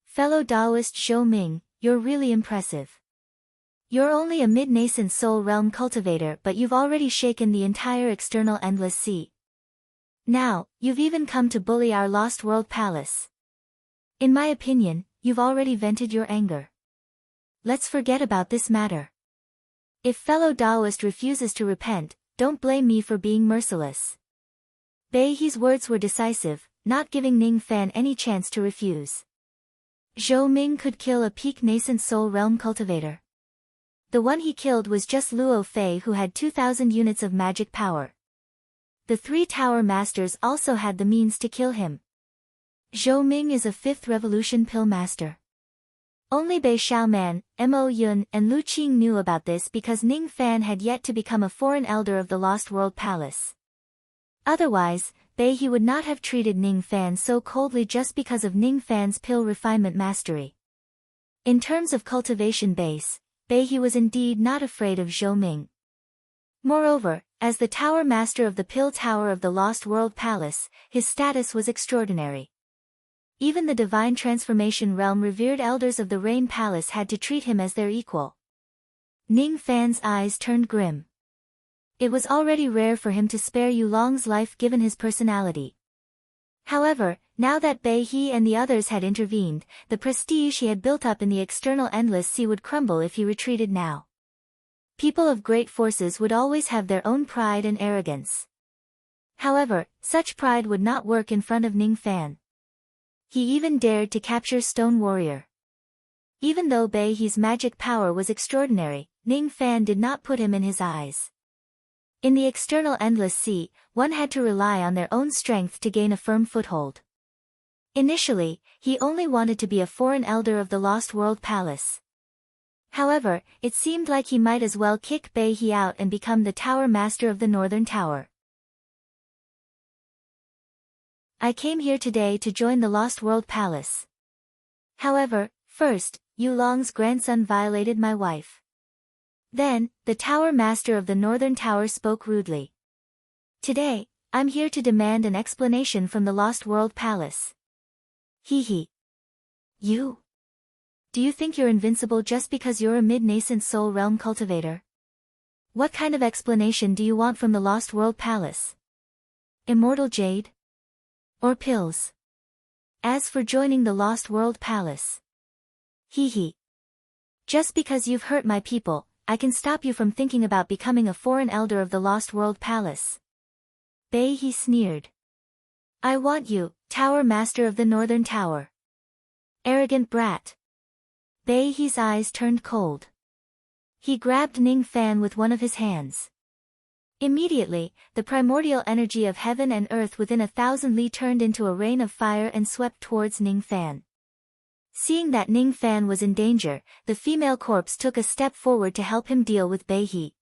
Fellow Taoist Zhou Ming, you're really impressive. You're only a mid-nascent soul realm cultivator, but you've already shaken the entire external endless sea. Now, you've even come to bully our lost world palace. In my opinion, you've already vented your anger. Let's forget about this matter. If fellow Taoist refuses to repent, don't blame me for being merciless. Bei He's words were decisive, not giving Ning Fan any chance to refuse. Zhou Ming could kill a peak nascent soul realm cultivator. The one he killed was just Luo Fei, who had 2,000 units of magic power. The three tower masters also had the means to kill him. Zhou Ming is a 5th revolution pill master. Only Bei Xiaoman, Mo Yun, and Lu Qing knew about this because Ning Fan had yet to become a foreign elder of the Lost World Palace. Otherwise, Bei He would not have treated Ning Fan so coldly just because of Ning Fan's pill refinement mastery. In terms of cultivation base, Bei He was indeed not afraid of Zhou Ming. Moreover, as the Tower Master of the Pill Tower of the Lost World Palace, his status was extraordinary. Even the Divine Transformation Realm revered elders of the Rain Palace had to treat him as their equal. Ning Fan's eyes turned grim. It was already rare for him to spare Yulong's life given his personality. However, now that Bei He and the others had intervened, the prestige he had built up in the external endless sea would crumble if he retreated now. People of great forces would always have their own pride and arrogance. However, such pride would not work in front of Ning Fan. He even dared to capture Stone Warrior. Even though Bei He's magic power was extraordinary, Ning Fan did not put him in his eyes. In the external endless sea, one had to rely on their own strength to gain a firm foothold. Initially, he only wanted to be a foreign elder of the Lost World Palace. However, it seemed like he might as well kick Bei He out and become the Tower Master of the Northern Tower. I came here today to join the Lost World Palace. However, first, Yulong's grandson violated my wife. Then, the Tower Master of the Northern Tower spoke rudely. Today, I'm here to demand an explanation from the Lost World Palace. He. You? Do you think you're invincible just because you're a mid-nascent soul realm cultivator? What kind of explanation do you want from the Lost World Palace? Immortal Jade? Or pills? As for joining the Lost World Palace. He. Just because you've hurt my people, I can stop you from thinking about becoming a foreign elder of the Lost World Palace. Bei He sneered. I want you, Tower Master of the Northern Tower. Arrogant brat. Bei He's eyes turned cold. He grabbed Ning Fan with one of his hands. Immediately, the primordial energy of heaven and earth within 1,000 li turned into a rain of fire and swept towards Ning Fan. Seeing that Ning Fan was in danger, the female corpse took a step forward to help him deal with Bei He.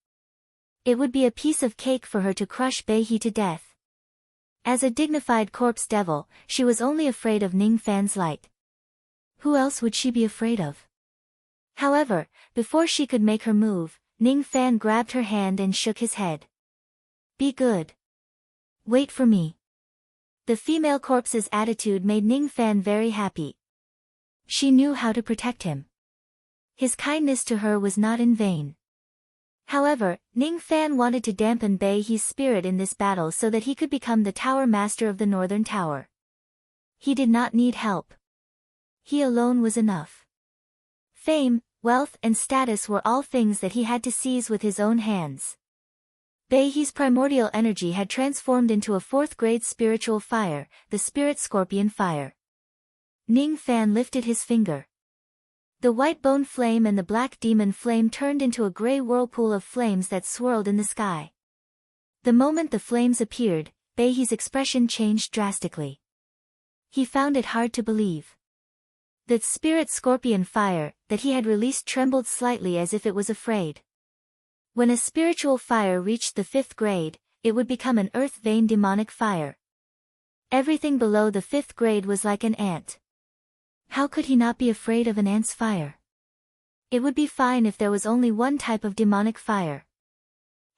It would be a piece of cake for her to crush Bei He to death. As a dignified corpse devil, she was only afraid of Ning Fan's light. Who else would she be afraid of? However, before she could make her move, Ning Fan grabbed her hand and shook his head. Be good. Wait for me. The female corpse's attitude made Ning Fan very happy. She knew how to protect him. His kindness to her was not in vain. However, Ning Fan wanted to dampen Bei He's spirit in this battle so that he could become the Tower Master of the Northern Tower. He did not need help. He alone was enough. Fame, wealth and status were all things that he had to seize with his own hands. Bei He's primordial energy had transformed into a 4th-grade spiritual fire, the Spirit Scorpion Fire. Ning Fan lifted his finger. The white bone flame and the black demon flame turned into a gray whirlpool of flames that swirled in the sky. The moment the flames appeared, Beihi's expression changed drastically. He found it hard to believe. The spirit scorpion fire that he had released trembled slightly as if it was afraid. When a spiritual fire reached the 5th grade, it would become an earth vein demonic fire. Everything below the 5th grade was like an ant. How could he not be afraid of an ant's fire? It would be fine if there was only one type of demonic fire.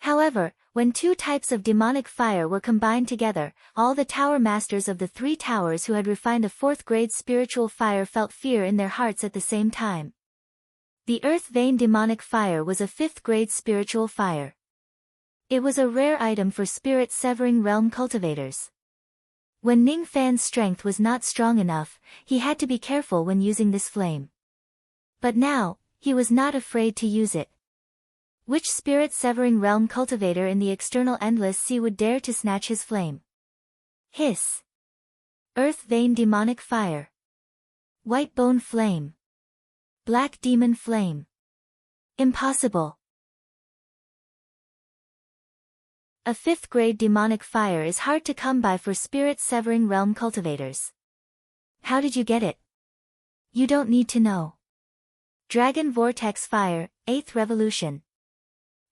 However, when 2 types of demonic fire were combined together, all the tower masters of the 3 towers who had refined a 4th grade spiritual fire felt fear in their hearts at the same time. The earth vein demonic fire was a 5th grade spiritual fire. It was a rare item for spirit severing realm cultivators. When Ning Fan's strength was not strong enough, he had to be careful when using this flame. But now, he was not afraid to use it. Which spirit-severing realm cultivator in the external endless sea would dare to snatch his flame? Hiss. Earth vein demonic fire. White bone flame. Black demon flame. Impossible. A 5th grade demonic fire is hard to come by for spirit-severing realm cultivators. How did you get it? You don't need to know. Dragon Vortex Fire, 8th Revolution.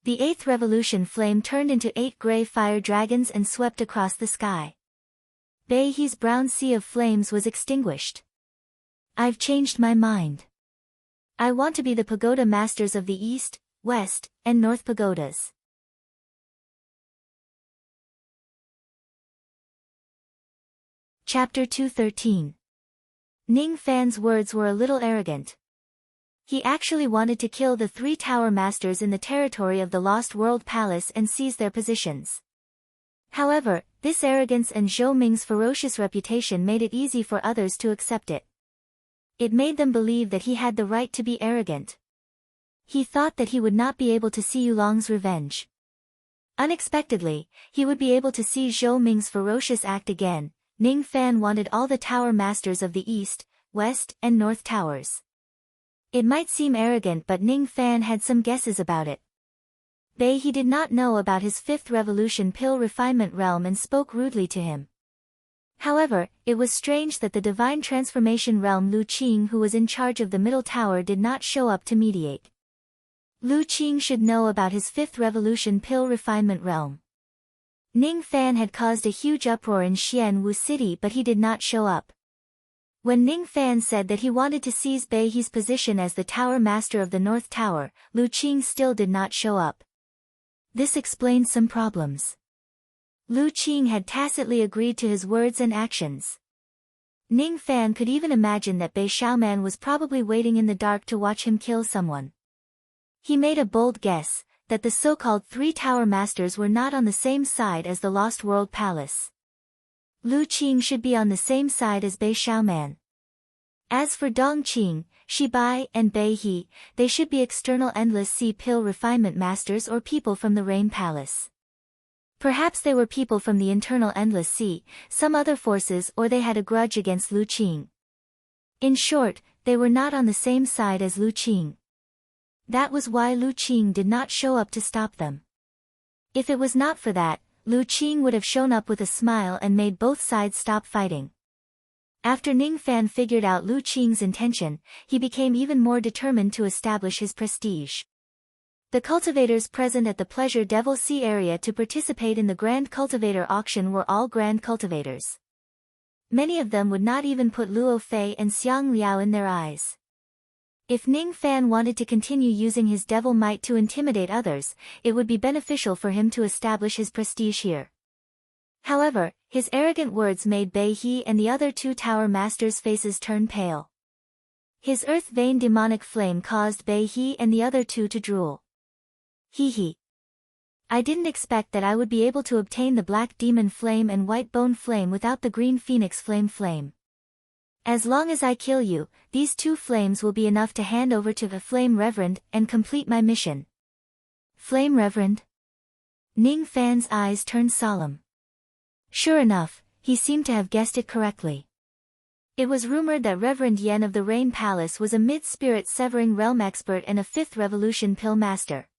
The 8th Revolution flame turned into 8 gray fire dragons and swept across the sky. Beihi's brown sea of flames was extinguished. I've changed my mind. I want to be the pagoda masters of the East, West, and North pagodas. Chapter 213. Ning Fan's words were a little arrogant. He actually wanted to kill the 3 tower masters in the territory of the Lost World Palace and seize their positions. However, this arrogance and Zhou Ming's ferocious reputation made it easy for others to accept it. It made them believe that he had the right to be arrogant. He thought that he would not be able to see Yulong's revenge. Unexpectedly, he would be able to see Zhou Ming's ferocious act again. Ning Fan wanted all the tower masters of the East, West, and North towers. It might seem arrogant, but Ning Fan had some guesses about it. Beihi did not know about his 5th revolution pill refinement realm and spoke rudely to him. However, it was strange that the divine transformation realm Lu Qing, who was in charge of the middle tower, did not show up to mediate. Lu Qing should know about his 5th revolution pill refinement realm. Ning Fan had caused a huge uproar in Xianwu City, but he did not show up. When Ning Fan said that he wanted to seize Beihi's position as the tower master of the North Tower, Lu Qing still did not show up. This explained some problems. Lu Qing had tacitly agreed to his words and actions. Ning Fan could even imagine that Bei Xiaoman was probably waiting in the dark to watch him kill someone. He made a bold guess, that the so-called 3 tower masters were not on the same side as the Lost World Palace. Lu Qing should be on the same side as Bei Xiaoman. As for Dong Qing, Shi Bai, and Beihi, they should be external endless sea pill refinement masters or people from the Rain Palace. Perhaps they were people from the internal endless sea, some other forces, or they had a grudge against Lu Qing. In short, they were not on the same side as Lu Qing. That was why Lu Qing did not show up to stop them. If it was not for that, Lu Qing would have shown up with a smile and made both sides stop fighting. After Ning Fan figured out Lu Qing's intention, he became even more determined to establish his prestige. The cultivators present at the Pleasure Devil Sea area to participate in the Grand Cultivator Auction were all Grand Cultivators. Many of them would not even put Luo Fei and Xiang Liao in their eyes. If Ning Fan wanted to continue using his devil might to intimidate others, it would be beneficial for him to establish his prestige here. However, his arrogant words made Beihi and the other 2 tower masters' faces turn pale. His earth vein demonic flame caused Beihi and the other 2 to drool. Hee. I didn't expect that I would be able to obtain the black demon flame and white bone flame without the green phoenix flame. As long as I kill you, these 2 flames will be enough to hand over to the Flame Reverend and complete my mission. Flame Reverend? Ning Fan's eyes turned solemn. Sure enough, he seemed to have guessed it correctly. It was rumored that Reverend Yen of the Rain Palace was a mid-spirit severing realm expert and a 5th revolution pill master.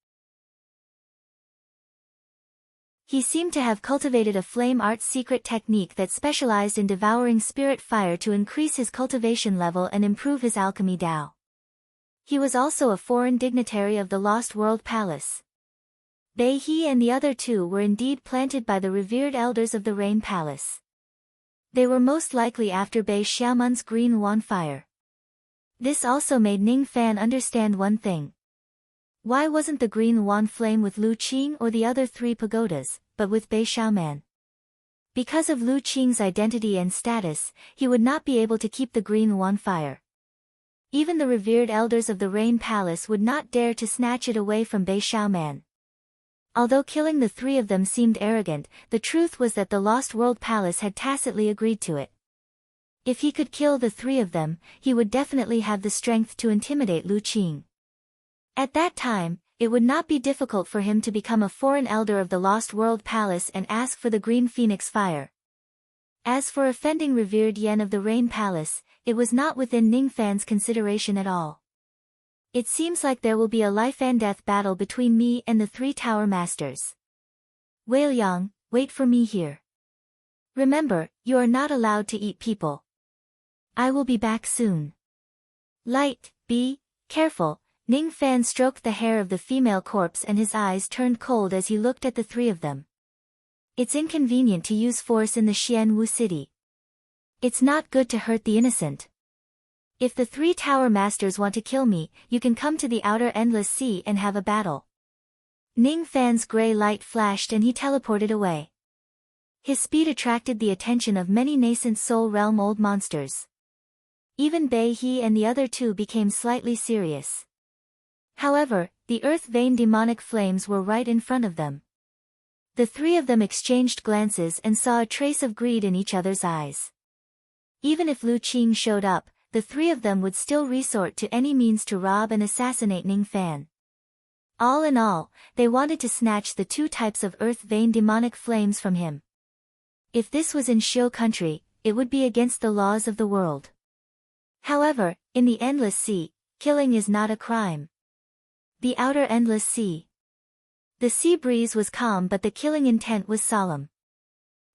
He seemed to have cultivated a flame art's secret technique that specialized in devouring spirit fire to increase his cultivation level and improve his alchemy Tao. He was also a foreign dignitary of the Lost World Palace. Bei He and the other two were indeed planted by the revered elders of the Rain Palace. They were most likely after Bei Xiaomun's green Wan fire. This also made Ning Fan understand one thing. Why wasn't the green Wan flame with Lu Qing or the other three pagodas, but with Bei Xiaoman? Because of Lu Qing's identity and status, he would not be able to keep the green Wan fire. Even the revered elders of the Rain Palace would not dare to snatch it away from Bei Xiaoman. Although killing the three of them seemed arrogant, the truth was that the Lost World Palace had tacitly agreed to it. If he could kill the three of them, he would definitely have the strength to intimidate Lu Qing. At that time, it would not be difficult for him to become a foreign elder of the Lost World Palace and ask for the Green Phoenix fire. As for offending revered Yen of the Rain Palace, it was not within Ning Fan's consideration at all. It seems like there will be a life-and-death battle between me and the three Tower Masters. Wei Liang, wait for me here. Remember, you are not allowed to eat people. I will be back soon. Light, be careful. Ning Fan stroked the hair of the female corpse and his eyes turned cold as he looked at the three of them. It's inconvenient to use force in the Xianwu city. It's not good to hurt the innocent. If the three Tower Masters want to kill me, you can come to the outer endless sea and have a battle. Ning Fan's gray light flashed and he teleported away. His speed attracted the attention of many nascent Soul Realm old monsters. Even Bei He and the other two became slightly serious. However, the earth vein demonic flames were right in front of them. The three of them exchanged glances and saw a trace of greed in each other's eyes. Even if Lu Qing showed up, the three of them would still resort to any means to rob and assassinate Ning Fan. All in all, they wanted to snatch the two types of earth vein demonic flames from him. If this was in Xiu country, it would be against the laws of the world. However, in the Endless Sea, killing is not a crime. The Outer Endless Sea. The sea breeze was calm but the killing intent was solemn.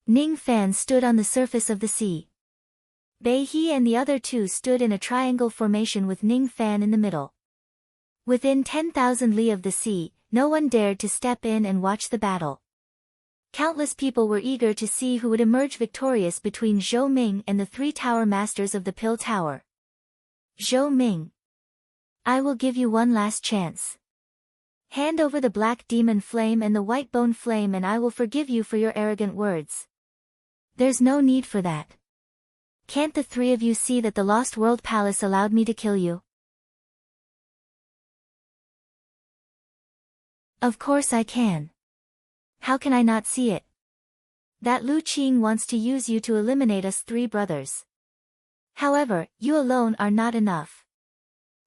Ning Fan stood on the surface of the sea. Bei He and the other two stood in a triangle formation with Ning Fan in the middle. Within 10,000 li of the sea, no one dared to step in and watch the battle. Countless people were eager to see who would emerge victorious between Zhou Ming and the three Tower Masters of the Pill Tower. Zhou Ming. I will give you one last chance. Hand over the black demon flame and the white bone flame and I will forgive you for your arrogant words. There's no need for that. Can't the three of you see that the Lost World Palace allowed me to kill you? Of course I can. How can I not see it? That Lu Qing wants to use you to eliminate us three brothers. However, you alone are not enough.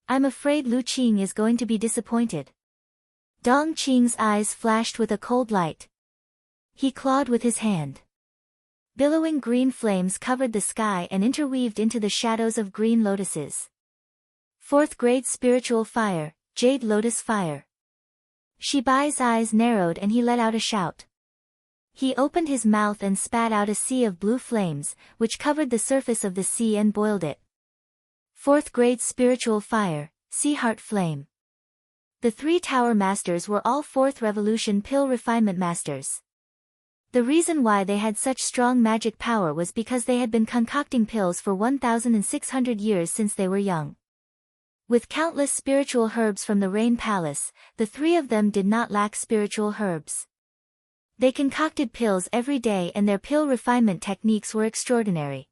I'm afraid Lu Qing is going to be disappointed. Dong Qing's eyes flashed with a cold light. He clawed with his hand. Billowing green flames covered the sky and interweaved into the shadows of green lotuses. Fourth grade spiritual fire, Jade Lotus fire. Shibai's eyes narrowed and he let out a shout. He opened his mouth and spat out a sea of blue flames, which covered the surface of the sea and boiled it. Fourth grade spiritual fire, Sea Heart flame. The three Tower Masters were all Fourth Revolution Pill Refinement Masters. The reason why they had such strong magic power was because they had been concocting pills for 1,600 years since they were young. With countless spiritual herbs from the Rain Palace, the three of them did not lack spiritual herbs. They concocted pills every day and their pill refinement techniques were extraordinary.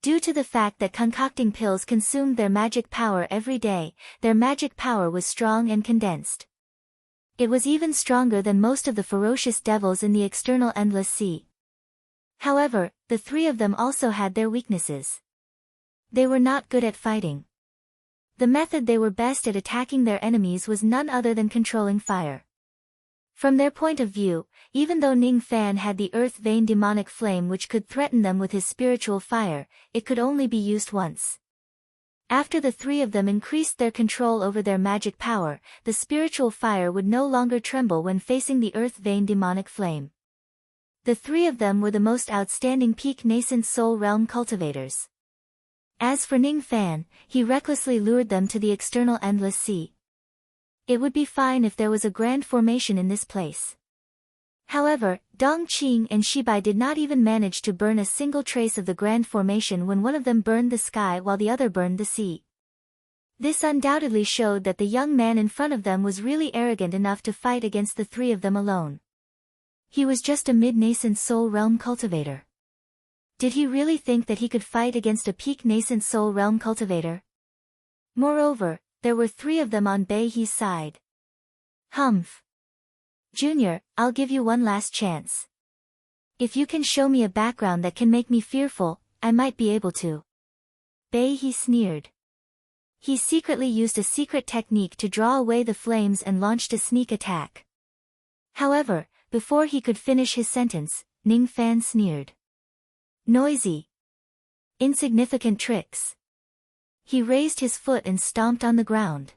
Due to the fact that concocting pills consumed their magic power every day, their magic power was strong and condensed. It was even stronger than most of the ferocious devils in the external Endless Sea. However, the three of them also had their weaknesses. They were not good at fighting. The method they were best at attacking their enemies was none other than controlling fire. From their point of view, even though Ning Fan had the earth vein demonic flame which could threaten them with his spiritual fire, it could only be used once. After the three of them increased their control over their magic power, the spiritual fire would no longer tremble when facing the earth vein demonic flame. The three of them were the most outstanding peak nascent soul realm cultivators. As for Ning Fan, he recklessly lured them to the external endless sea. It would be fine if there was a grand formation in this place. However, Dong Qing and Shibai did not even manage to burn a single trace of the grand formation when one of them burned the sky while the other burned the sea. This undoubtedly showed that the young man in front of them was really arrogant enough to fight against the three of them alone. He was just a mid-nascent soul realm cultivator. Did he really think that he could fight against a peak nascent soul realm cultivator? Moreover, there were three of them on Bai He's side. Humph. Junior, I'll give you one last chance. If you can show me a background that can make me fearful, I might be able to. Bai He sneered. He secretly used a secret technique to draw away the flames and launched a sneak attack. However, before he could finish his sentence, Ning Fan sneered. Noisy. Insignificant tricks. He raised his foot and stomped on the ground.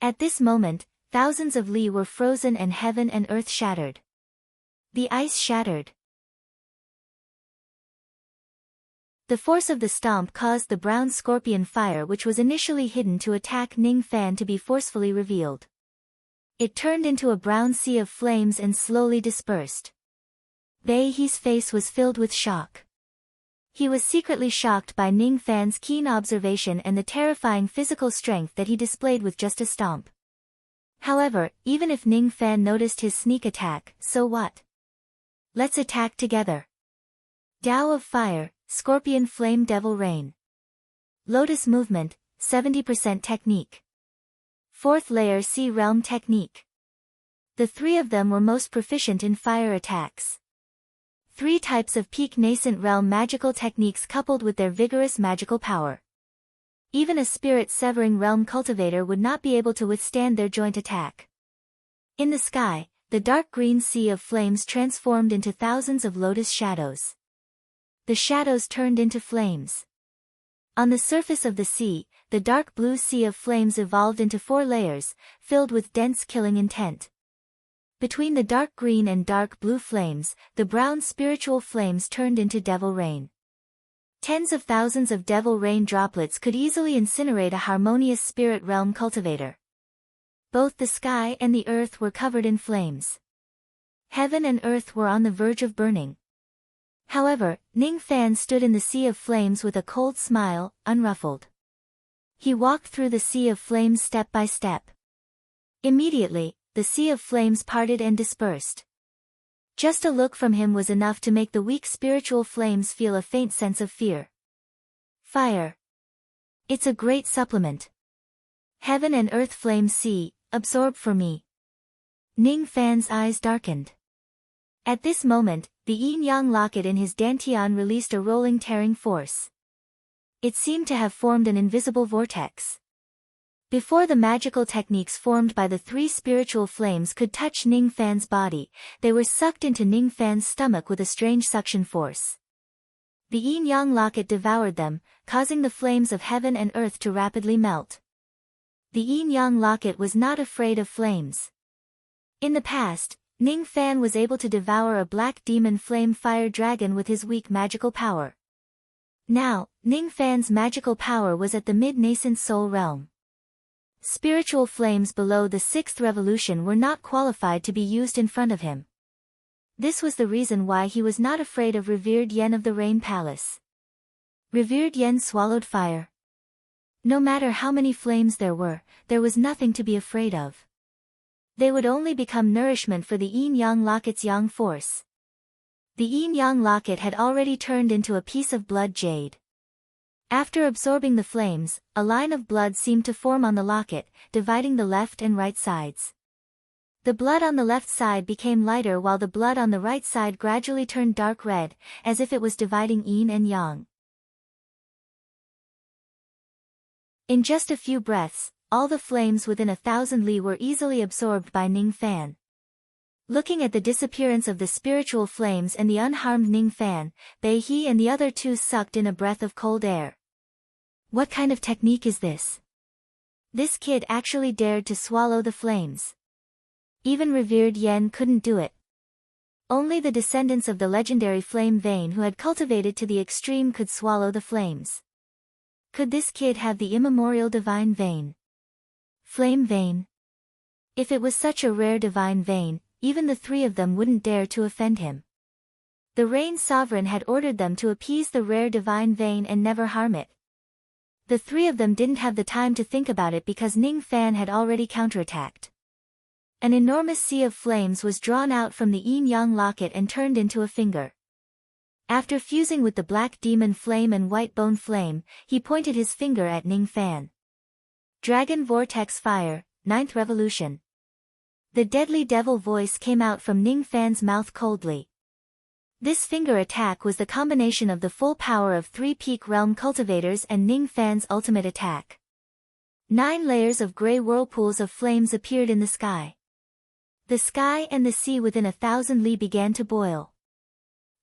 At this moment, thousands of li were frozen and heaven and earth shattered. The ice shattered. The force of the stomp caused the brown scorpion fire which was initially hidden to attack Ning Fan to be forcefully revealed. It turned into a brown sea of flames and slowly dispersed. Bai He's face was filled with shock. He was secretly shocked by Ning Fan's keen observation and the terrifying physical strength that he displayed with just a stomp. However, even if Ning Fan noticed his sneak attack, so what? Let's attack together. Tao of Fire, Scorpion Flame Devil Rain. Lotus Movement, 70% Technique. Fourth Layer Sea Realm Technique. The three of them were most proficient in fire attacks. Three types of peak nascent realm magical techniques coupled with their vigorous magical power. Even a spirit-severing realm cultivator would not be able to withstand their joint attack. In the sky, the dark green sea of flames transformed into thousands of lotus shadows. The shadows turned into flames. On the surface of the sea, the dark blue sea of flames evolved into 4 layers, filled with dense killing intent. Between the dark green and dark blue flames, the brown spiritual flames turned into devil rain. Tens of thousands of devil rain droplets could easily incinerate a harmonious spirit realm cultivator. Both the sky and the earth were covered in flames. Heaven and earth were on the verge of burning. However, Ning Fan stood in the sea of flames with a cold smile, unruffled. He walked through the sea of flames step by step. Immediately, the sea of flames parted and dispersed. Just a look from him was enough to make the weak spiritual flames feel a faint sense of fear. Fire. It's a great supplement. Heaven and earth flames see, absorb for me. Ning Fan's eyes darkened. At this moment, the yin-yang locket in his dantian released a rolling tearing force. It seemed to have formed an invisible vortex. Before the magical techniques formed by the 3 spiritual flames could touch Ning Fan's body, they were sucked into Ning Fan's stomach with a strange suction force. The yin-yang locket devoured them, causing the flames of heaven and earth to rapidly melt. The yin-yang locket was not afraid of flames. In the past, Ning Fan was able to devour a black demon flame fire dragon with his weak magical power. Now, Ning Fan's magical power was at the mid-nascent soul realm. Spiritual flames below the 6th revolution were not qualified to be used in front of him. This was the reason why he was not afraid of Revered Yen of the Rain Palace. Revered Yen swallowed fire. No matter how many flames there was nothing to be afraid of. They would only become nourishment for the yin-yang locket's yang force. The yin-yang locket had already turned into a piece of blood jade. After absorbing the flames, a line of blood seemed to form on the locket, dividing the left and right sides. The blood on the left side became lighter while the blood on the right side gradually turned dark red, as if it was dividing yin and yang. In just a few breaths, all the flames within 1,000 li were easily absorbed by Ning Fan. Looking at the disappearance of the spiritual flames and the unharmed Ning Fan, Bai He and the other 2 sucked in a breath of cold air. What kind of technique is this? This kid actually dared to swallow the flames. Even Revered Yen couldn't do it. Only the descendants of the legendary flame vein who had cultivated to the extreme could swallow the flames. Could this kid have the immemorial divine vein? Flame vein? If it was such a rare divine vein, even the three of them wouldn't dare to offend him. The Rain Sovereign had ordered them to appease the rare divine vein and never harm it. The three of them didn't have the time to think about it because Ning Fan had already counterattacked. An enormous sea of flames was drawn out from the yin-yang locket and turned into a finger. After fusing with the black demon flame and white bone flame, he pointed his finger at Ning Fan. Dragon Vortex Fire, 9th Revolution. The deadly devil voice came out from Ning Fan's mouth coldly. This finger attack was the combination of the full power of 3 peak realm cultivators and Ning Fan's ultimate attack. 9 layers of grey whirlpools of flames appeared in the sky. The sky and the sea within 1,000 li began to boil.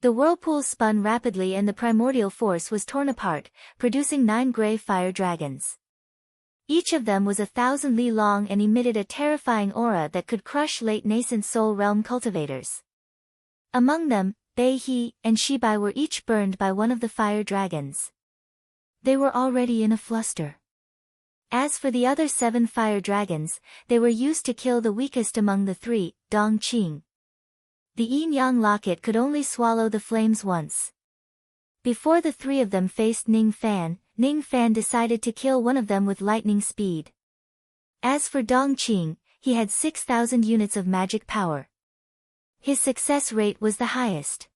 The whirlpools spun rapidly and the primordial force was torn apart, producing 9 grey fire dragons. Each of them was 1,000 li long and emitted a terrifying aura that could crush late nascent soul realm cultivators. Among them, Bei He and Shibai were each burned by one of the fire dragons. They were already in a fluster. As for the other 7 fire dragons, they were used to kill the weakest among the 3, Dong Qing. The yin-yang locket could only swallow the flames once. Before the 3 of them faced Ning Fan decided to kill one of them with lightning speed. As for Dong Qing, he had 6,000 units of magic power. His success rate was the highest.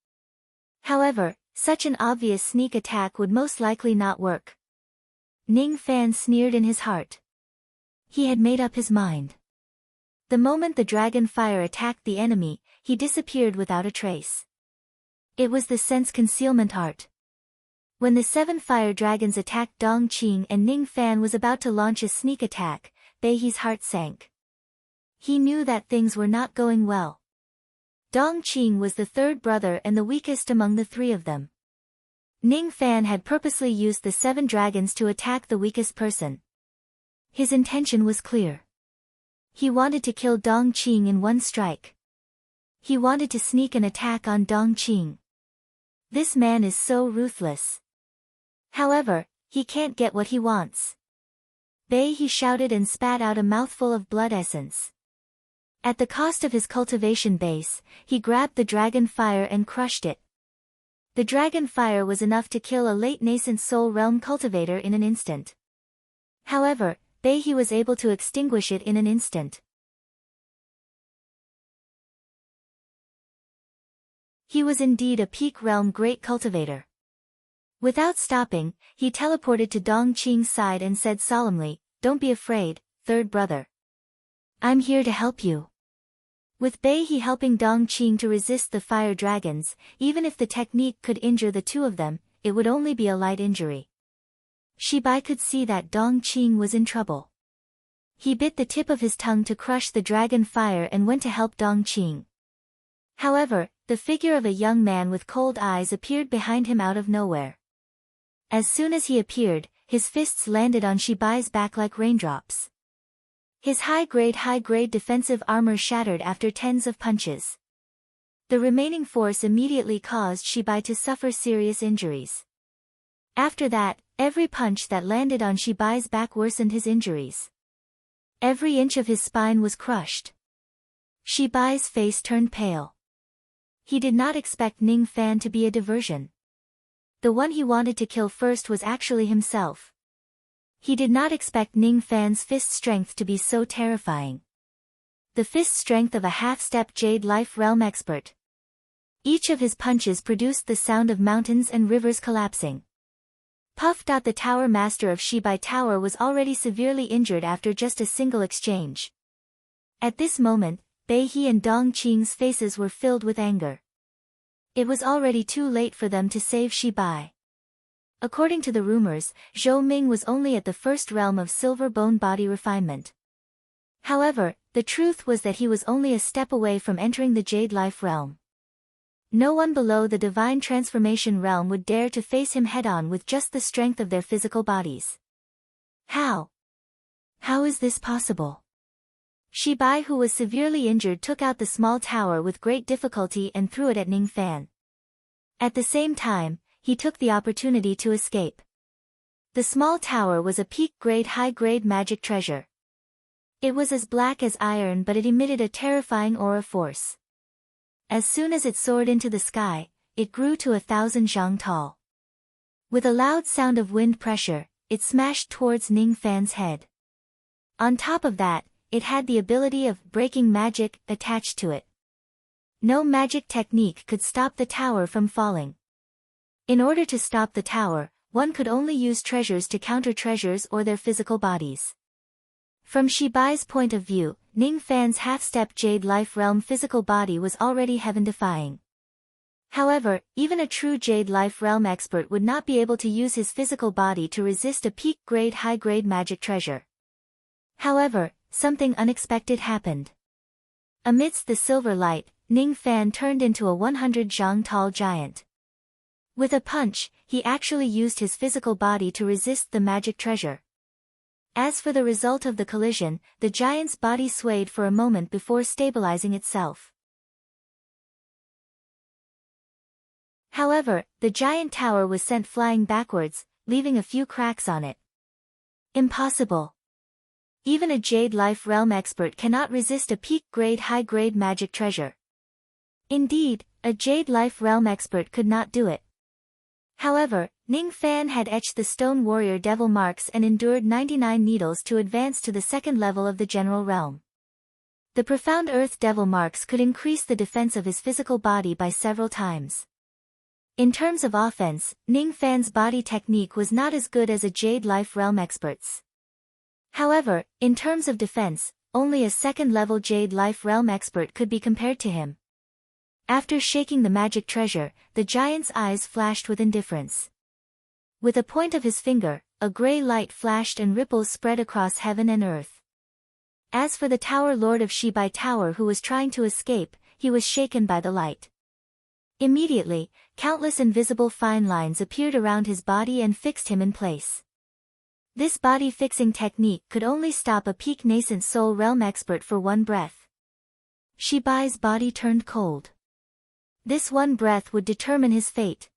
However, such an obvious sneak attack would most likely not work. Ning Fan sneered in his heart. He had made up his mind. The moment the dragon fire attacked the enemy, he disappeared without a trace. It was the sense concealment art. When the 7 fire dragons attacked Dong Qing and Ning Fan was about to launch a sneak attack, Bei He's heart sank. He knew that things were not going well. Dong Qing was the 3rd brother and the weakest among the 3 of them. Ning Fan had purposely used the 7 dragons to attack the weakest person. His intention was clear. He wanted to kill Dong Qing in one strike. He wanted to sneak an attack on Dong Qing. This man is so ruthless. However, he can't get what he wants. Bei He shouted and spat out a mouthful of blood essence. At the cost of his cultivation base, he grabbed the dragon fire and crushed it. The dragon fire was enough to kill a late nascent soul realm cultivator in an instant. However, Bei He was able to extinguish it in an instant. He was indeed a peak realm great cultivator. Without stopping, he teleported to Dong Qing's side and said solemnly, "Don't be afraid, 3rd brother. I'm here to help you." With Bei He helping Dong Qing to resist the fire dragons, even if the technique could injure the 2 of them, it would only be a light injury. Shibai could see that Dong Qing was in trouble. He bit the tip of his tongue to crush the dragon fire and went to help Dong Qing. However, the figure of a young man with cold eyes appeared behind him out of nowhere. As soon as he appeared, his fists landed on Shibai's back like raindrops. His high-grade defensive armor shattered after tens of punches. The remaining force immediately caused Shibai to suffer serious injuries. After that, every punch that landed on Shibai's back worsened his injuries. Every inch of his spine was crushed. Shibai's face turned pale. He did not expect Ning Fan to be a diversion. The one he wanted to kill first was actually himself. He did not expect Ning Fan's fist strength to be so terrifying. The fist strength of a half-step Jade Life Realm expert. Each of his punches produced the sound of mountains and rivers collapsing. Puff. The Tower Master of Shibai Tower was already severely injured after just a single exchange. At this moment, Bei He and Dong Qing's faces were filled with anger. It was already too late for them to save Shibai. According to the rumors, Zhou Ming was only at the 1st realm of silver bone body refinement. However, the truth was that he was only a step away from entering the Jade Life realm. No one below the divine transformation realm would dare to face him head-on with just the strength of their physical bodies. How? How is this possible? Shibai, who was severely injured, took out the small tower with great difficulty and threw it at Ning Fan. At the same time, he took the opportunity to escape. The small tower was a peak-grade high-grade magic treasure. It was as black as iron, but it emitted a terrifying aura force. As soon as it soared into the sky, it grew to 1,000 zhang tall. With a loud sound of wind pressure, it smashed towards Ning Fan's head. On top of that, it had the ability of breaking magic attached to it. No magic technique could stop the tower from falling. In order to stop the tower, one could only use treasures to counter treasures or their physical bodies. From Shibai's point of view, Ning Fan's half-step Jade Life Realm physical body was already heaven-defying. However, even a true Jade Life Realm expert would not be able to use his physical body to resist a peak-grade high-grade magic treasure. However, something unexpected happened. Amidst the silver light, Ning Fan turned into a 100 zhang tall giant. With a punch, he actually used his physical body to resist the magic treasure. As for the result of the collision, the giant's body swayed for a moment before stabilizing itself. However, the giant tower was sent flying backwards, leaving a few cracks on it. Impossible. Even a Jade Life Realm expert cannot resist a peak-grade high-grade magic treasure. Indeed, a Jade Life Realm expert could not do it. However, Ning Fan had etched the Stone Warrior Devil marks and endured 99 needles to advance to the second level of the General Realm. The Profound Earth Devil marks could increase the defense of his physical body by several times. In terms of offense, Ning Fan's body technique was not as good as a Jade Life Realm expert's. However, in terms of defense, only a second-level Jade Life Realm expert could be compared to him. After shaking the magic treasure, the giant's eyes flashed with indifference. With a point of his finger, a gray light flashed and ripples spread across heaven and earth. As for the Tower Lord of Shibai Tower who was trying to escape, he was shaken by the light. Immediately, countless invisible fine lines appeared around his body and fixed him in place. This body-fixing technique could only stop a peak nascent soul realm expert for one breath. Shibai's body turned cold. This one breath would determine his fate.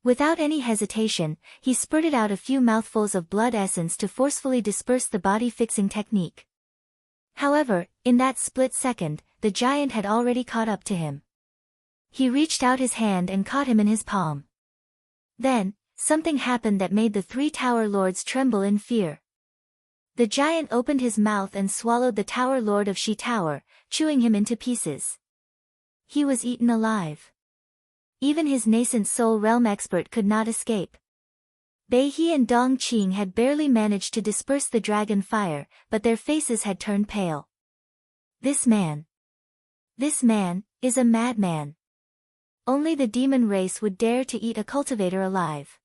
Without any hesitation, he spurted out a few mouthfuls of blood essence to forcefully disperse the body-fixing technique. However, in that split second, the giant had already caught up to him. He reached out his hand and caught him in his palm. Then, something happened that made the three Tower Lords tremble in fear. The giant opened his mouth and swallowed the Tower Lord of Shi Tower, chewing him into pieces. He was eaten alive. Even his nascent soul realm expert could not escape. Bei He and Dong Qing had barely managed to disperse the dragon fire, but their faces had turned pale. This man is a madman. Only the demon race would dare to eat a cultivator alive.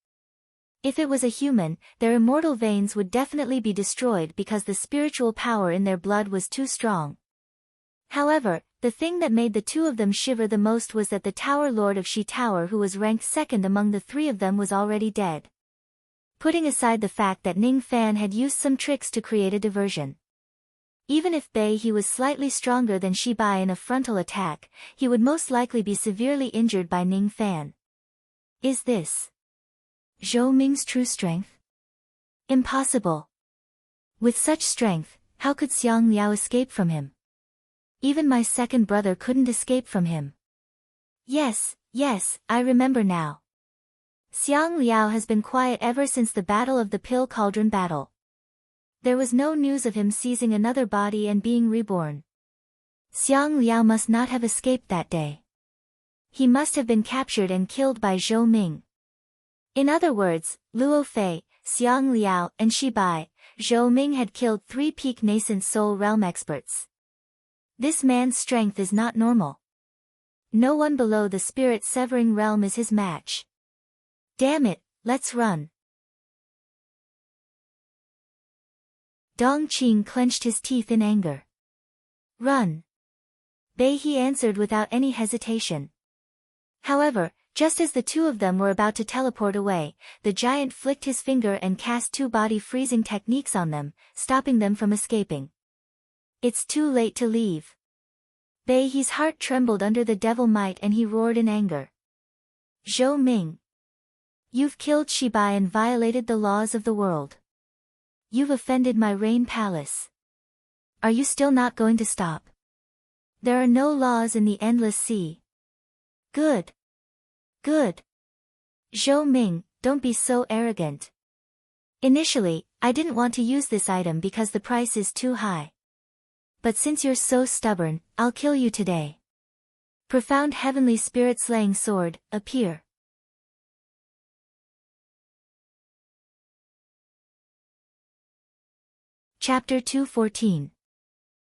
If it was a human, their immortal veins would definitely be destroyed because the spiritual power in their blood was too strong. However, the thing that made the two of them shiver the most was that the Tower Lord of Shi Tower, who was ranked second among the three of them, was already dead. Putting aside the fact that Ning Fan had used some tricks to create a diversion. Even if Bei He was slightly stronger than Shibai in a frontal attack, he would most likely be severely injured by Ning Fan. Is this Zhou Ming's true strength? Impossible. With such strength, how could Xiang Liao escape from him? Even my second brother couldn't escape from him. Yes, I remember now. Xiang Liao has been quiet ever since the Battle of the Pill Cauldron battle. There was no news of him seizing another body and being reborn. Xiang Liao must not have escaped that day. He must have been captured and killed by Zhou Ming. In other words, Luo Fei, Xiang Liao, and Shibai, Zhou Ming had killed three peak nascent soul realm experts. This man's strength is not normal. No one below the spirit-severing realm is his match. Damn it, let's run. Dong Qing clenched his teeth in anger. Run. Bei He answered without any hesitation. However, just as the two of them were about to teleport away, the giant flicked his finger and cast two body freezing techniques on them, stopping them from escaping. It's too late to leave. Bei He's heart trembled under the devil might and he roared in anger. Zhou Ming. You've killed Shibai and violated the laws of the world. You've offended my rain palace. Are you still not going to stop? There are no laws in the endless sea. Good. Good. Zhou Ming, don't be so arrogant. Initially, I didn't want to use this item because the price is too high. But since you're so stubborn, I'll kill you today. Profound Heavenly Spirit Slaying Sword, appear. Chapter 214.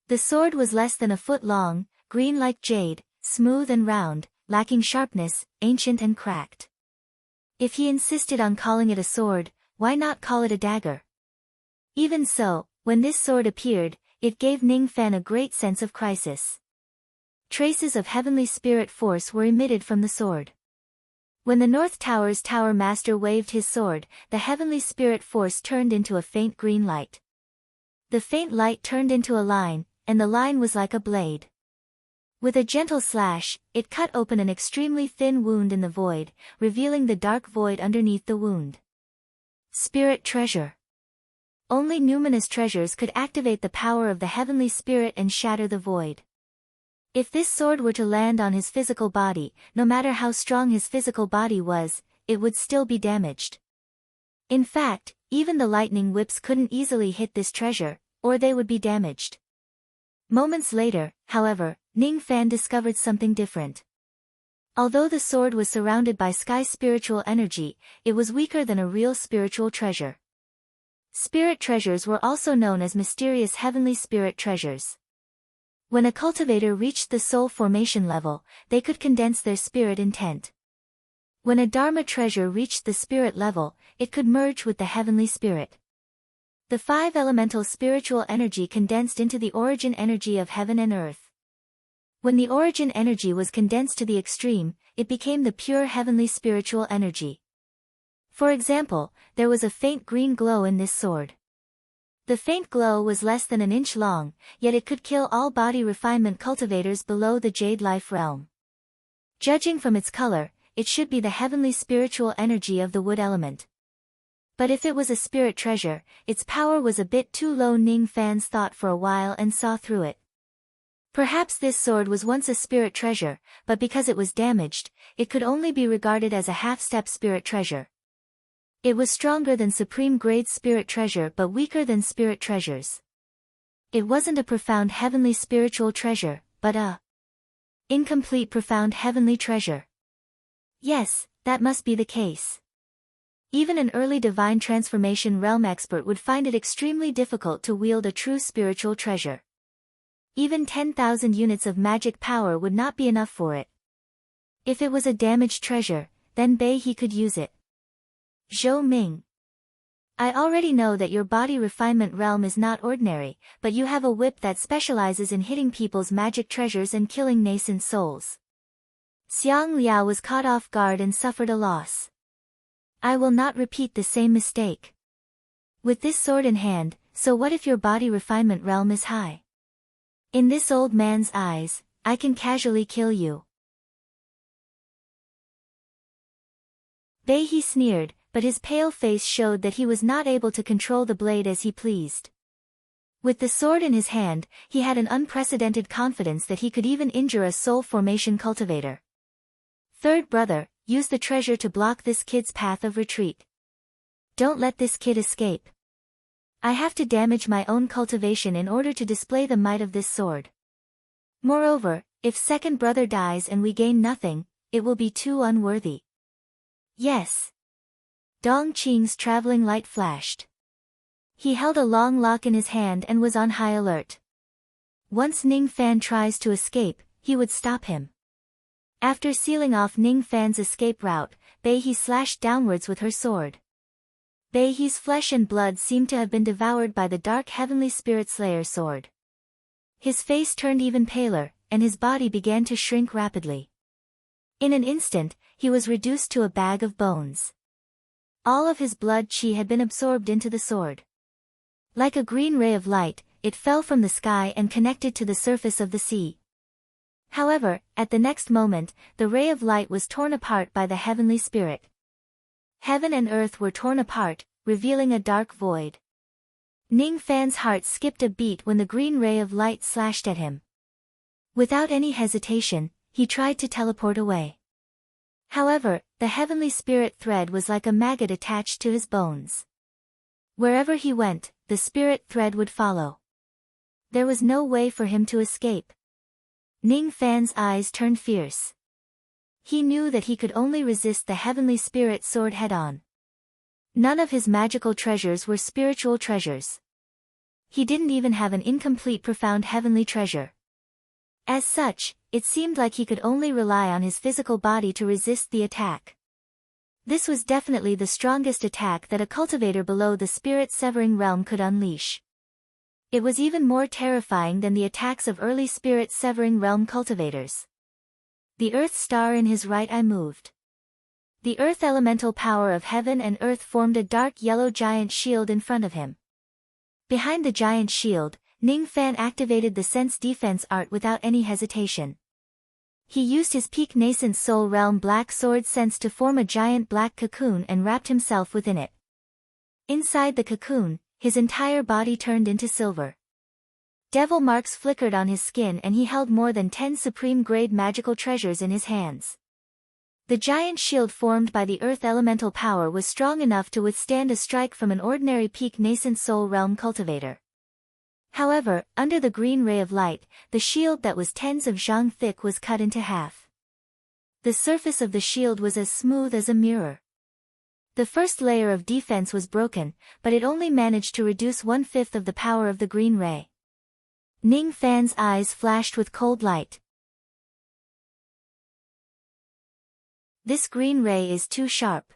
The sword was less than a foot long, green like jade, smooth and round, lacking sharpness, ancient and cracked. If he insisted on calling it a sword, why not call it a dagger? Even so, when this sword appeared, it gave Ning Fan a great sense of crisis. Traces of heavenly spirit force were emitted from the sword. When the North Tower's Tower Master waved his sword, the heavenly spirit force turned into a faint green light. The faint light turned into a line, and the line was like a blade. With a gentle slash, it cut open an extremely thin wound in the void, revealing the dark void underneath the wound. Spirit Treasure. Only numinous treasures could activate the power of the heavenly spirit and shatter the void. If this sword were to land on his physical body, no matter how strong his physical body was, it would still be damaged. In fact, even the lightning whips couldn't easily hit this treasure, or they would be damaged. Moments later, however, Ning Fan discovered something different. Although the sword was surrounded by sky spiritual energy, it was weaker than a real spiritual treasure. Spirit treasures were also known as mysterious heavenly spirit treasures. When a cultivator reached the soul formation level, they could condense their spirit intent. When a Dharma treasure reached the spirit level, it could merge with the heavenly spirit. The five elemental spiritual energy condensed into the origin energy of heaven and earth. When the origin energy was condensed to the extreme, it became the pure heavenly spiritual energy. For example, there was a faint green glow in this sword. The faint glow was less than an inch long, yet it could kill all body refinement cultivators below the jade life realm. Judging from its color, it should be the heavenly spiritual energy of the wood element. But if it was a spirit treasure, its power was a bit too low. Ning Fan's thought for a while and saw through it. Perhaps this sword was once a spirit treasure, but because it was damaged, it could only be regarded as a half-step spirit treasure. It was stronger than supreme grade spirit treasure but weaker than spirit treasures. It wasn't a profound heavenly spiritual treasure, but a incomplete profound heavenly treasure. Yes, that must be the case. Even an early divine transformation realm expert would find it extremely difficult to wield a true spiritual treasure. Even 10,000 units of magic power would not be enough for it. If it was a damaged treasure, then Bei He could use it. Zhou Ming. I already know that your body refinement realm is not ordinary, but you have a whip that specializes in hitting people's magic treasures and killing nascent souls. Xiang Liao was caught off guard and suffered a loss. I will not repeat the same mistake. With this sword in hand, so what if your body refinement realm is high? In this old man's eyes, I can casually kill you. Bei He sneered, but his pale face showed that he was not able to control the blade as he pleased. With the sword in his hand, he had an unprecedented confidence that he could even injure a soul formation cultivator. Third brother, use the treasure to block this kid's path of retreat. Don't let this kid escape. I have to damage my own cultivation in order to display the might of this sword. Moreover, if second brother dies and we gain nothing, it will be too unworthy. Yes. Dong Qing's traveling light flashed. He held a long lock in his hand and was on high alert. Once Ning Fan tries to escape, he would stop him. After sealing off Ning Fan's escape route, Bei He slashed downwards with her sword. Bei He's flesh and blood seemed to have been devoured by the dark heavenly spirit slayer sword. His face turned even paler, and his body began to shrink rapidly. In an instant, he was reduced to a bag of bones. All of his blood chi had been absorbed into the sword. Like a green ray of light, it fell from the sky and connected to the surface of the sea. However, at the next moment, the ray of light was torn apart by the heavenly spirit. Heaven and earth were torn apart, revealing a dark void. Ning Fan's heart skipped a beat when the green ray of light slashed at him. Without any hesitation, he tried to teleport away. However, the heavenly spirit thread was like a maggot attached to his bones. Wherever he went, the spirit thread would follow. There was no way for him to escape. Ning Fan's eyes turned fierce. He knew that he could only resist the heavenly spirit sword head-on. None of his magical treasures were spiritual treasures. He didn't even have an incomplete profound heavenly treasure. As such, it seemed like he could only rely on his physical body to resist the attack. This was definitely the strongest attack that a cultivator below the spirit-severing realm could unleash. It was even more terrifying than the attacks of early spirit-severing realm cultivators. The earth star in his right eye moved. The earth elemental power of heaven and earth formed a dark yellow giant shield in front of him. Behind the giant shield, Ning Fan activated the sense defense art without any hesitation. He used his peak nascent soul realm black sword sense to form a giant black cocoon and wrapped himself within it. Inside the cocoon, his entire body turned into silver. Devil marks flickered on his skin and he held more than 10 supreme-grade magical treasures in his hands. The giant shield formed by the earth elemental power was strong enough to withstand a strike from an ordinary peak nascent soul realm cultivator. However, under the green ray of light, the shield that was tens of zhang thick was cut into half. The surface of the shield was as smooth as a mirror. The first layer of defense was broken, but it only managed to reduce 1/5 of the power of the green ray. Ning Fan's eyes flashed with cold light. This green ray is too sharp.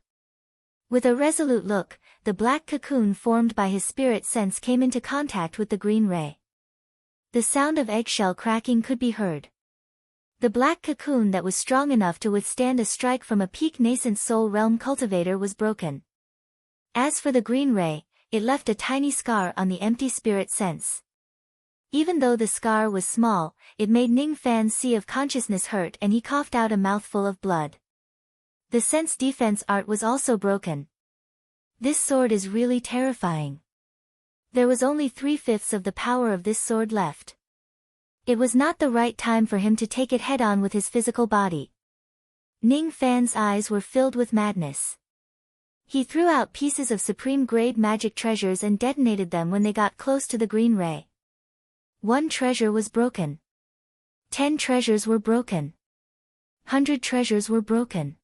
With a resolute look, the black cocoon formed by his spirit sense came into contact with the green ray. The sound of eggshell cracking could be heard. The black cocoon that was strong enough to withstand a strike from a peak nascent soul realm cultivator was broken. As for the green ray, it left a tiny scar on the empty spirit sense. Even though the scar was small, it made Ning Fan's sea of consciousness hurt and he coughed out a mouthful of blood. The sense defense art was also broken. This sword is really terrifying. There was only 3/5 of the power of this sword left. It was not the right time for him to take it head-on with his physical body. Ning Fan's eyes were filled with madness. He threw out pieces of supreme-grade magic treasures and detonated them when they got close to the green ray. 1 treasure was broken. 10 treasures were broken. 100 treasures were broken.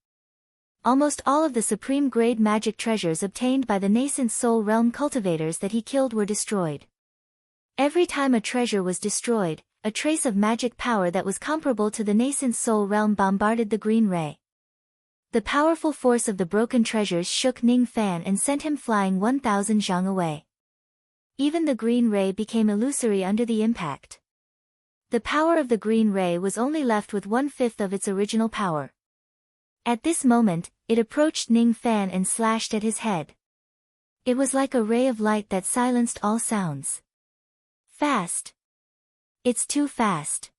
Almost all of the supreme-grade magic treasures obtained by the nascent soul realm cultivators that he killed were destroyed. Every time a treasure was destroyed, a trace of magic power that was comparable to the nascent soul realm bombarded the green ray. The powerful force of the broken treasures shook Ning Fan and sent him flying 1,000 zhang away. Even the green ray became illusory under the impact. The power of the green ray was only left with 1/5 of its original power. At this moment, it approached Ning Fan and slashed at his head. It was like a ray of light that silenced all sounds. Fast. It's too fast.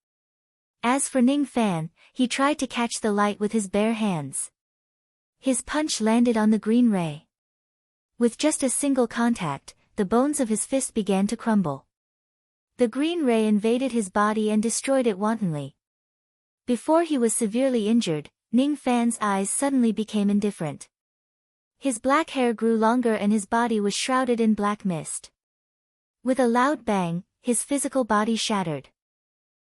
As for Ning Fan, he tried to catch the light with his bare hands. His punch landed on the green ray. With just a single contact, the bones of his fist began to crumble. The green ray invaded his body and destroyed it wantonly. Before he was severely injured, Ning Fan's eyes suddenly became indifferent. His black hair grew longer and his body was shrouded in black mist. With a loud bang, his physical body shattered.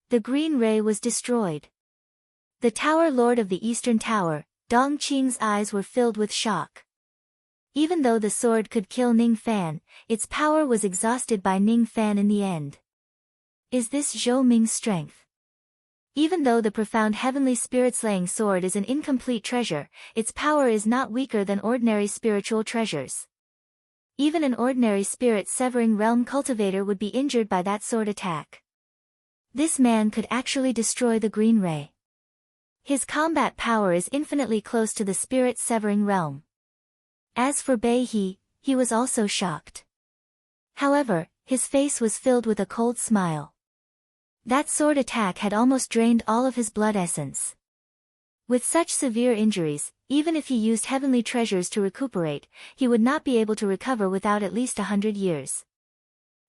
The green ray was destroyed. The Tower Lord of the Eastern Tower, Dong Qing's eyes were filled with shock. Even though the sword could kill Ning Fan, its power was exhausted by Ning Fan in the end. Is this Zhou Ming's strength? Even though the profound heavenly spirit-slaying sword is an incomplete treasure, its power is not weaker than ordinary spiritual treasures. Even an ordinary spirit-severing realm cultivator would be injured by that sword attack. This man could actually destroy the green ray. His combat power is infinitely close to the spirit-severing realm. As for Bei He was also shocked. However, His face was filled with a cold smile. That sword attack had almost drained all of his blood essence. With such severe injuries, even if he used heavenly treasures to recuperate, he would not be able to recover without at least 100 years.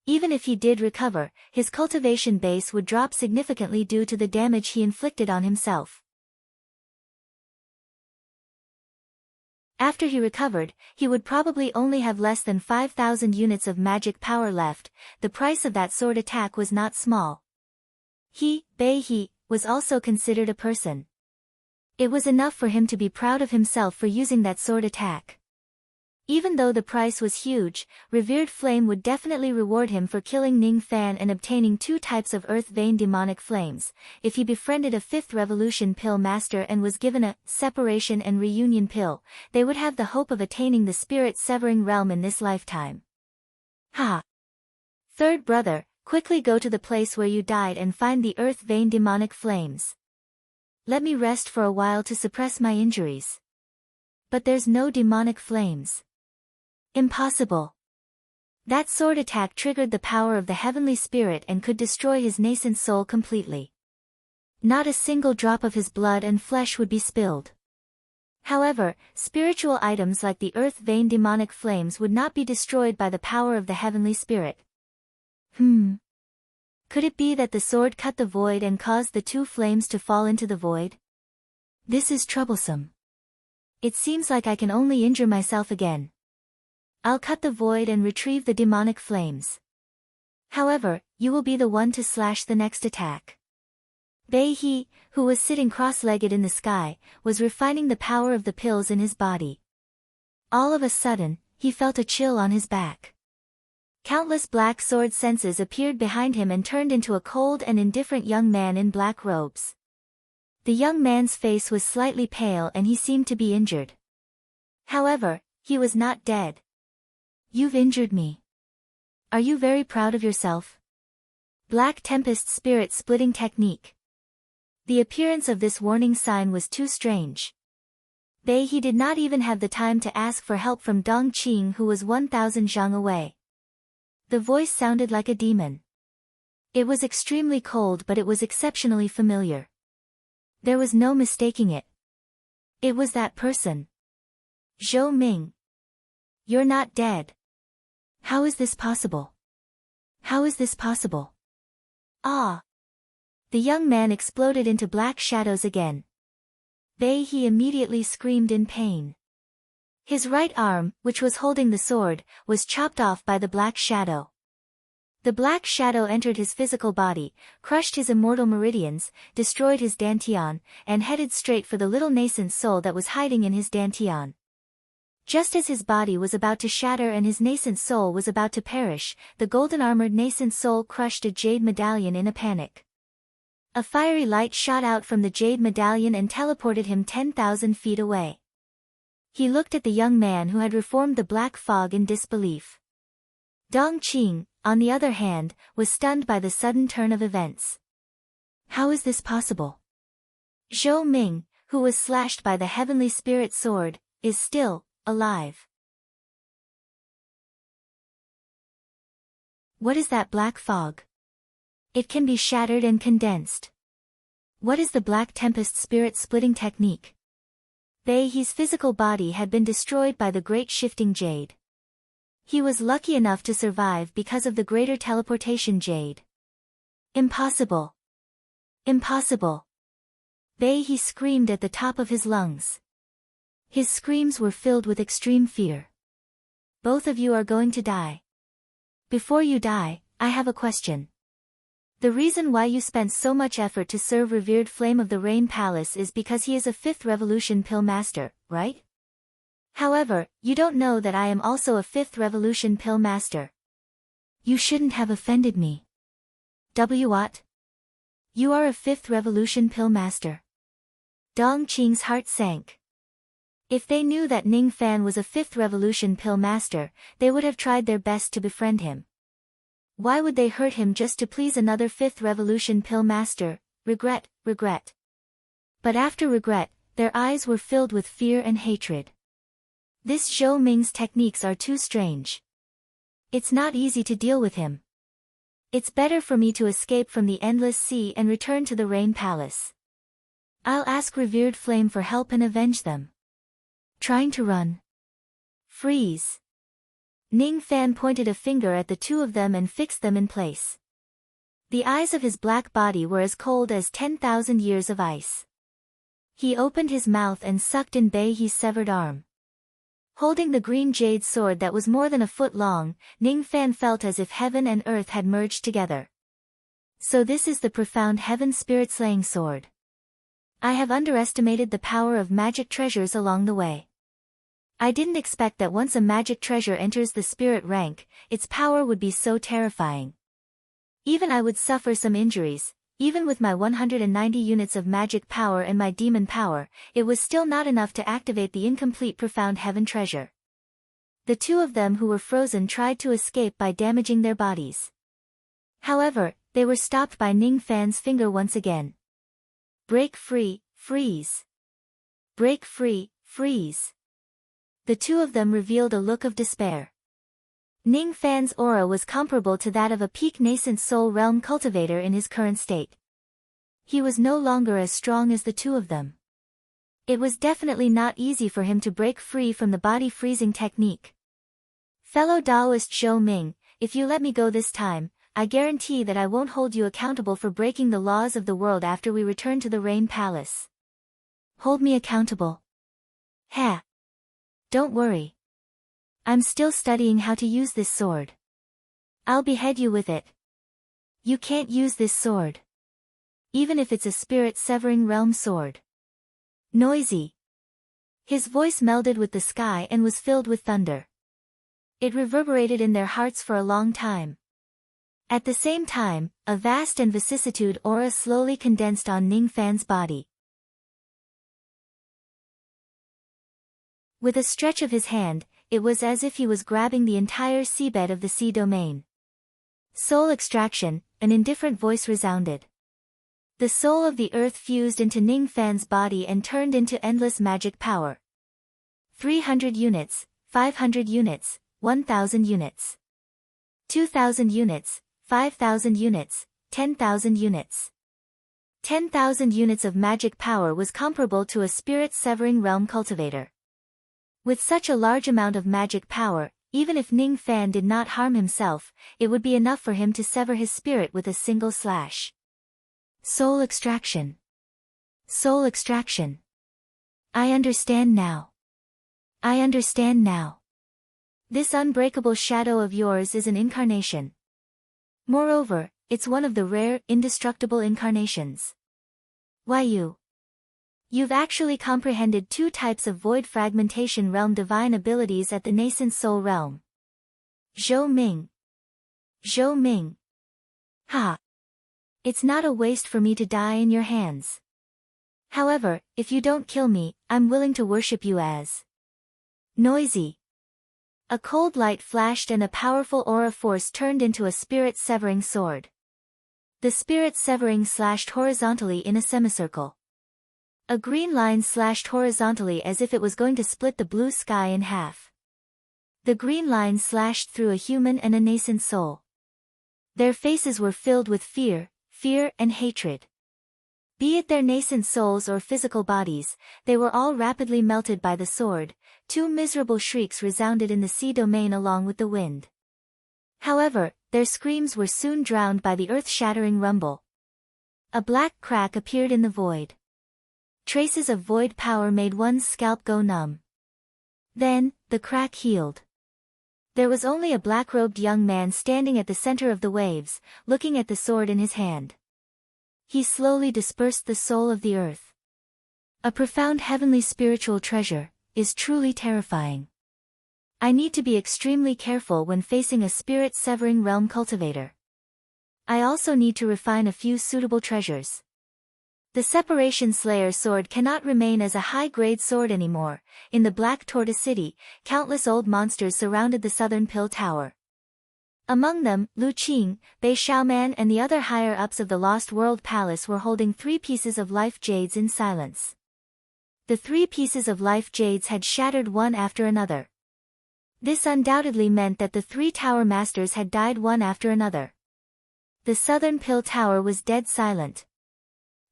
Even if he did recover, his cultivation base would drop significantly due to the damage he inflicted on himself. After he recovered, he would probably only have less than 5,000 units of magic power left. The price of that sword attack was not small. He was also considered a person. It was enough for him to be proud of himself for using that sword attack. Even though the price was huge, Revered Flame would definitely reward him for killing Ning Fan and obtaining 2 types of Earth Vein demonic flames. If he befriended a 5th Revolution Pill Master and was given a Separation and Reunion Pill, they would have the hope of attaining the Spirit-Severing Realm in this lifetime. Ha! Third brother, quickly go to the place where you died and find the Earth Vein demonic flames. Let me rest for a while to suppress my injuries. But there's no demonic flames. Impossible. That sword attack triggered the power of the heavenly spirit and could destroy his nascent soul completely. Not a single drop of his blood and flesh would be spilled. However, spiritual items like the Earth Vein demonic flames would not be destroyed by the power of the heavenly spirit. Could it be that the sword cut the void and caused the 2 flames to fall into the void? This is troublesome. It seems like I can only injure myself again. I'll cut the void and retrieve the demonic flames. However, you will be the one to slash the next attack. Bei-he, who was sitting cross-legged in the sky, was refining the power of the pills in his body. All of a sudden, he felt a chill on his back. Countless black sword senses appeared behind him and turned into a cold and indifferent young man in black robes. The young man's face was slightly pale and he seemed to be injured. However, he was not dead. You've injured me. Are you very proud of yourself? Black Tempest Spirit Splitting Technique. The appearance of this warning sign was too strange. He did not even have the time to ask for help from Dong Qing, who was 1,000 zhang away. The voice sounded like a demon. It was extremely cold, but it was exceptionally familiar. There was no mistaking it. It was that person. Zhou Ming. You're not dead. How is this possible? How is this possible? Ah! The young man exploded into black shadows again. He immediately screamed in pain. His right arm, which was holding the sword, was chopped off by the black shadow. The black shadow entered his physical body, crushed his immortal meridians, destroyed his dantian, and headed straight for the little nascent soul that was hiding in his dantian. Just as his body was about to shatter and his nascent soul was about to perish, the golden-armored nascent soul crushed a jade medallion in a panic. A fiery light shot out from the jade medallion and teleported him 10,000 feet away. He looked at the young man who had reformed the black fog in disbelief. Dong Qing, on the other hand, was stunned by the sudden turn of events. How is this possible? Zhou Ming, who was slashed by the heavenly spirit sword, is still alive. What is that black fog? It can be shattered and condensed. What is the Black Tempest Spirit Splitting Technique? He's physical body had been destroyed by the Great Shifting Jade. He was lucky enough to survive because of the Greater Teleportation Jade. Impossible! Impossible! He screamed at the top of his lungs. His screams were filled with extreme fear. Both of you are going to die. Before you die, I have a question. The reason why you spent so much effort to serve Revered Flame of the Rain Palace is because he is a 5th Revolution Pill Master, right? However, you don't know that I am also a 5th Revolution Pill Master. You shouldn't have offended me. What? You are a 5th Revolution Pill Master. Dong Qing's heart sank. If they knew that Ning Fan was a 5th Revolution Pill Master, they would have tried their best to befriend him. Why would they hurt him just to please another 5th Revolution Pill Master? Regret. But after regret, their eyes were filled with fear and hatred. This Zhou Ming's techniques are too strange. It's not easy to deal with him. It's better for me to escape from the endless sea and return to the Rain Palace. I'll ask revered Flame for help and avenge them. Trying to run. Freeze. Ning Fan pointed a finger at the two of them and fixed them in place. The eyes of his black body were as cold as 10,000 years of ice. He opened his mouth and sucked in Bei He's severed arm. Holding the green jade sword that was more than a foot long, Ning Fan felt as if heaven and earth had merged together. So this is the profound heaven spirit-slaying sword. I have underestimated the power of magic treasures along the way. I didn't expect that once a magic treasure enters the spirit rank, its power would be so terrifying. Even I would suffer some injuries. Even with my 190 units of magic power and my demon power, it was still not enough to activate the incomplete profound heaven treasure. The two of them who were frozen tried to escape by damaging their bodies. However, they were stopped by Ning Fan's finger once again. Break free, freeze. Break free, freeze. The two of them revealed a look of despair. Ning Fan's aura was comparable to that of a peak nascent soul realm cultivator in his current state. He was no longer as strong as the two of them. It was definitely not easy for him to break free from the body freezing technique. Fellow Taoist Zhou Ming, if you let me go this time, I guarantee that I won't hold you accountable for breaking the laws of the world after we return to the Rain Palace. Hold me accountable. Ha! Don't worry. I'm still studying how to use this sword. I'll behead you with it. You can't use this sword. Even if it's a spirit-severing realm sword. Noisy. His voice melded with the sky and was filled with thunder. It reverberated in their hearts for a long time. At the same time, a vast and vicissitude aura slowly condensed on Ning Fan's body. With a stretch of his hand, it was as if he was grabbing the entire seabed of the sea domain. Soul extraction, an indifferent voice resounded. The soul of the earth fused into Ning Fan's body and turned into endless magic power. 300 units, 500 units, 1,000 units. 2,000 units, 5,000 units, 10,000 units. 10,000 units of magic power was comparable to a spirit-severing realm cultivator. With such a large amount of magic power, even if Ning Fan did not harm himself, it would be enough for him to sever his spirit with a single slash. Soul extraction. Soul extraction. I understand now. I understand now. This unbreakable shadow of yours is an incarnation. Moreover, it's one of the rare, indestructible incarnations. Why You've actually comprehended two types of void fragmentation realm divine abilities at the nascent soul realm. Zhou Ming. Zhou Ming. Ha! It's not a waste for me to die in your hands. However, if you don't kill me, I'm willing to worship you as. Noisy. A cold light flashed and a powerful aura force turned into a spirit-severing sword. The spirit-severing slashed horizontally in a semicircle. A green line slashed horizontally as if it was going to split the blue sky in half. The green line slashed through a human and a nascent soul. Their faces were filled with fear and hatred. Be it their nascent souls or physical bodies, they were all rapidly melted by the sword. Two miserable shrieks resounded in the sea domain along with the wind. However, their screams were soon drowned by the earth-shattering rumble. A black crack appeared in the void. Traces of void power made one's scalp go numb. Then, the crack healed. There was only a black-robed young man standing at the center of the waves, looking at the sword in his hand. He slowly dispersed the soul of the earth. A profound heavenly spiritual treasure is truly terrifying. I need to be extremely careful when facing a spirit-severing realm cultivator. I also need to refine a few suitable treasures. The Separation Slayer sword cannot remain as a high-grade sword anymore. In the Black Tortoise City, countless old monsters surrounded the Southern Pill Tower. Among them, Lu Qing, Bei Xiaoman and the other higher-ups of the Lost World Palace were holding 3 pieces of life jades in silence. The 3 pieces of life jades had shattered one after another. This undoubtedly meant that the 3 tower masters had died one after another. The southern pill tower was dead silent.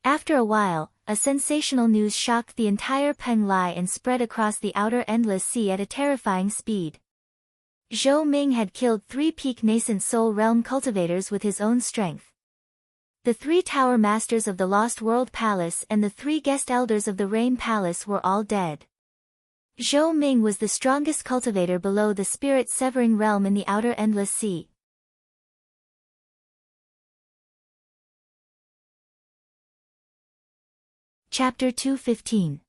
After a while, a sensational news shocked the entire Penglai and spread across the outer endless sea at a terrifying speed. Zhou Ming had killed 3 peak nascent soul realm cultivators with his own strength. The 3 tower masters of the Lost World Palace and the 3 guest elders of the Rain Palace were all dead. Zhou Ming was the strongest cultivator below the spirit-severing realm in the outer endless sea. Chapter 215.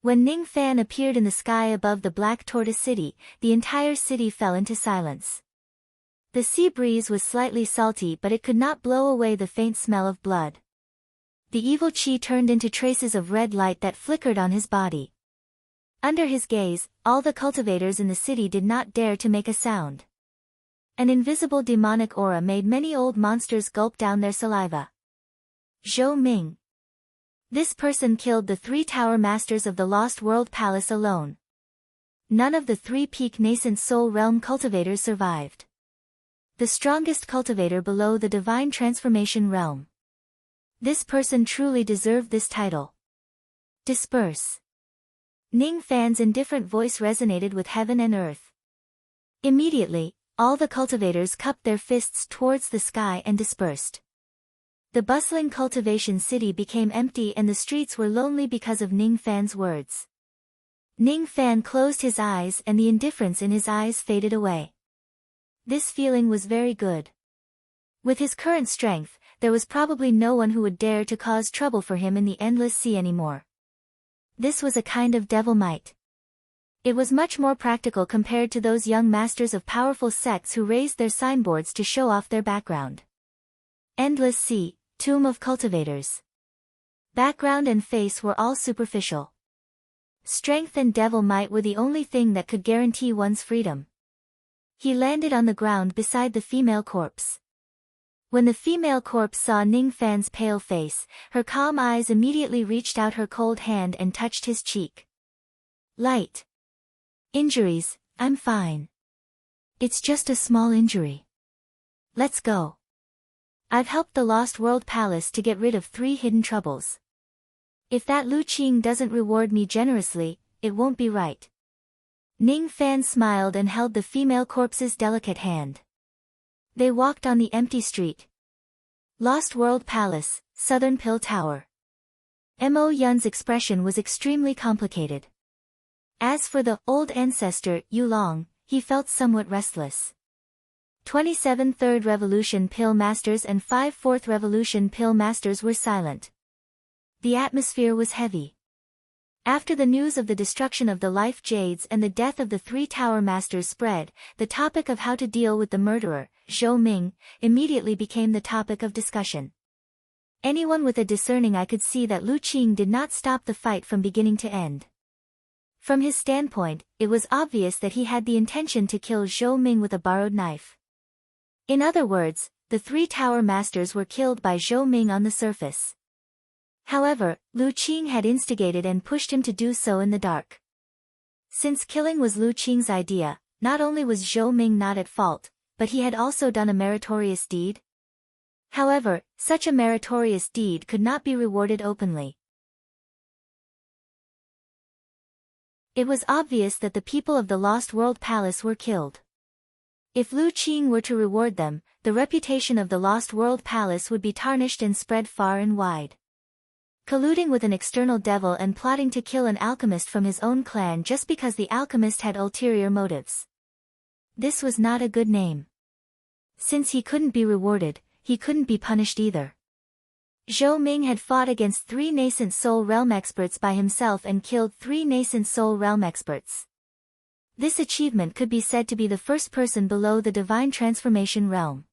When Ning Fan appeared in the sky above the Black Tortoise City, the entire city fell into silence. The sea breeze was slightly salty, but it could not blow away the faint smell of blood. The evil qi turned into traces of red light that flickered on his body. Under his gaze, all the cultivators in the city did not dare to make a sound. An invisible demonic aura made many old monsters gulp down their saliva. Zhou Ming. This person killed the 3 tower masters of the Lost World Palace alone. None of the 3 peak nascent soul realm cultivators survived. The strongest cultivator below the divine transformation realm. This person truly deserved this title. Disperse. Ning Fan's indifferent voice resonated with heaven and earth. Immediately, all the cultivators cupped their fists towards the sky and dispersed. The bustling cultivation city became empty and the streets were lonely because of Ning Fan's words. Ning Fan closed his eyes and the indifference in his eyes faded away. This feeling was very good. With his current strength, there was probably no one who would dare to cause trouble for him in the endless sea anymore. This was a kind of devil might. It was much more practical compared to those young masters of powerful sects who raised their signboards to show off their background. Endless Sea, Tomb of Cultivators. Background and face were all superficial. Strength and devil might were the only thing that could guarantee one's freedom. He landed on the ground beside the female corpse. When the female corpse saw Ning Fan's pale face, her calm eyes immediately reached out her cold hand and touched his cheek. Light. Injuries, I'm fine. It's just a small injury. Let's go. I've helped the Lost World Palace to get rid of 3 hidden troubles. If that Lu Qing doesn't reward me generously, it won't be right. Ning Fan smiled and held the female corpse's delicate hand. They walked on the empty street. Lost World Palace, Southern Pill Tower. Mo Yun's expression was extremely complicated. As for the old ancestor, Yu Long, he felt somewhat restless. 27 Third Revolution Pill Masters and 5 Fourth Revolution Pill Masters were silent. The atmosphere was heavy. After the news of the destruction of the Life Jades and the death of the 3 Tower Masters spread, the topic of how to deal with the murderer, Zhou Ming, immediately became the topic of discussion. Anyone with a discerning eye could see that Lu Qing did not stop the fight from beginning to end. From his standpoint, it was obvious that he had the intention to kill Zhou Ming with a borrowed knife. In other words, the 3 Tower Masters were killed by Zhou Ming on the surface. However, Lu Qing had instigated and pushed him to do so in the dark. Since killing was Lu Qing's idea, not only was Zhou Ming not at fault, but he had also done a meritorious deed. However, such a meritorious deed could not be rewarded openly. It was obvious that the people of the Lost World Palace were killed. If Lu Qing were to reward them, the reputation of the Lost World Palace would be tarnished and spread far and wide. Colluding with an external devil and plotting to kill an alchemist from his own clan just because the alchemist had ulterior motives. This was not a good name. Since he couldn't be rewarded, he couldn't be punished either. Zhou Ming had fought against 3 nascent soul realm experts by himself and killed 3 nascent soul realm experts. This achievement could be said to be the first person below the divine transformation realm.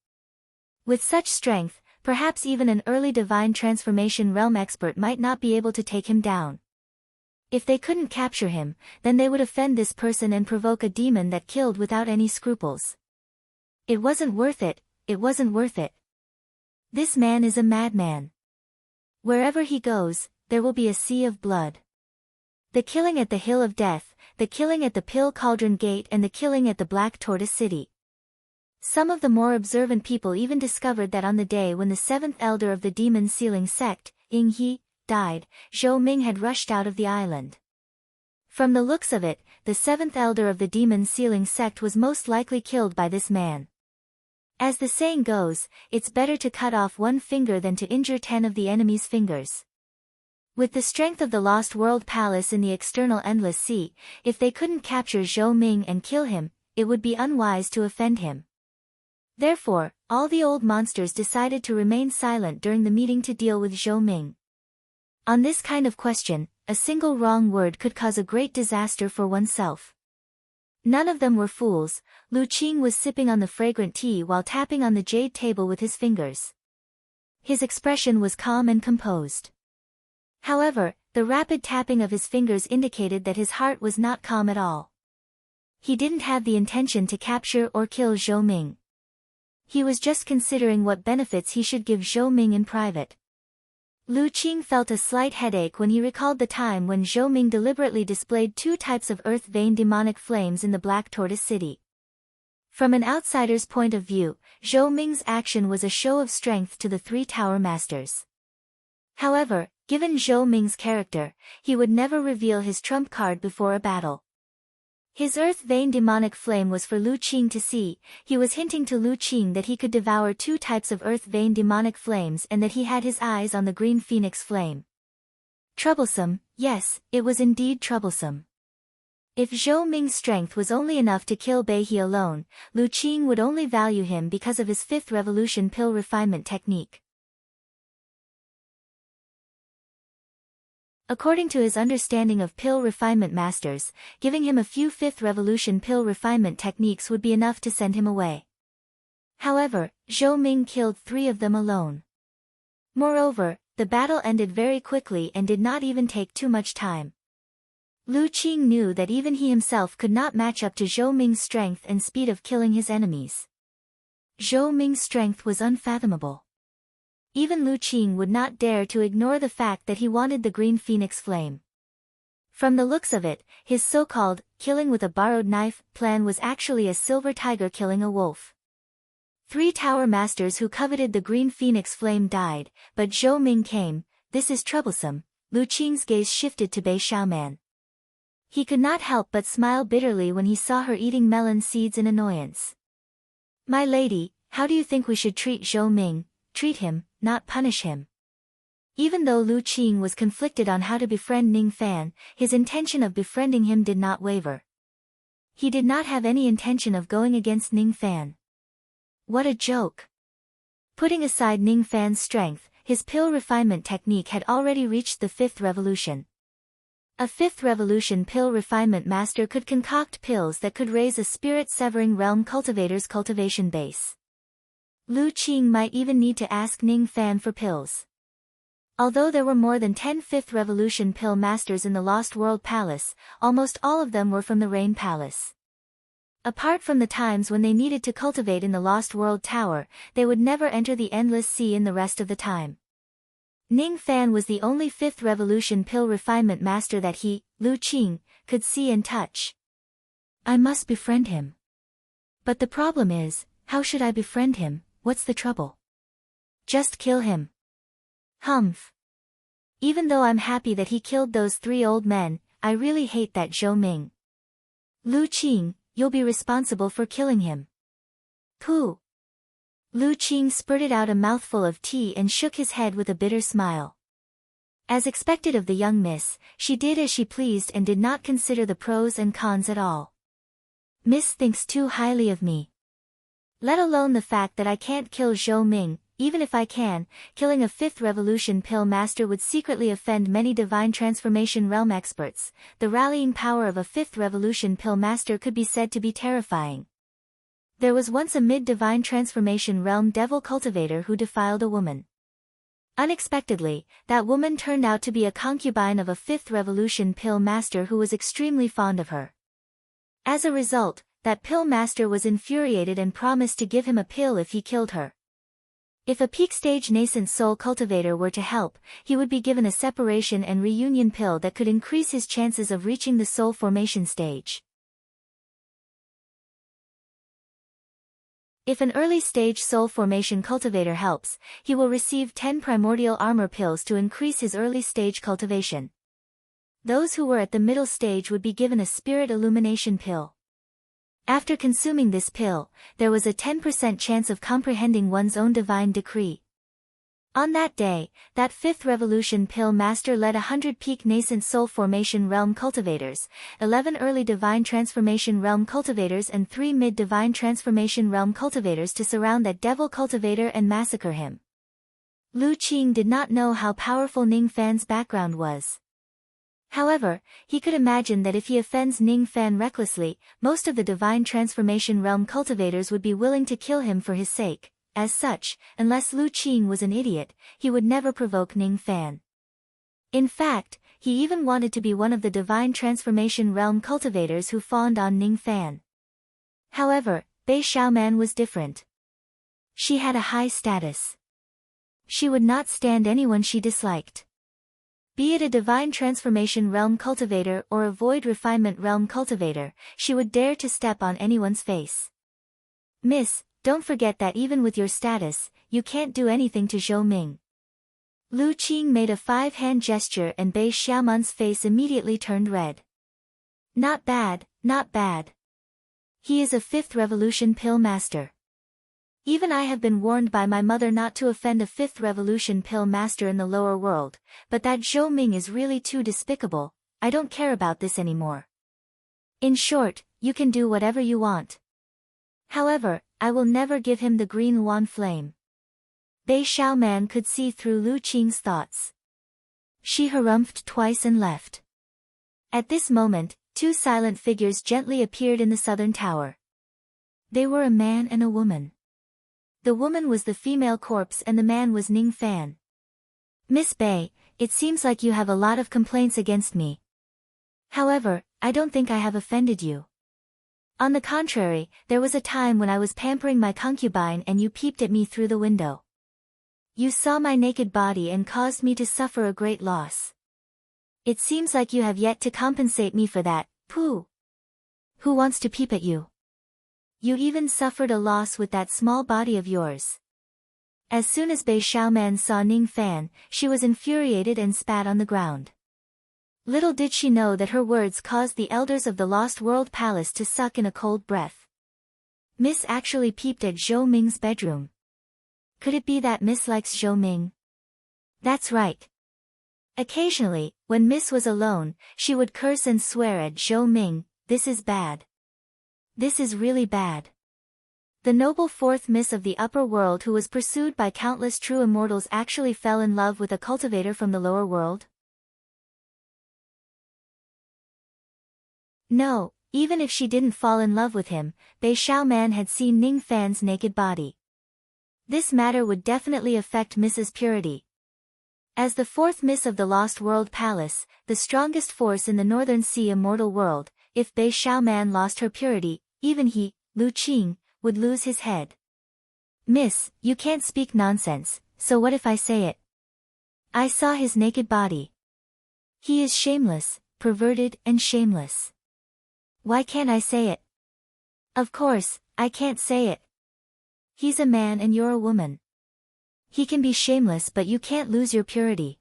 With such strength, perhaps even an early divine transformation realm expert might not be able to take him down. If they couldn't capture him, then they would offend this person and provoke a demon that killed without any scruples. It wasn't worth it, it wasn't worth it. This man is a madman. Wherever he goes, there will be a sea of blood. The killing at the Hill of Death, the killing at the Pill Cauldron Gate and the killing at the Black Tortoise City. Some of the more observant people even discovered that on the day when the seventh elder of the demon-sealing sect, Ying He, died, Zhou Ming had rushed out of the island. From the looks of it, the seventh elder of the demon-sealing sect was most likely killed by this man. As the saying goes, it's better to cut off one finger than to injure 10 of the enemy's fingers. With the strength of the Lost World Palace in the external Endless Sea, if they couldn't capture Zhou Ming and kill him, it would be unwise to offend him. Therefore, all the old monsters decided to remain silent during the meeting to deal with Zhou Ming. On this kind of question, a single wrong word could cause a great disaster for oneself. None of them were fools. Lu Qing was sipping on the fragrant tea while tapping on the jade table with his fingers. His expression was calm and composed. However, the rapid tapping of his fingers indicated that his heart was not calm at all. He didn't have the intention to capture or kill Zhou Ming. He was just considering what benefits he should give Zhou Ming in private. Lu Qing felt a slight headache when he recalled the time when Zhou Ming deliberately displayed 2 types of earth vein demonic flames in the Black Tortoise City. From an outsider's point of view, Zhou Ming's action was a show of strength to the 3 Tower Masters. However, given Zhou Ming's character, he would never reveal his trump card before a battle. His earth vein demonic flame was for Lu Qing to see. He was hinting to Lu Qing that he could devour 2 types of earth vein demonic flames and that he had his eyes on the green phoenix flame. Troublesome, yes, it was indeed troublesome. If Zhou Ming's strength was only enough to kill Bai He alone, Lu Qing would only value him because of his 5th revolution pill refinement technique. According to his understanding of pill refinement masters, giving him a few 5th revolution pill refinement techniques would be enough to send him away. However, Zhou Ming killed 3 of them alone. Moreover, the battle ended very quickly and did not even take too much time. Lu Qing knew that even he himself could not match up to Zhou Ming's strength and speed of killing his enemies. Zhou Ming's strength was unfathomable. Even Lu Qing would not dare to ignore the fact that he wanted the green phoenix flame. From the looks of it, his so-called killing with a borrowed knife plan was actually a silver tiger killing a wolf. 3 Tower Masters who coveted the green phoenix flame died, but Zhou Ming came. This is troublesome. Lu Qing's gaze shifted to Bai Xiaoman. He could not help but smile bitterly when he saw her eating melon seeds in annoyance. My lady, how do you think we should treat Zhou Ming? Treat him, not punish him. Even though Lu Qing was conflicted on how to befriend Ning Fan, his intention of befriending him did not waver. He did not have any intention of going against Ning Fan. What a joke! Putting aside Ning Fan's strength, his pill refinement technique had already reached the 5th revolution. A 5th revolution pill refinement master could concoct pills that could raise a spirit-severing realm cultivator's cultivation base. Lu Qing might even need to ask Ning Fan for pills. Although there were more than 10 5th revolution pill masters in the Lost World Palace, almost all of them were from the Rain Palace. Apart from the times when they needed to cultivate in the Lost World Tower, they would never enter the Endless Sea in the rest of the time. Ning Fan was the only 5th revolution pill refinement master that he, Lu Qing, could see and touch. I must befriend him. But the problem is, how should I befriend him? What's the trouble? Just kill him. Humph. Even though I'm happy that he killed those 3 old men, I really hate that Zhou Ming. Lu Qing, you'll be responsible for killing him. Pooh. Lu Qing spurted out a mouthful of tea and shook his head with a bitter smile. As expected of the young miss, she did as she pleased and did not consider the pros and cons at all. Miss thinks too highly of me. Let alone the fact that I can't kill Zhou Ming. Even if I can, killing a 5th revolution pill master would secretly offend many divine transformation realm experts. The rallying power of a 5th revolution pill master could be said to be terrifying. There was once a mid-divine transformation realm devil cultivator who defiled a woman. Unexpectedly, that woman turned out to be a concubine of a 5th revolution pill master who was extremely fond of her. As a result, that pill master was infuriated and promised to give him a pill if he killed her. If a peak-stage nascent soul cultivator were to help, he would be given a separation and reunion pill that could increase his chances of reaching the soul formation stage. If an early-stage soul formation cultivator helps, he will receive 10 primordial armor pills to increase his early-stage cultivation. Those who were at the middle stage would be given a spirit illumination pill. After consuming this pill, there was a 10% chance of comprehending one's own divine decree. On that day, that 5th revolution pill master led 100 peak nascent soul formation realm cultivators, 11 early divine transformation realm cultivators and 3 mid divine transformation realm cultivators to surround that devil cultivator and massacre him. Lu Qing did not know how powerful Ning Fan's background was. However, he could imagine that if he offends Ning Fan recklessly, most of the divine transformation realm cultivators would be willing to kill him for his sake. As such, unless Lu Qing was an idiot, he would never provoke Ning Fan. In fact, he even wanted to be one of the divine transformation realm cultivators who fawned on Ning Fan. However, Bei Xiaoman was different. She had a high status. She would not stand anyone she disliked. Be it a divine transformation realm cultivator or a void refinement realm cultivator, she would dare to step on anyone's face. Miss, don't forget that even with your status, you can't do anything to Zhou Ming. Lu Qing made a 5-hand gesture and Bei Xiaoman's face immediately turned red. Not bad, not bad. He is a 5th revolution pill master. Even I have been warned by my mother not to offend a 5th revolution pill master in the lower world, but that Zhou Ming is really too despicable. I don't care about this anymore. In short, you can do whatever you want. However, I will never give him the green Yuan flame. Bei Xiaoman could see through Lu Qing's thoughts. She harumphed twice and left. At this moment, 2 silent figures gently appeared in the southern tower. They were a man and a woman. The woman was the female corpse and the man was Ning Fan. Miss Bei, it seems like you have a lot of complaints against me. However, I don't think I have offended you. On the contrary, there was a time when I was pampering my concubine and you peeped at me through the window. You saw my naked body and caused me to suffer a great loss. It seems like you have yet to compensate me for that, pooh. Who wants to peep at you? You even suffered a loss with that small body of yours. As soon as Bei Xiaoman saw Ning Fan, she was infuriated and spat on the ground. Little did she know that her words caused the elders of the Lost World Palace to suck in a cold breath. Miss actually peeped at Zhou Ming's bedroom. Could it be that Miss likes Zhou Ming? That's right. Occasionally, when Miss was alone, she would curse and swear at Zhou Ming. This is bad. This is really bad. The noble 4th Miss of the upper world who was pursued by countless true immortals actually fell in love with a cultivator from the lower world? No, even if she didn't fall in love with him, Bei Xiaoman had seen Ning Fan's naked body. This matter would definitely affect Mrs. Purity. As the 4th Miss of the Lost World Palace, the strongest force in the Northern Sea immortal world, if Bei Xiaoman lost her purity, even he, Lu Qing, would lose his head. Miss, you can't speak nonsense, so what if I say it? I saw his naked body. He is shameless, perverted and shameless. Why can't I say it? Of course, I can't say it. He's a man and you're a woman. He can be shameless but you can't lose your purity.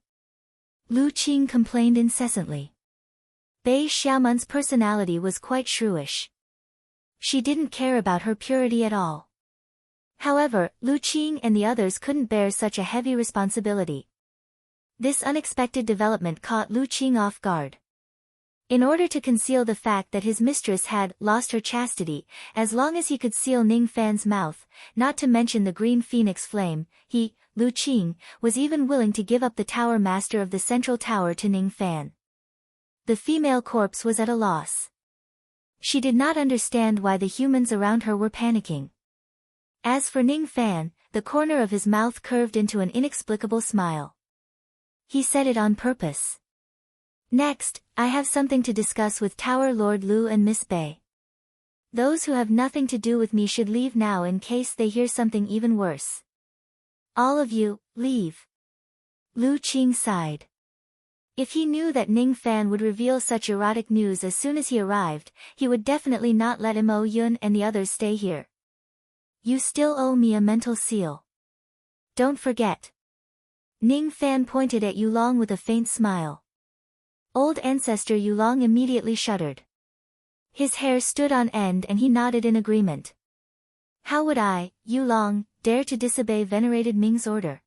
Lu Qing complained incessantly. Bei Xiaoman's personality was quite shrewish. She didn't care about her purity at all. However, Lu Qing and the others couldn't bear such a heavy responsibility. This unexpected development caught Lu Qing off guard. In order to conceal the fact that his mistress had lost her chastity, as long as he could seal Ning Fan's mouth, not to mention the green phoenix flame, he, Lu Qing, was even willing to give up the tower master of the central tower to Ning Fan. The female corpse was at a loss. She did not understand why the humans around her were panicking. As for Ning Fan, the corner of his mouth curved into an inexplicable smile. He said it on purpose. Next, I have something to discuss with Tower Lord Lu and Miss Bei. Those who have nothing to do with me should leave now in case they hear something even worse. All of you, leave. Lu Qing sighed. If he knew that Ning Fan would reveal such erotic news as soon as he arrived, he would definitely not let Mo Yun and the others stay here. you still owe me a mental seal. Don't forget. Ning Fan pointed at Yulong with a faint smile. Old ancestor Yulong immediately shuddered. His hair stood on end and he nodded in agreement. How would I, Yulong, dare to disobey venerated Ming's order?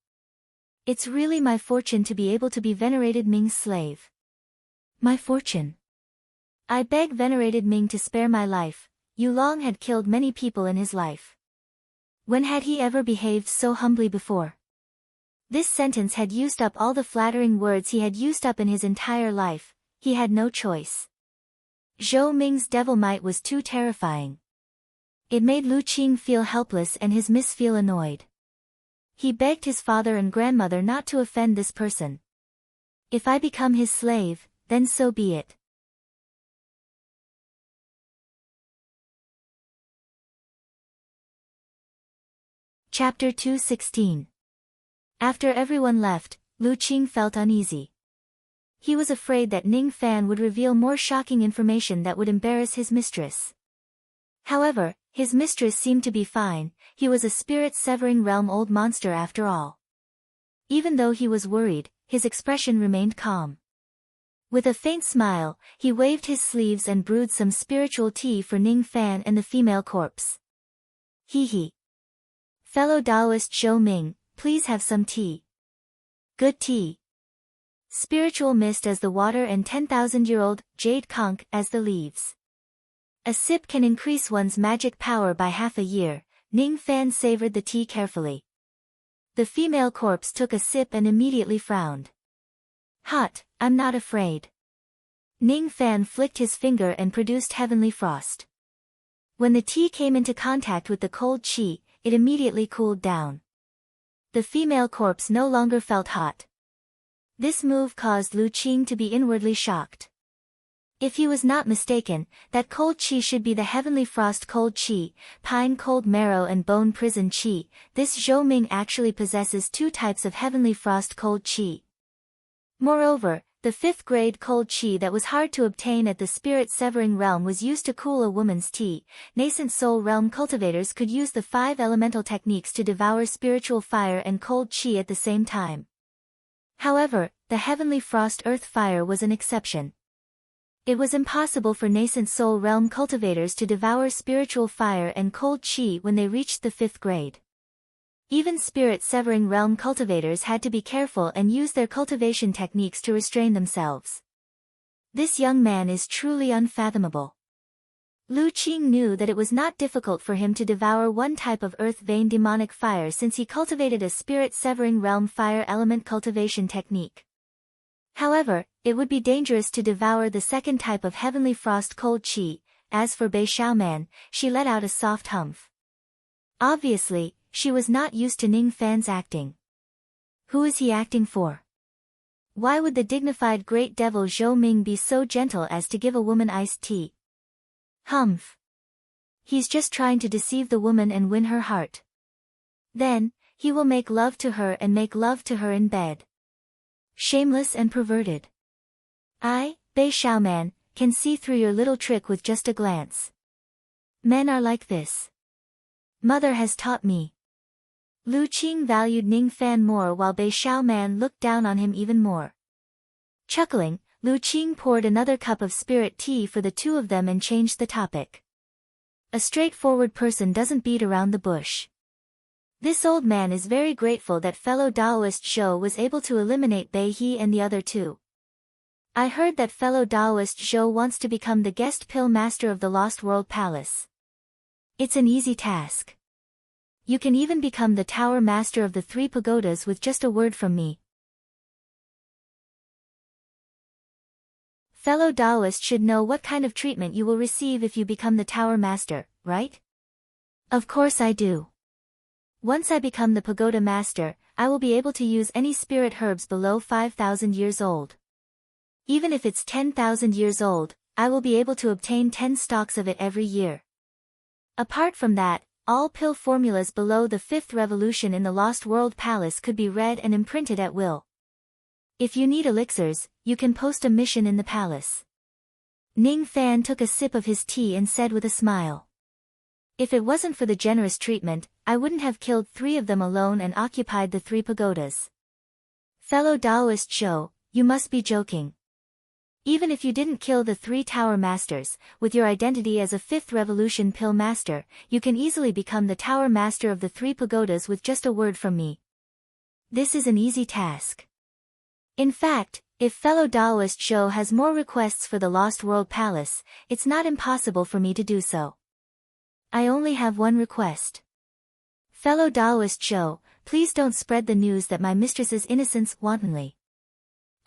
It's really my fortune to be able to be venerated Ming's slave. My fortune. I beg venerated Ming to spare my life. Yulong had killed many people in his life. When had he ever behaved so humbly before? This sentence had used up all the flattering words he had used up in his entire life. He had no choice. Zhou Ming's devil might was too terrifying. It made Lu Qing feel helpless and his miss feel annoyed. He begged his father and grandmother not to offend this person. If I become his slave, then so be it. Chapter 216. After everyone left, Lu Qing felt uneasy. He was afraid that Ning Fan would reveal more shocking information that would embarrass his mistress. However, his mistress seemed to be fine. He was a spirit-severing realm old monster after all. Even though he was worried, his expression remained calm. With a faint smile, he waved his sleeves and brewed some spiritual tea for Ning Fan and the female corpse. Hee hee. Fellow Taoist Zhou Ming, please have some tea. Good tea. Spiritual mist as the water and 10,000-year-old jade conch as the leaves. A sip can increase one's magic power by half a year. Ning Fan savored the tea carefully. The female corpse took a sip and immediately frowned. Hot, I'm not afraid. Ning Fan flicked his finger and produced heavenly frost. When the tea came into contact with the cold qi, it immediately cooled down. The female corpse no longer felt hot. This move caused Lu Qing to be inwardly shocked. If he was not mistaken, that cold qi should be the heavenly frost cold qi, pine cold marrow and bone prison qi. This Zhou Ming actually possesses two types of heavenly frost cold qi. Moreover, the 5th grade cold qi that was hard to obtain at the spirit-severing realm was used to cool a woman's tea. Nascent soul realm cultivators could use the 5 elemental techniques to devour spiritual fire and cold qi at the same time. However, the heavenly frost earth fire was an exception. It was impossible for nascent soul realm cultivators to devour spiritual fire and cold qi when they reached the 5th grade. Even spirit-severing realm cultivators had to be careful and use their cultivation techniques to restrain themselves. This young man is truly unfathomable. Lu Qing knew that it was not difficult for him to devour one type of earth vein demonic fire since he cultivated a spirit-severing realm fire element cultivation technique. However, it would be dangerous to devour the second type of heavenly frost cold qi. As for Bei Xiaoman, she let out a soft humph. Obviously, she was not used to Ning Fan's acting. Who is he acting for? Why would the dignified great devil Zhou Ming be so gentle as to give a woman iced tea? Humph. He's just trying to deceive the woman and win her heart. Then, he will make love to her and make love to her in bed. Shameless and perverted. I, Bei Xiaoman, can see through your little trick with just a glance. Men are like this. Mother has taught me. Lu Qing valued Ning Fan more while Bei Xiaoman looked down on him even more. Chuckling, Lu Qing poured another cup of spirit tea for the two of them and changed the topic. A straightforward person doesn't beat around the bush. This old man is very grateful that fellow Taoist Zhou was able to eliminate Bei He and the other two. I heard that fellow Taoist Zhou wants to become the guest pill master of the Lost World Palace. It's an easy task. You can even become the tower master of the 3 pagodas with just a word from me. Fellow Taoist should know what kind of treatment you will receive if you become the tower master, right? Of course I do. Once I become the pagoda master, I will be able to use any spirit herbs below 5,000 years old. Even if it's 10,000 years old, I will be able to obtain 10 stalks of it every year. Apart from that, all pill formulas below the 5th revolution in the Lost World Palace could be read and imprinted at will. If you need elixirs, you can post a mission in the palace. Ning Fan took a sip of his tea and said with a smile. If it wasn't for the generous treatment, I wouldn't have killed 3 of them alone and occupied the 3 pagodas. Fellow Taoist Zhou, you must be joking. Even if you didn't kill the 3 tower masters, with your identity as a 5th revolution pill master, you can easily become the tower master of the 3 pagodas with just a word from me. This is an easy task. In fact, if fellow Taoist Zhou has more requests for the Lost World Palace, it's not impossible for me to do so. I only have one request. Fellow Taoist Zhou, please don't spread the news that my mistress's innocence wantonly.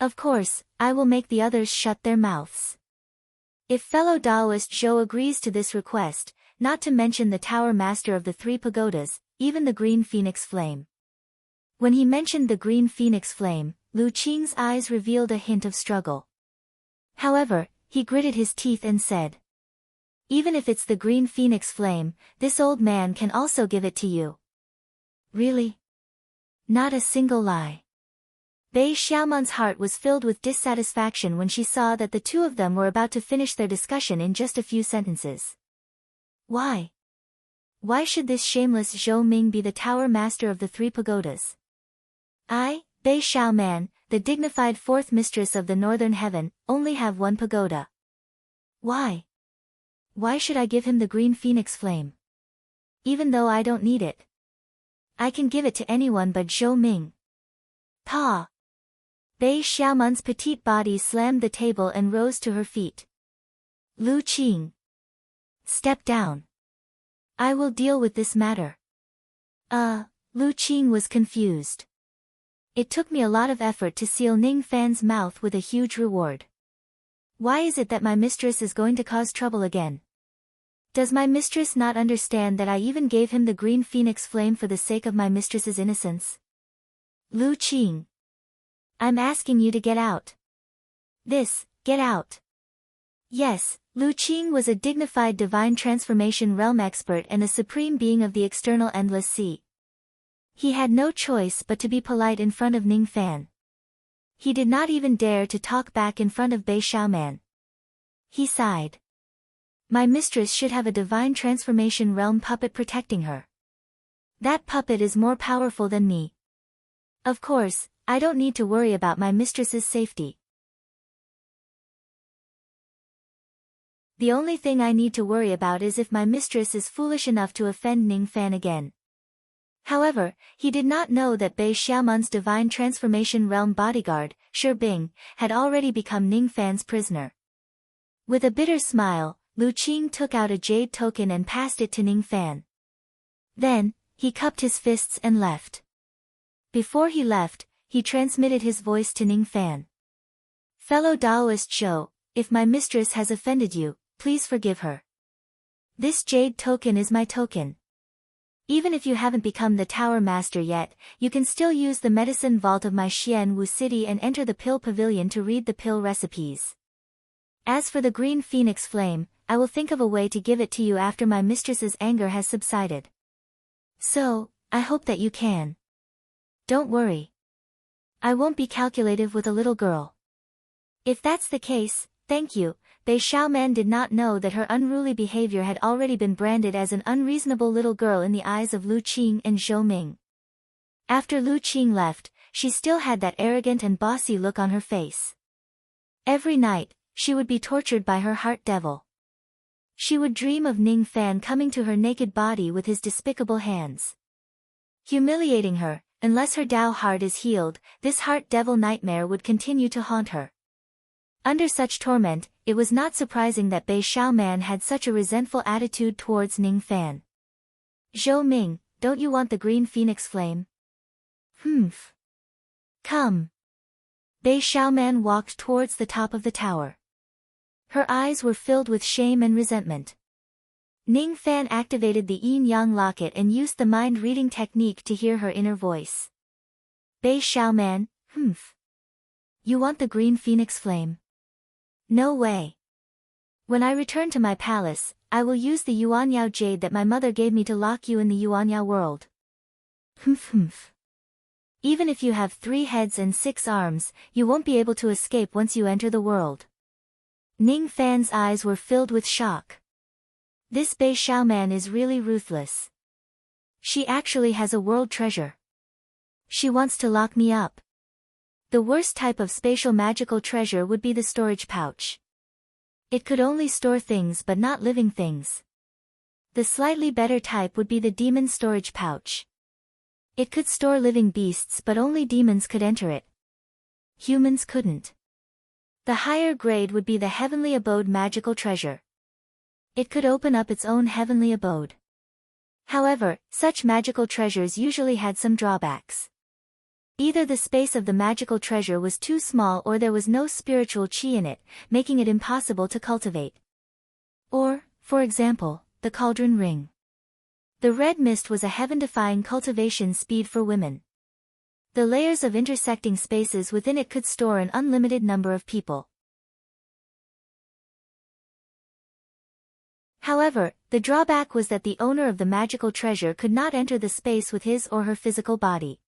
Of course, I will make the others shut their mouths. If fellow Taoist Zhou agrees to this request, not to mention the tower master of the 3 pagodas, even the green phoenix flame. When he mentioned the green phoenix flame, Lu Qing's eyes revealed a hint of struggle. However, he gritted his teeth and said, "Even if it's the green phoenix flame, this old man can also give it to you." Really? Not a single lie. Bei Xiaoman's heart was filled with dissatisfaction when she saw that the 2 of them were about to finish their discussion in just a few sentences. Why? Why should this shameless Zhou Ming be the tower master of the 3 pagodas? I, Bei Xiaoman, the dignified 4th mistress of the northern heaven, only have 1 pagoda. Why? Why should I give him the green phoenix flame? Even though I don't need it. I can give it to anyone but Zhou Ming. Pa! Bei Xiaoman's petite body slammed the table and rose to her feet. Lu Qing. Step down. I will deal with this matter. Lu Qing was confused. It took me a lot of effort to seal Ning Fan's mouth with a huge reward. Why is it that my mistress is going to cause trouble again? Does my mistress not understand that I even gave him the green phoenix flame for the sake of my mistress's innocence? Lu Qing. I'm asking you to get out. Get out. Yes, Lu Qing was a dignified divine transformation realm expert and a supreme being of the external endless sea. He had no choice but to be polite in front of Ning Fan. He did not even dare to talk back in front of Bei Xiaoman. He sighed. My mistress should have a divine transformation realm puppet protecting her. That puppet is more powerful than me. Of course, I don't need to worry about my mistress's safety. The only thing I need to worry about is if my mistress is foolish enough to offend Ning Fan again. However, he did not know that Bei Xiaoman's divine transformation realm bodyguard, Shi Bing, had already become Ning Fan's prisoner. With a bitter smile, Lu Qing took out a jade token and passed it to Ning Fan. Then, he cupped his fists and left. Before he left, he transmitted his voice to Ning Fan. Fellow Taoist Zhou, if my mistress has offended you, please forgive her. This jade token is my token. Even if you haven't become the tower master yet, you can still use the medicine vault of my Xian Wu city and enter the pill pavilion to read the pill recipes. As for the green phoenix flame, I will think of a way to give it to you after my mistress's anger has subsided. So, I hope that you can. Don't worry. I won't be calculative with a little girl. If that's the case, thank you. Bei Xiaoman did not know that her unruly behavior had already been branded as an unreasonable little girl in the eyes of Lu Qing and Zhou Ming. After Lu Qing left, she still had that arrogant and bossy look on her face. Every night, she would be tortured by her heart devil. She would dream of Ning Fan coming to her naked body with his despicable hands, humiliating her. Unless her Tao heart is healed, this heart devil nightmare would continue to haunt her. Under such torment, it was not surprising that Bei Xiaoman had such a resentful attitude towards Ning Fan. Zhou Ming, don't you want the green phoenix flame? Humph. Come. Bei Xiaoman walked towards the top of the tower. Her eyes were filled with shame and resentment. Ning Fan activated the yin-yang locket and used the mind-reading technique to hear her inner voice. Bei Xiaoman, humph. You want the green phoenix flame? No way. When I return to my palace, I will use the Yuanyao jade that my mother gave me to lock you in the Yuanyao world. Humph humph. Even if you have 3 heads and 6 arms, you won't be able to escape once you enter the world. Ning Fan's eyes were filled with shock. This Bei Xiaoman is really ruthless. She actually has a world treasure. She wants to lock me up. The worst type of spatial magical treasure would be the storage pouch. It could only store things but not living things. The slightly better type would be the demon storage pouch. It could store living beasts but only demons could enter it. Humans couldn't. The higher grade would be the heavenly abode magical treasure. It could open up its own heavenly abode. However, such magical treasures usually had some drawbacks. Either the space of the magical treasure was too small or there was no spiritual qi in it, making it impossible to cultivate. Or, for example, the cauldron ring. The red mist was a heaven-defying cultivation speed for women. The layers of intersecting spaces within it could store an unlimited number of people. However, the drawback was that the owner of the magical treasure could not enter the space with his or her physical body.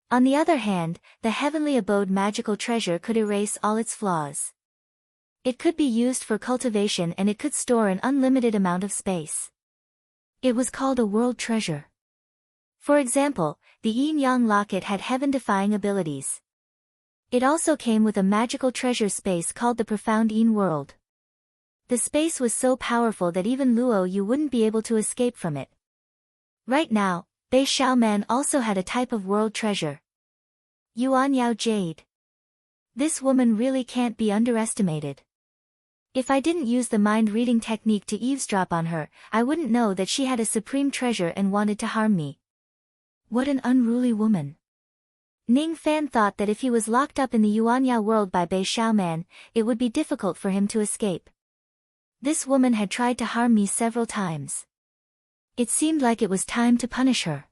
On the other hand, the heavenly abode magical treasure could erase all its flaws. It could be used for cultivation and it could store an unlimited amount of space. It was called a world treasure. For example, the yin-yang locket had heaven-defying abilities. It also came with a magical treasure space called the profound yin world. The space was so powerful that even Luo Yu wouldn't be able to escape from it. Right now, Bei Xiaoman also had a type of world treasure. Yuanyao Jade. This woman really can't be underestimated. If I didn't use the mind-reading technique to eavesdrop on her, I wouldn't know that she had a supreme treasure and wanted to harm me. What an unruly woman. Ning Fan thought that if he was locked up in the Yuanyao world by Bei Xiaoman, it would be difficult for him to escape. This woman had tried to harm me several times. It seemed like it was time to punish her.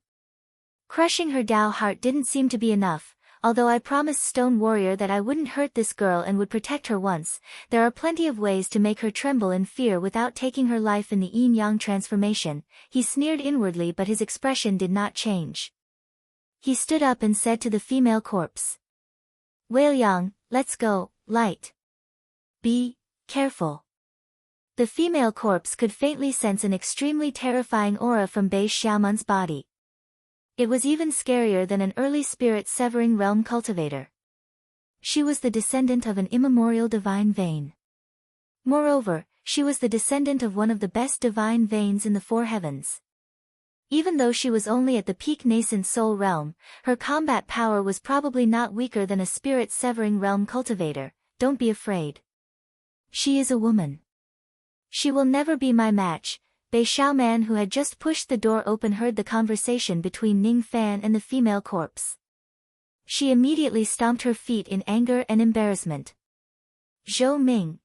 Crushing her Dao heart didn't seem to be enough. Although I promised Stone Warrior that I wouldn't hurt this girl and would protect her once, there are plenty of ways to make her tremble in fear without taking her life in the yin-yang transformation. He sneered inwardly but his expression did not change. He stood up and said to the female corpse. Wei-yang, let's go, light. Be careful. The female corpse could faintly sense an extremely terrifying aura from Bei Xiaoman's body. It was even scarier than an early spirit-severing realm cultivator. She was the descendant of an immemorial divine vein. Moreover, she was the descendant of one of the best divine veins in the four heavens. Even though she was only at the peak nascent soul realm, her combat power was probably not weaker than a spirit-severing realm cultivator. Don't be afraid. She is a woman. She will never be my match. Bei Xiaoman, who had just pushed the door open, heard the conversation between Ning Fan and the female corpse. She immediately stomped her feet in anger and embarrassment. Zhou Ming.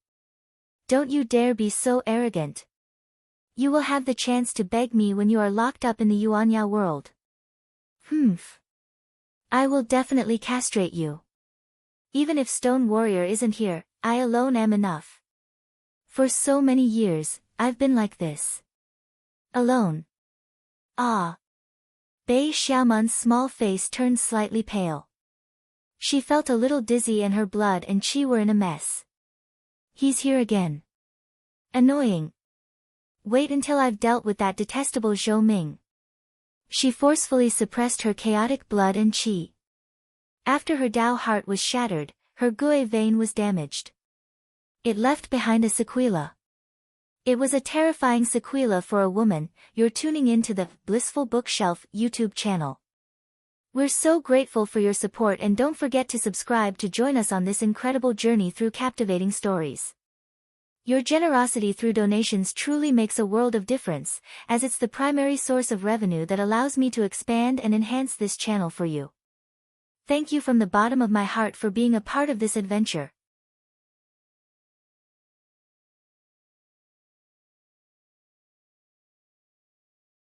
Don't you dare be so arrogant. You will have the chance to beg me when you are locked up in the Yuanyao world. Humph. I will definitely castrate you. Even if Stone Warrior isn't here, I alone am enough. For so many years, I've been like this. Alone. Ah. Bei Xiaoman's small face turned slightly pale. She felt a little dizzy and her blood and qi were in a mess. He's here again. Annoying. Wait until I've dealt with that detestable Zhou Ming. She forcefully suppressed her chaotic blood and qi. After her Dao heart was shattered, her Gui vein was damaged. It left behind a sequela. It was a terrifying sequela for a woman. You're tuning in to the Blissful Bookshelf YouTube channel. We're so grateful for your support and don't forget to subscribe to join us on this incredible journey through captivating stories. Your generosity through donations truly makes a world of difference, as it's the primary source of revenue that allows me to expand and enhance this channel for you. Thank you from the bottom of my heart for being a part of this adventure.